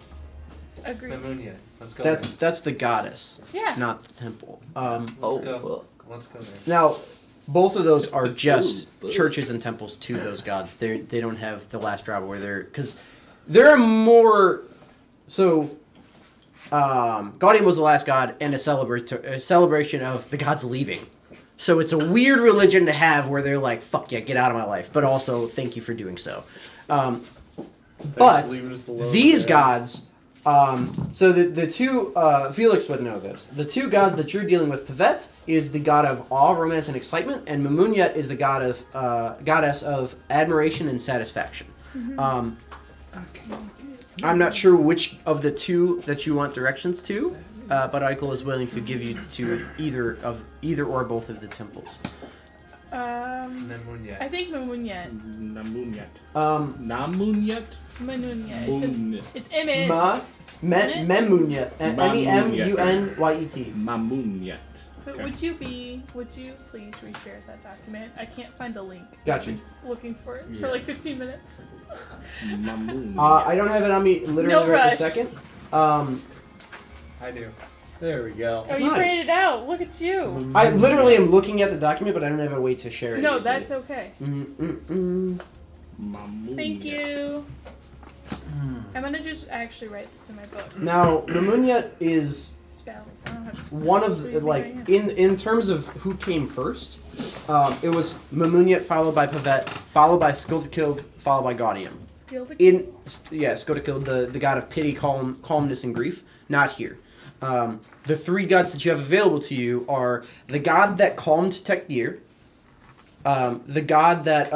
Agreed. Mamunia. Let's go. That's the goddess, Yeah. not the temple. Let's Oh, go. fuck. Let's go there. Now, both of those are just Ooh, fuck. churches and temples to those gods. They don't have the last drop where they're because there are more. So, Gaudium was the last god and a celebration of the gods leaving. So it's a weird religion to have where they're like, "Fuck yeah, get out of my life," but also thank you for doing so. But Leave us alone, these man. gods. So the two Felix would know this. The two gods that you're dealing with, Pavet is the god of awe, romance, and excitement, and Mamunyet is the god of goddess of admiration and satisfaction. I'm not sure which of the two that you want directions to, but Eichel is willing to give you to either or both of the temples. Mamunia. I think Mamunyet. Namunyet. Manunyet. Namunyet? Moon. It's M-A. Memunyet. Memunyet. Mamunyet. But Okay. would you please reshare that document? I can't find the link. Gotcha. Looking for it Yeah. for like 15 minutes. Mamunyet. I don't have it on me literally No right rush. this second. I do. There we go. Oh, you Nice. printed it out. Look at you. I literally am looking at the document, but I don't have a way to share it. No, easily. that's okay. Mm-mm-mm. Mamunyet. Thank you. I'm gonna just actually write this in my book. Now, Mamunyet is Spells. I don't have spells. one of So the, you like think in terms of who came first. It was Mamunyet followed by Pavet, followed by Skotakild, followed by Gaudium. Skill to Skotakild, the god of pity, calmness, and grief. Not here. The three gods that you have available to you are the god that calmed Tekdir, the god that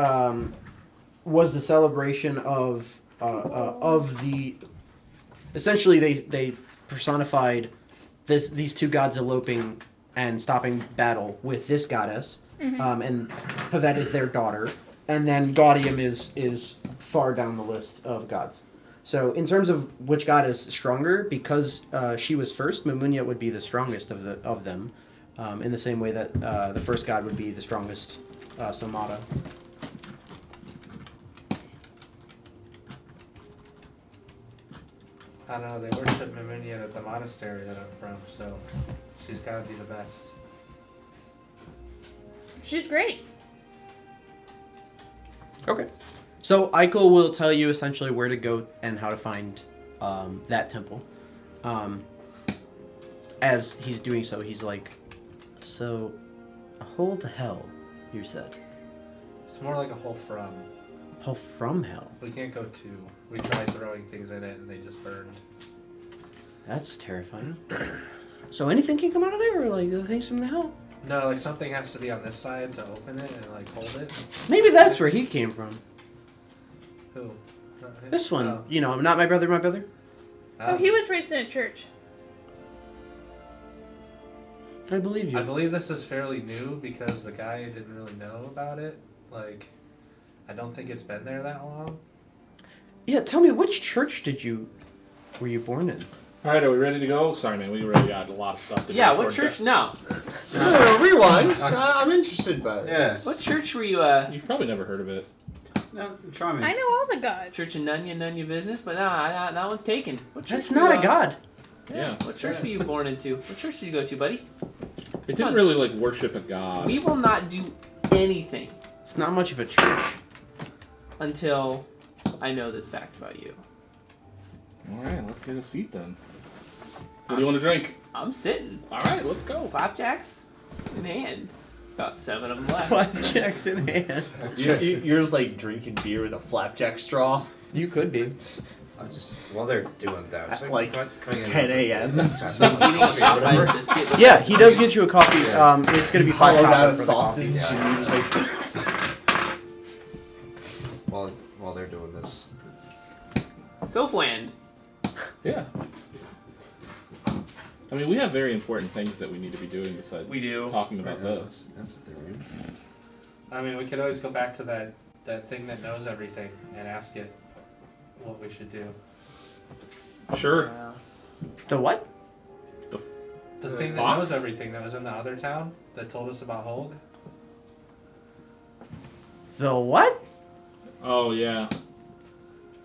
was the celebration of the. Essentially, they personified these two gods eloping and stopping battle with this goddess, and Pavet is their daughter, and then Gaudium is far down the list of gods. So in terms of which god is stronger, because she was first, Mamunyet would be the strongest of them, in the same way that the first god would be the strongest, Somata. I don't know. They worship Mamunia at the monastery that I'm from, so she's got to be the best. She's great. Okay. So Eichel will tell you essentially where to go and how to find that temple. As he's doing so, he's like, "So, a hole to hell, you said? It's more like a hole from. Hole from hell? We can't go to. We tried throwing things in it and they just burned. That's terrifying. So anything can come out of there, or like the things from the hell? No, like something has to be on this side to open it and like hold it. Maybe that's where he came from. Who? Not him? This one, Oh. you know, not my brother, my brother. Oh, he was raised in a church. I believe you. I believe this is fairly new because the guy didn't really know about it. Like, I don't think it's been there that long. Yeah, tell me, which church were you born in? All right, are we ready to go? Sorry, man, we already got a lot of stuff to do. Yeah, before what church? No. Rewind. I'm interested by this. What church were you, You've probably never heard of it. No, try me. I know all the gods. Church of Nunya business? But no, that one's taken. What church That's were not you, a god. Yeah. What church were you born into? What church did you go to, buddy? It didn't really like worship a god. We will not do anything It's not much of a church. until I know this fact about you. All right, let's get a seat then. What do you want to drink? I'm sitting. All right, let's go. Flapjacks in hand. About 7 of them left. Blackjacks in hand. You're just like drinking beer with a flapjack straw. You could be. I just while they're doing that, it's At like coming in 10 a.m. It's like eating a Popeye's biscuit. Yeah, he does get you a coffee. It's gonna be Hollowed out $5 of for the sausage, coffee. and you're just like, while they're doing this. Sofland. Yeah. I mean, we have very important things that we need to be doing besides We do. talking about Right, this. That's the theory. I mean, we could always go back to that thing that knows everything and ask it what we should do. Sure. The what? The thing that Fox? knows everything that was in the other town that told us about Holg. The what? Oh yeah.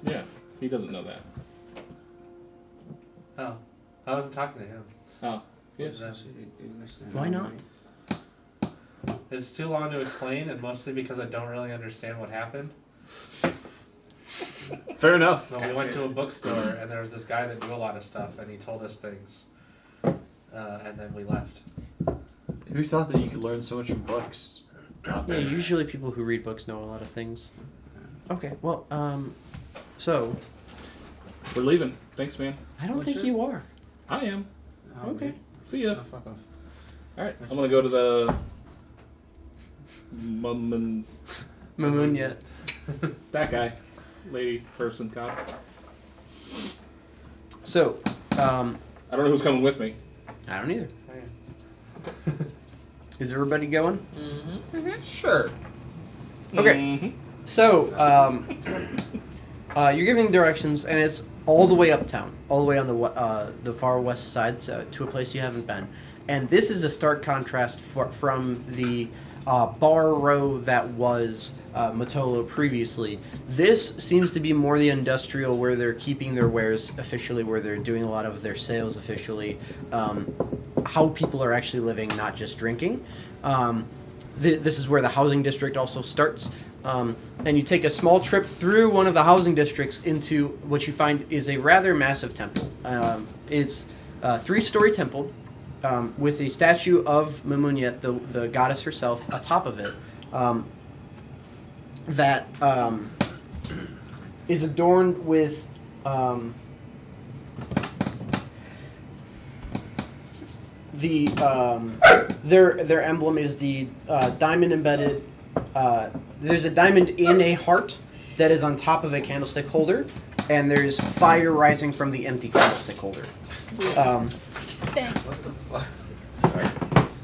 Yeah, he doesn't know that. Oh, I wasn't talking to him. Oh, yes. Why not? It's too long to explain, and mostly because I don't really understand what happened. Fair enough. So we went to a bookstore, and there was this guy that knew a lot of stuff, and he told us things. And then we left. Who thought that you could learn so much from books? Yeah, usually people who read books know a lot of things. Okay, well, so We're leaving. Thanks, man. I don't What's think your- you are. I am. Okay. See ya. Oh, fuck off. Alright, I'm gonna go to the mum and Mamunya. that guy. Lady, person, cop. So, I don't know who's coming with me. I don't either. Is everybody going? Sure. Okay. Mhm. So, you're giving directions, and it's all the way uptown, all the way on the far west side, so, to a place you haven't been. And this is a stark contrast from the bar row that was Motolo previously. This seems to be more the industrial, where they're keeping their wares officially, where they're doing a lot of their sales officially, how people are actually living, not just drinking. This is where the housing district also starts. And you take a small trip through one of the housing districts into what you find is a rather massive temple. It's a 3-story temple with a statue of Mamunyet, the goddess herself, atop of it. That is adorned with their emblem is the diamond embedded. There's a diamond in a heart that is on top of a candlestick holder, and there's fire rising from the empty candlestick holder. Thanks. What the fuck?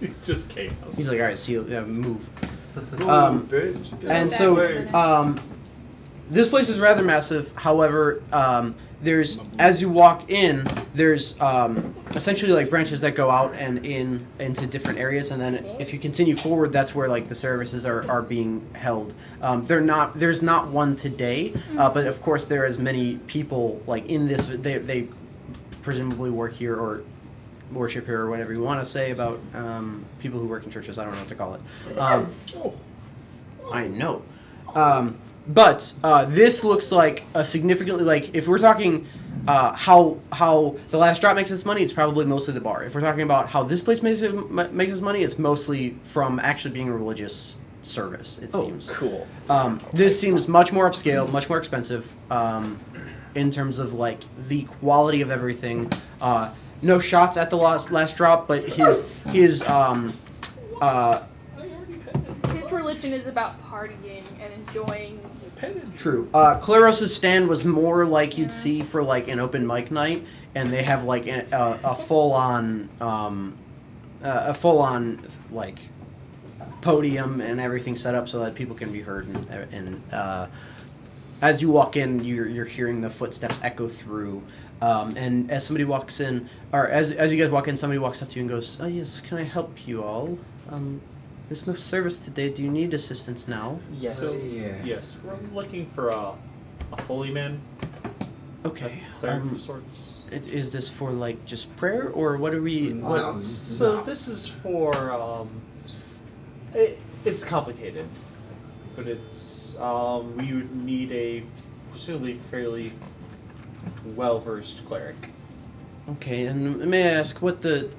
It's just chaos. He's like, all right, see you, move. Bitch. And so, this place is rather massive. However, there's as you walk in, there's essentially like branches that go out and into different areas, and then if you continue forward, that's where like the services are being held. There's not one today, but of course there are as many people like in this. They presumably work here or worship here or whatever you want to say about people who work in churches. I don't know what to call it. I know. But this looks like a significantly, like, if we're talking how the last drop makes its money, it's probably mostly the bar. If we're talking about how this place makes its money, it's mostly from actually being a religious service, it seems. Cool. This seems much more upscale, much more expensive in terms of, like, the quality of everything. No shots at the last drop, but his religion is about partying and enjoying. True. Claros' stand was more like you'd see for like an open mic night, and they have like a full on like podium and everything set up so that people can be heard. And as you walk in, you're hearing the footsteps echo through. And as somebody walks in, or as you guys walk in, somebody walks up to you and goes, "Oh yes, can I help you all? There's no service today. Do you need assistance now?" Yes. So, Yeah. yes, we're looking for a holy man, Okay. a cleric of sorts. Is this for like just prayer, or what are we? No. So this is for it's complicated, but it's we would need a presumably fairly well-versed cleric. Okay, and may I ask what the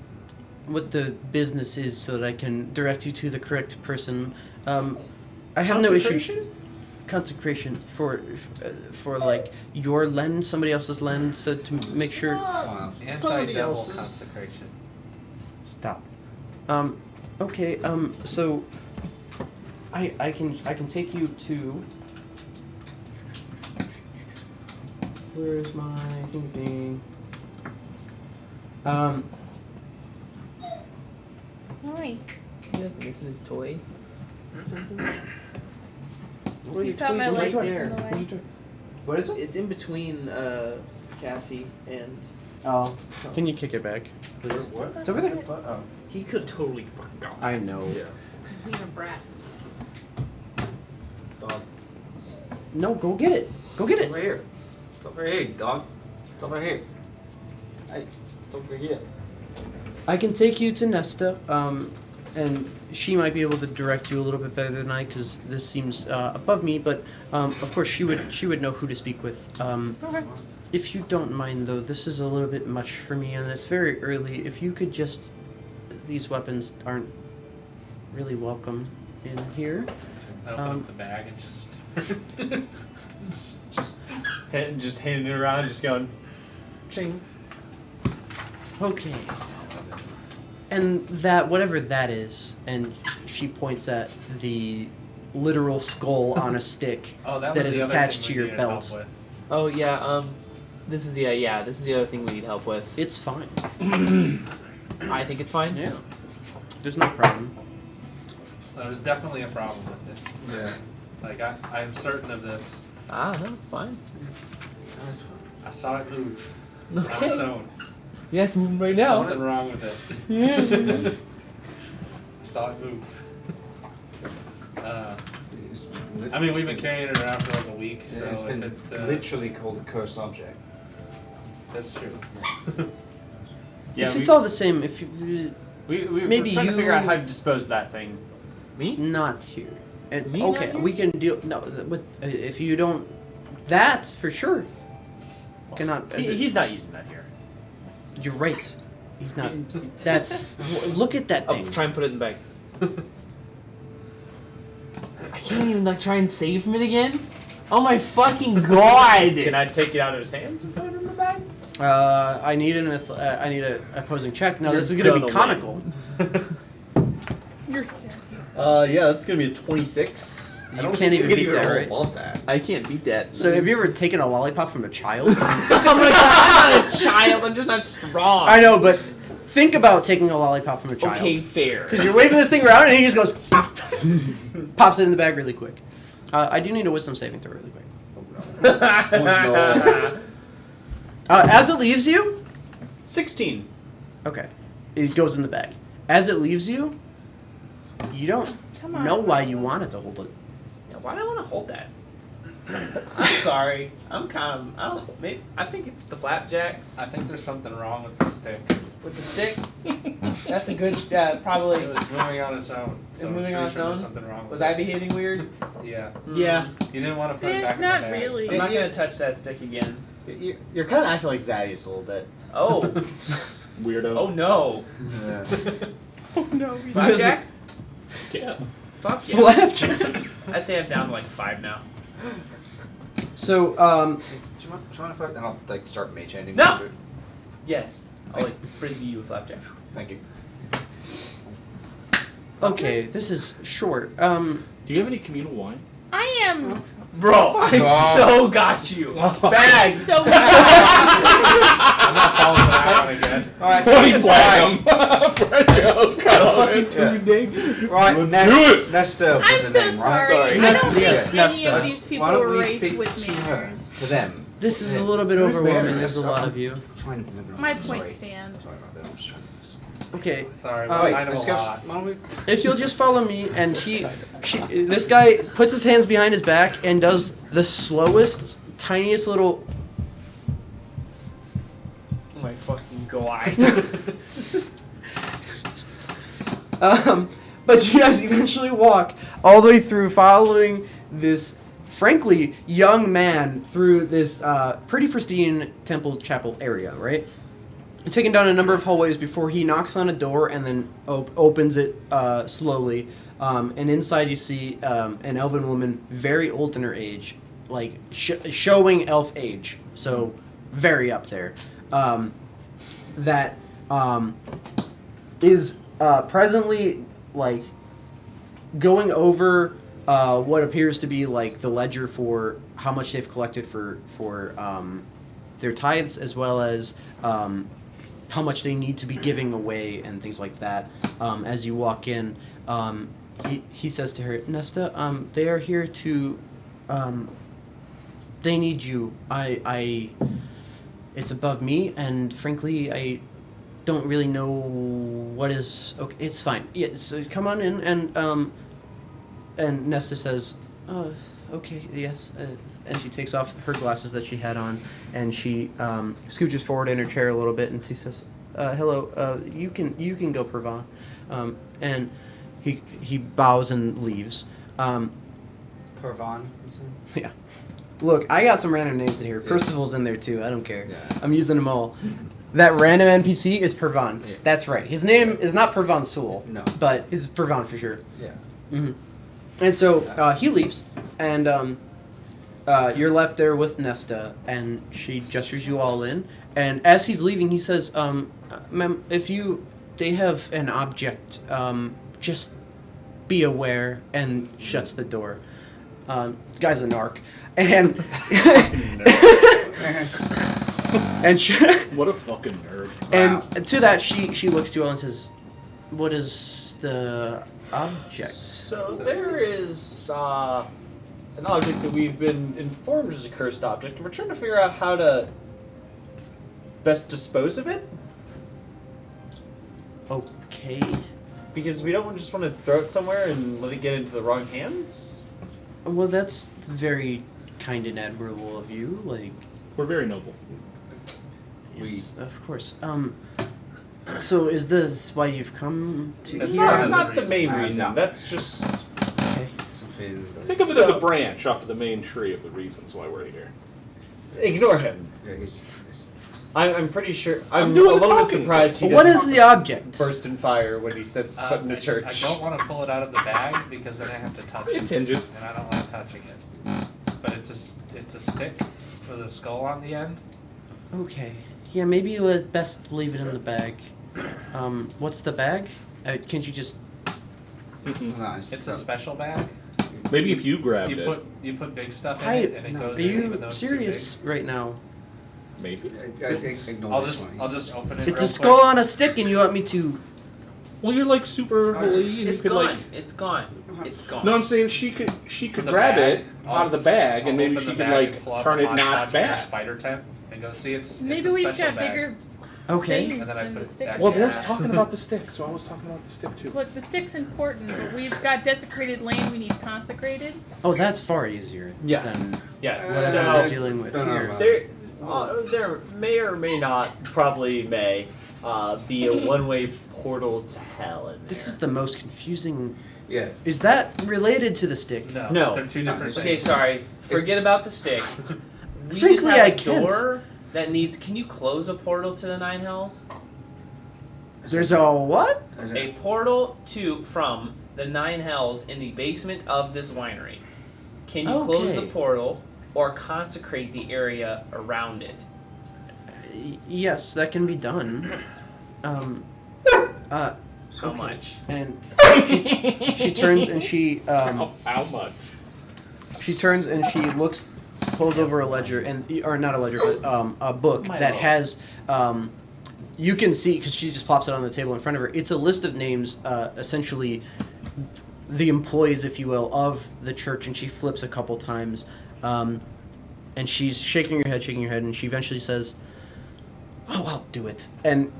business is so that I can direct you to the correct person? I have no issue. Consecration for like your lend, somebody else's lend, so to make sure. Somebody Anti-devil else's. consecration. Stop. Okay. So I can take you to. Where's my thing? Nice. This is his toy or something. What are your toys right there? What is it? It's in between Cassie and. Oh, can you kick it back, please? What? It's over there. Oh. He could totally fucking go. I know. He's a brat. Dog. No, go get it. Go get it. Over here. It's over here, dog. It's over here. Don't forget. I can take you to Nesta, and she might be able to direct you a little bit better than I, because this seems above me. But of course, she would know who to speak with. Okay. If you don't mind, though, this is a little bit much for me, and it's very early. If you could just, these weapons aren't really welcome in here. Open up the bag and just handing it around, just going, ching. Okay. And that, whatever that is, and she points at the literal skull on a stick oh, that that was is the other attached thing to we your needed help belt. with. Oh yeah. This is this is the other thing we need help with. It's fine. I think it's fine. Yeah. There's no problem. There's definitely a problem with it. Yeah. Like, I'm certain of this. Ah, no, it's fine. I saw it move. Okay. On its own. Yeah, it's moving right now. Something wrong with it. I saw it move. I mean, we've been carrying it around for like a week, so It's been literally called a cursed object. That's true. If it's all the same, if you We Maybe we're trying to figure out you- how to dispose that thing. Me? not here. And Me not okay, here? we can deal. No, with if you don't, that's for sure. Cannot. He's not using that here. You're right. He's not. That's. Look at that I'll thing. try and put it in the bag. I can't even like try and save from it again. Oh my fucking god! Can I take it out of his hands and put it in the bag? I need I need an opposing check. Now this is going to be gonna comical. You're Yeah, that's gonna be a 26. You can't even beat that, right? above that. I can't beat that. So have you ever taken a lollipop from a child? I'm not a child. I'm just not strong. I know, but think about taking a lollipop from a child. Okay, fair. Because you're waving this thing around and he just goes, pops it in the bag really quick. I do need a wisdom saving throw really quick. As it leaves you, 16. okay, it goes in the bag. As it leaves you, you don't Come on. know why you wanted to hold it. Yeah, why do I want to hold that? I'm sorry. I'm kind of. I don't. Maybe, I think it's the flapjacks I think there's something wrong with the stick. with the stick. That's a good. Probably. It was moving on its own. It's moving on its There's own? something wrong with Was it. I behaving weird? Yeah. Yeah. You didn't want to put it back in the Not bag. really. I'm not gonna touch that stick again. You're kind of acting like Zadius a little bit. Oh. Weirdo. Oh no. Yeah. Oh no. Flapjack. Yeah. Fuck yeah. Flapjack. I'd say I'm down to like 5 now. So, Do you want to fight? And I'll like start mage handing. No! it. Yes. I'll like frisbee you with flapjack. Thank you. okay, this is short. Do you have any communal wine? I am. Bro, I so got you. Bags. So I'm not falling for that one again. Alright, 20 platinum for a joke on Yeah. Tuesday. Right, Nesta was I'm the so name, sorry. right? Sorry. I don't think Yes, any Nesta. of these people Why don't were we raised speak with to her, manners. to them? This is a Yeah. little bit Who's overwhelming. there? There's a lot of you. I'm trying to remember. My I'm point sorry. stands. Sorry about that. I'm just trying to listen. Okay, Sorry, Oh, we're wait, kind of Let's a go. lot. Why don't we? if you'll just follow me, and this guy puts his hands behind his back and does the slowest, tiniest little. Oh my fucking god. But you guys eventually walk all the way through, following this, frankly, young man through this pretty pristine temple chapel area, right? It's taken down a number of hallways before he knocks on a door and then opens it slowly. And inside you see an elven woman, very old in her age, like showing elf age, so very up there. That is presently like going over what appears to be like the ledger for how much they've collected for their tithes, as well as how much they need to be giving away and things like that. As you walk in, he says to her, Nesta, they are here to, they need you. It's above me, and frankly, I don't really know what is, okay, it's fine. Yeah, so come on in, and Nesta says, okay, yes, and she takes off her glasses that she had on, and she scooches forward in her chair a little bit, and she says, "Hello, you can go, Pervan," and he bows and leaves. Pervan. Yeah. Look, I got some random names in here. Percival's in there too. I don't care. Yeah. I'm using them all. That random NPC is Pervan. Yeah. That's right. His name is not Pervan Sewell. No. But it's Pervan for sure. Yeah. hmm And so he leaves, and you're left there with Nesta, and she gestures you all in. And as he's leaving, he says, "Ma'am, they have an object. Just be aware," and shuts the door. Guy's a narc, and and What a fucking nerd. and to that she looks to you all and says, "What is the object?" So there is an object that we've been informed is a cursed object, and we're trying to figure out how to best dispose of it. Okay. Because we don't just want to throw it somewhere and let it get into the wrong hands. Well, that's very kind and admirable of you. Like, We're very noble. yes, of course. So is this why you've come to That's here? Not the main No. reason. That's just Okay. Think of it as a branch off of the main tree of the reasons why we're here. ignore him. Yeah, he's I'm pretty sure. I'm I'm a doing the little bit talking. surprised he What doesn't is the object? burst in fire when he sets foot in a church. I don't want to pull it out of the bag because then I have to touch It it. tinges. And I don't like touching it. But it's a stick with a skull on the end. Okay. Yeah, maybe let best leave it in the bag. What's the bag? Can't you just? nice. It's a special bag. Maybe if you grabbed You it. put big stuff in Hi, it and it goes are in even you though it's serious right now? Maybe. I think ignore I'll this just one. I'll just open it. It's real a skull quick. on a stick, and you want me to? Well, you're like super holy, and It's you could gone. like. It's gone. It's gone. No, I'm saying she could The grab bag. it out of the bag, I'll and maybe open she the could bag like and pull out turn the it not Mod Podge bad. spider tent and go see it's Maybe a we've special got bag. bigger Okay. things And then I than put the it stick. back Well, in. they're talking about the stick, so I was talking about the stick too. Look, the stick's important, but we've got desecrated land we need consecrated. Oh, that's far easier. Yeah. Than Yeah. whatever we're So dealing with don't know here. about there may or may not, probably may, be a one-way portal to hell in there. This is the most confusing. Yeah. Is that related to the stick? No. They're two different Okay, things. sorry. Forget about the stick. We just Frankly, have I a can't. door that needs. Can you close a portal to the Nine Hells? There's a what? A portal from the Nine Hells in the basement of this winery. Can you close the Okay. portal or consecrate the area around it? Yes, that can be done. How Okay. much? And she turns and she How much? she turns and she looks, pulls over a ledger or not a ledger, but a book My that lord. has. You can see because she just plops it on the table in front of her. It's a list of names, essentially the employees, if you will, of the church, and she flips a couple times, and she's shaking her head, and she eventually says, "Oh, I'll do it." And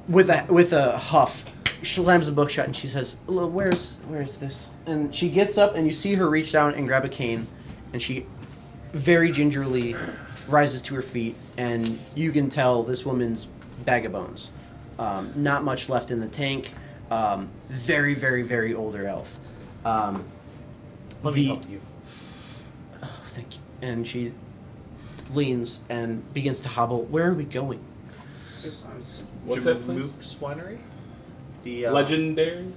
with a huff, she slams the book shut, and she says, "Where's this?" And she gets up, and you see her reach down and grab a cane, and she very gingerly rises to her feet, and you can tell this woman's bag of bones. Not much left in the tank. Very, very, very older elf. Let me help you. Oh, thank you. And she leans and begins to hobble. Where are we going? What's that place? Mook's Winery? The Legendary.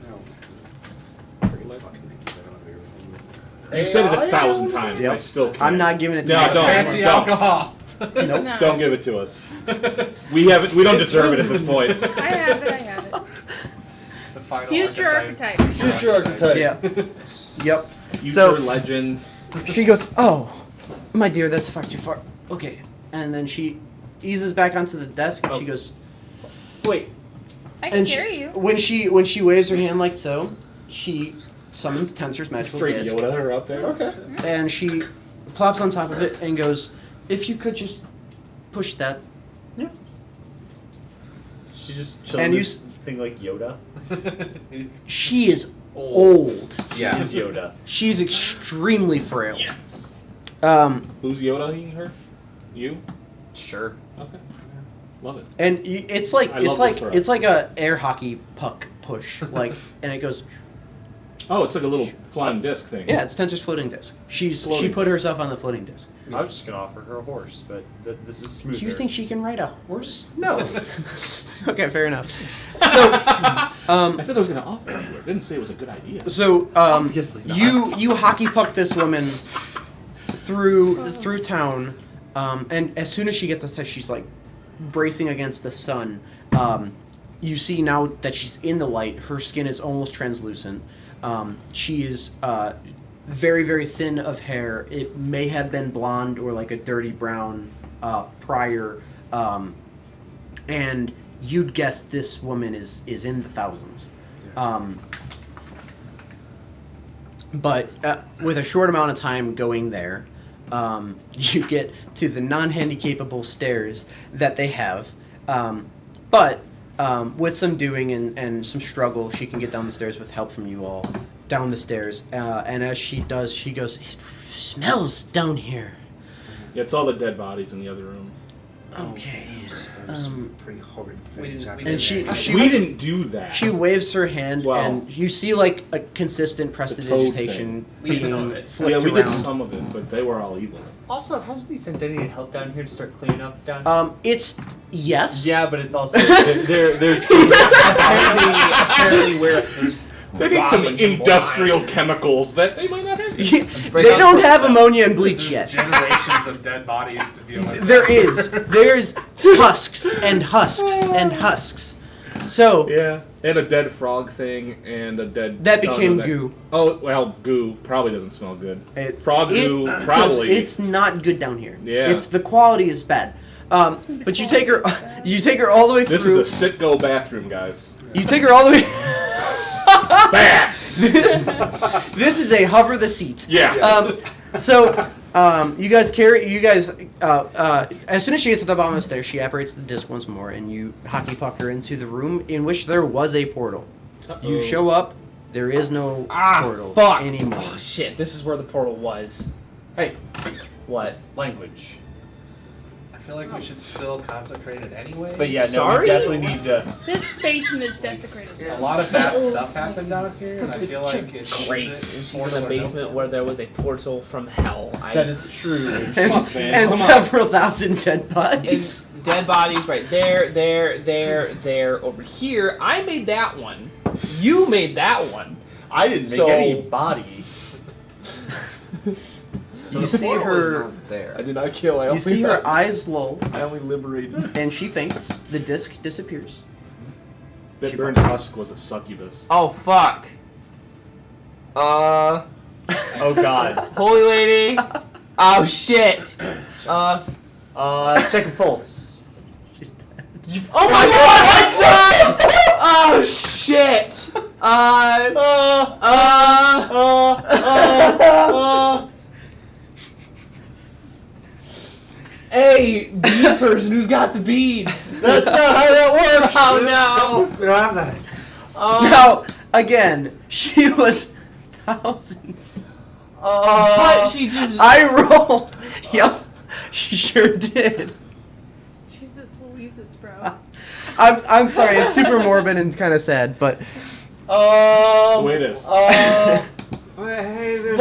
No. You said it 1,000 times. And I Yep. still can't. I'm not giving it to No, you. don't. Fancy Don't. alcohol. Nope. No. Don't give it to us. We don't deserve it at this point. I have it. The final Future archetype. archetype. Future archetype. Yeah. Yep. Future So- legend. She goes, "Oh, my dear, that's far too far." Okay. And then she eases back onto the desk and she goes, Wait, I can and carry you. when she waves her hand like so, she summons Tensor's magical Straight disc, Yoda are up there. Okay. and she plops on top of it and goes, "If you could just push that." she just And chilling you this thing like Yoda. She is old. Yeah. Is Yoda. She's extremely frail. Yes. Who's Yoda-ing her? You? Sure. Okay. Love it. And it's like I love this for us. it's like a air hockey puck push, like, and it goes. Oh, it's like a little flying disc thing. Yeah, it's Tensor's floating disc. She Floating put disc. herself on the floating disc. I was just gonna offer her a horse, but this is smoother. Do you think she can ride a horse? No. Okay, fair enough. So, I said I was going to offer it to her. I didn't say it was a good idea. so Obviously not. you hockey puck this woman through town, and as soon as she gets us, she's like bracing against the sun. You see now that she's in the light, her skin is almost translucent. She is very, very thin of hair. It may have been blonde or like a dirty brown prior, and you'd guess this woman is in the thousands. But with a short amount of time going there, you get to the non-handicapable stairs that they have. But with some doing and some struggle, she can get down the stairs with help from you all. Down the stairs, and as she does, she goes, "It smells down here." Yeah, it's all the dead bodies in the other room. Okay. Pretty horrid We things. didn't- we And she We didn't do that. she waves her hand, Wow. and you see like a consistent prestidigitation We did some of being it. flicked Yeah, we did around. some of it, but they were all evil. Also, hasn't he sent any help down here to start cleaning up down here? It's yes. Yeah, but it's also there's apparently we're They need some industrial chemicals that they might not have. They don't have ammonia and bleach yet. Generations of dead bodies to deal with. There's husks and husks and husks. So Yeah, and a dead frog thing, and a dead... that became goo. Oh, well, goo probably doesn't smell good. It Frog goo, does- probably. It's not good down here. Yeah. It's the quality is bad. But you take her all the way through. This is a sit-go bathroom, guys. You take her all the way. Bam! This is a hover the seat. Yeah. You guys as soon as she gets to the bottom of the stairs, she apparates the disc once more, and you hockey puck her into the room in which there was a portal. You show up, there is no portal fuck. anymore. Oh shit! This is where the portal was. Hey, what? language. I feel like we should still concentrate it anyway. But yeah, no, Sorry? we definitely need to. This basement is desecrated. A lot of bad stuff happened out here, and I feel like it Great. needs it And she's more in the than basement where there was a portal from hell. That is true. And, Fuck, man. and Come on. several thousand dead bodies. And dead bodies right there, there, over here. I made that one. You made that one. I didn't make So- any body. You see her. there. I did not kill. You see her eyes lull, I only liberated. and she faints. The disc disappears. That burned husk was a succubus. Oh fuck. Oh god. Holy lady. Oh shit. Check a pulse. She's dead. Oh my god! Oh shit. Hey, bead person who's got the beads. That's not how that works. Oh We don't have that. Now, again, she was thousands. But she just. I roll. Yep, she sure did. Jesus Louises, bro. I'm sorry, it's super morbid and kind of sad, but The way it is. Hey, there's.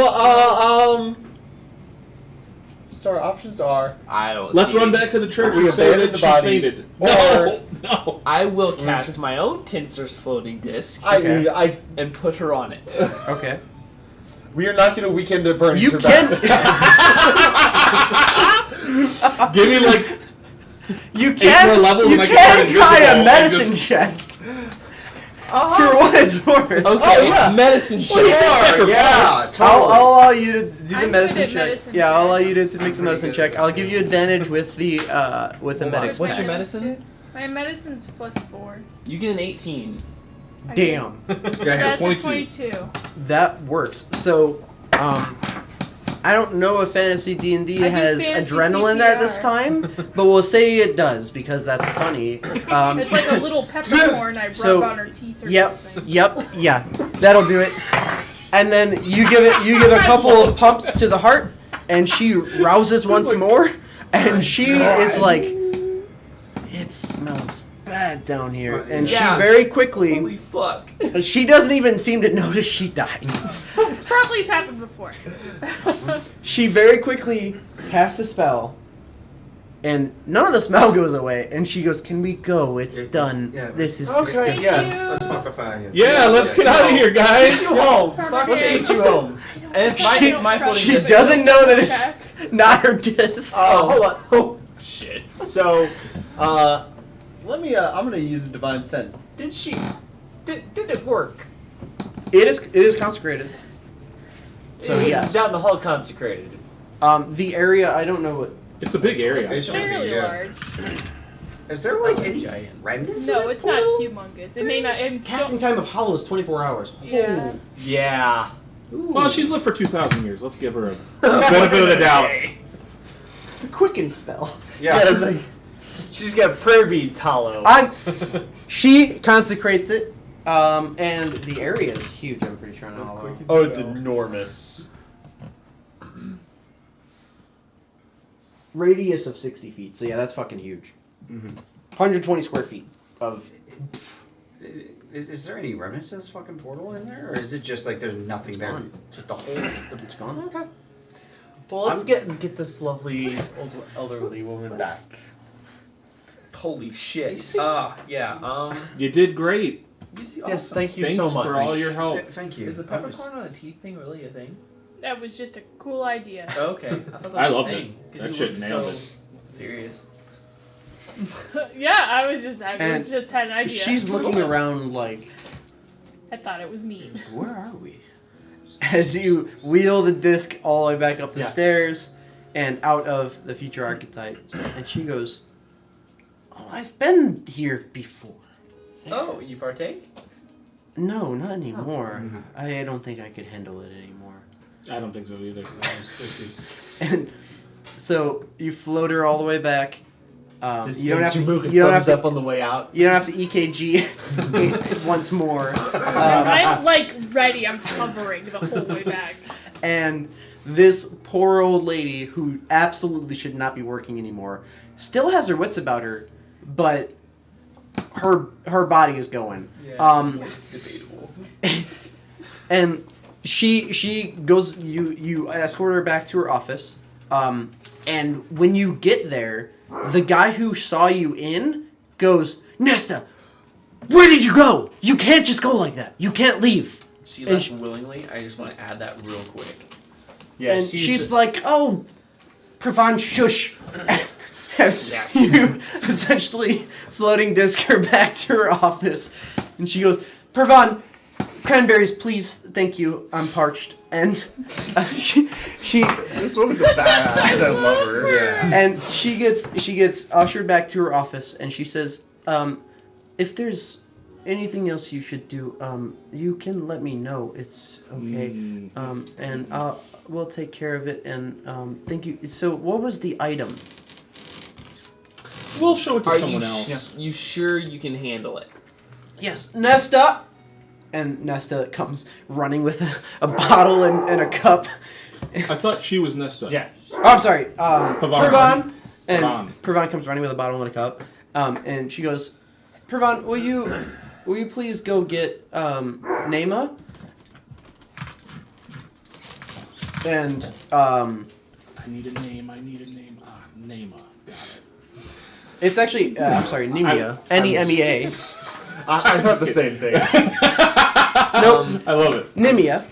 So our options are I don't. Let's see. run back to the church We and say abandon that the she body. fainted. Or- No. I will cast my own Tinser's floating disc Okay. I and put her on it. okay. we are not going to weekend to burn. You her can. back. Give me like You more can. levels You and I can can turn try a invisible and medicine just- check. For what it's worth. Okay, Oh, yeah. medicine check. Yeah, I'll allow you to do the I'm medicine good at check. medicine Yeah, I'll allow check. you to make the medicine check. I'll give you advantage with the medic. What's check. your medicine? My medicine's +4. You get an 18. I Damn, That's 22. a 22. that works. So, I don't know if fantasy D&D I do has fantasy adrenaline at this CPR. time, but we'll say it does because that's funny. It's like a little peppercorn I rub So, on her teeth or Yep, something. yeah, that'll do it. And then you give a couple of pumps to the heart, and she rouses once more, and she is like, it smells bad down here, and Yeah. she very quickly, Holy fuck. she doesn't even seem to notice she died. This probably has happened before. She very quickly casts a spell, and none of the smell goes away, and she goes, "Can we go? It's done. yeah. This is Okay, disgusting." yes. Let's fuckify him. Yeah, let's get out of here, guys. Get you home. Perfect. Let's get you home. And it's my floating She disc. doesn't know that Okay. it's not her disc. Hold on. Oh, shit. So, let me, I'm gonna use a divine sense. Did it work? It is consecrated. So It is yes. down the hall consecrated. The area, I don't know what. It's a big area. It should be, Fairly yeah. large. Is there like any Giant. remnants? No, of that it's not portal? humongous. It may not. And Casting time of Hollow is 24 hours. Yeah. Yeah. Well, she's lived for 2,000 years. Let's give her a benefit of the doubt. Quicken spell. Yeah, it's like, she's got prayer beads hollow. She consecrates it, and the area is huge. I'm pretty sure on Hollow. Oh, it's enormous. Radius of 60 feet. So yeah, that's fucking huge. 120 square feet of. Is there any remnants of this fucking portal in there, or is it just like there's nothing It's there? gone. Just the whole. It's gone. Okay. Well, let's get this lovely elderly woman back. Holy shit. Yeah. You did great. Yes, thank you Thanks so much. for all your help. Thank you. Is the That was- peppercorn on a teeth thing really a thing? That was just a cool idea. Okay. I thought that was I a loved thing, it. 'cause That you shit looked nailed so it. serious. Yeah, I just And had an idea. She's looking around like, I thought it was neat. where are we? As you wheel the disc all the way back up the Yeah. stairs and out of the future archetype, and she goes, "Oh, I've been here before." Oh, you partake? No, not anymore. I don't think I could handle it anymore. I don't think so either. This is. And so you float her all the way back. Just You don't have to. Jamuka You don't have thumbs to. up on the way out. You don't have to EKG once more. I'm like ready. I'm hovering the whole way back. And this poor old lady who absolutely should not be working anymore still has her wits about her, but her body is going. It's debatable. And she goes. You escort her back to her office. And when you get there, the guy who saw you in goes, "Nesta, where did you go? You can't just go like that. You can't leave." She And left willingly. I just want to add that real quick. Yeah, And she's like, "Oh, Pravan, shush." You essentially floating disc her back to her office, and she goes, "Pravan, cranberries, please. Thank you. I'm parched." And she this woman's a badass. I love her. Yeah. and she gets ushered back to her office, and she says, "If there's anything else you should do, you can let me know. It's okay, and we'll take care of it. And thank you. So, what was the item?" We'll show it to Are someone you else. you sure you can handle it? Yes, Nesta. And Nesta comes running with a bottle and a cup. I thought she was Nesta. Yeah. Oh, I'm sorry. Pravan. And Pravan. Pravan comes running with a bottle and a cup. And she goes, "Pravan, will you please go get Nema?" And I need a name. Nema. Got it. it's actually I'm sorry, Nemea. Nemea. I thought the same thing. Nope. I love it. Nemea.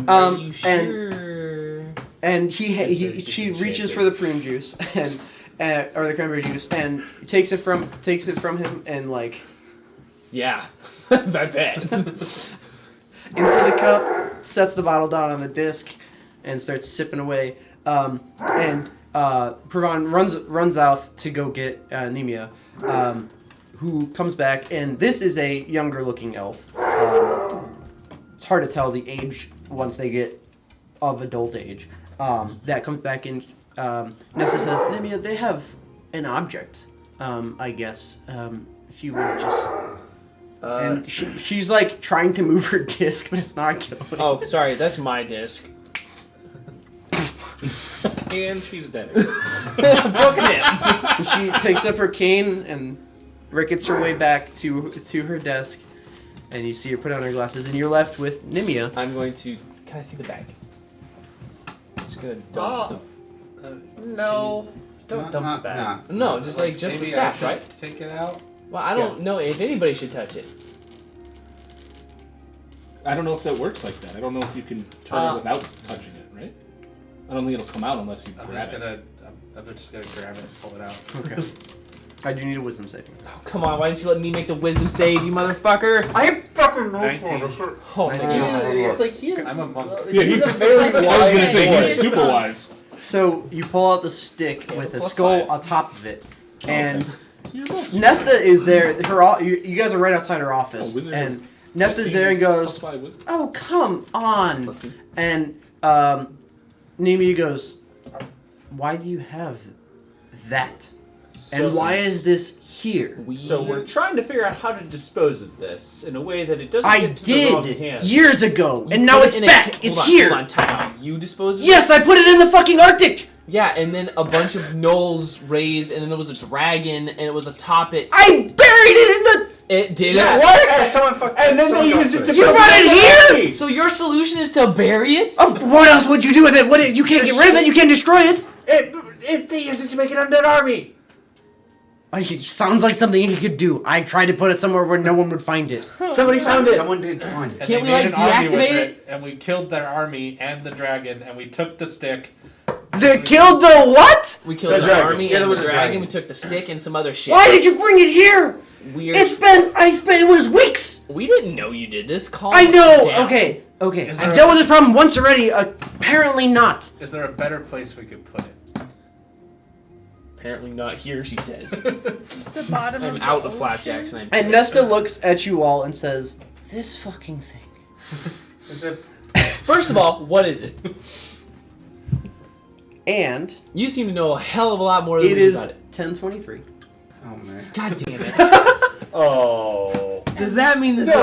Are you And sure? and very she reaches disenchanted. for the prune juice and or the cranberry juice and takes it from him and like Yeah. I bet. into the cup, sets the bottle down on the disc, and starts sipping away. And Pravan runs out to go get Nemea, who comes back, and this is a younger looking elf. It's hard to tell the age once they get of adult age. That comes back in. Nessa says, "Nemea, they have an object, I guess. If you would just..." And she's like trying to move her disc, but it's not going. Oh, sorry, that's my disc. And she's dead. Broken him. She picks up her cane and rickets her way back to her desk, and you see her put on her glasses, and you're left with Nimia. I'm going to. Can I see the bag? I'm just gonna dump No. Don't dump the bag. the. No, just the Maybe staff, I right? should take it out. Well, I don't know if anybody should touch it. I don't know if that works like that. I don't know if you can turn it without touching it, right? I don't think it'll come out unless you I'm grab just it. gonna grab it and pull it out. Okay. I do need a wisdom saving. Oh, come on, why didn't you let me make the wisdom save, you motherfucker? I fucking 19. Oh, my God. It's like he is. I'm a monk. Yeah, he's he's a very I was gonna wise say boy. he's super wise. So you pull out the stick with a plus skull 5. on top of it, and So you're both- Nesta is there. You guys are right outside her office, Oh, wizards and are- Nesta's there and goes, Plus 5 wisdom. "Oh, come on!" Plus 2. And Nimi goes, "Why do you have that? And why is this here?" So we're trying to figure out how to dispose of this in a way that it doesn't I get to the wrong did hands. years ago, You and now put it's it in back. It's here. Hold on, time out. You disposed of it? Yes, I put it in the fucking Arctic. Yeah, and then a bunch of gnolls raised, and then there was a dragon, and it was atop it. I buried it in the. It did Yeah, it. what? Yeah, someone fucking. And then someone they got use it to You build brought it another here? army. So your solution is to bury it? What else would you do with it? You can't get rid of it. You can't destroy it. If they used it to make it into an army. It sounds like something he could do. I tried to put it somewhere where no one would find it. Somebody found it. Someone did find it. And Can't they we, made like, an army with deactivate it? And we killed their army and the dragon, and we took the stick. They killed the what? We killed The the dragon. army Yeah, there and was the a dragon. dragon. We took the stick and some other shit. Why did you bring it here? Weird. It was weeks. We didn't know you did this. Calm I know. down. Okay. Is there I've a- dealt with this problem once already. Apparently not. Is there a better place we could put it? Apparently not here, she says. The bottom I'm of out the of flapjacks ocean. and I'm. And Nesta looks at you all and says, "This fucking thing." Is it? First of all, what is it? And You seem to know a hell of a lot more than it me is about it. 10:23. Oh man. God damn it. Oh. Does that mean this? And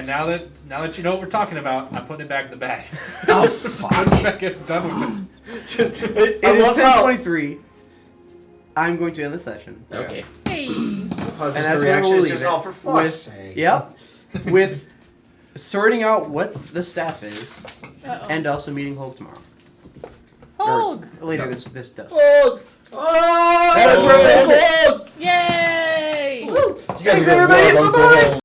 now that you know what we're talking about, I'm putting it back in the bag. Oh fuck! I'm back it, done with it. It is 10:23. I'm going to end the session. Okay. Hey. Oh, And just that's the where reaction we'll is leave just it all for fuck's with- sake. Yep. With sorting out what the staff is, Uh-oh. and also meeting Hulk tomorrow. Hulk! Or later this dusk. Oh. Oh! Yay! You guys Thanks, are gonna everybody. love Uncle Bye-bye. Hulk.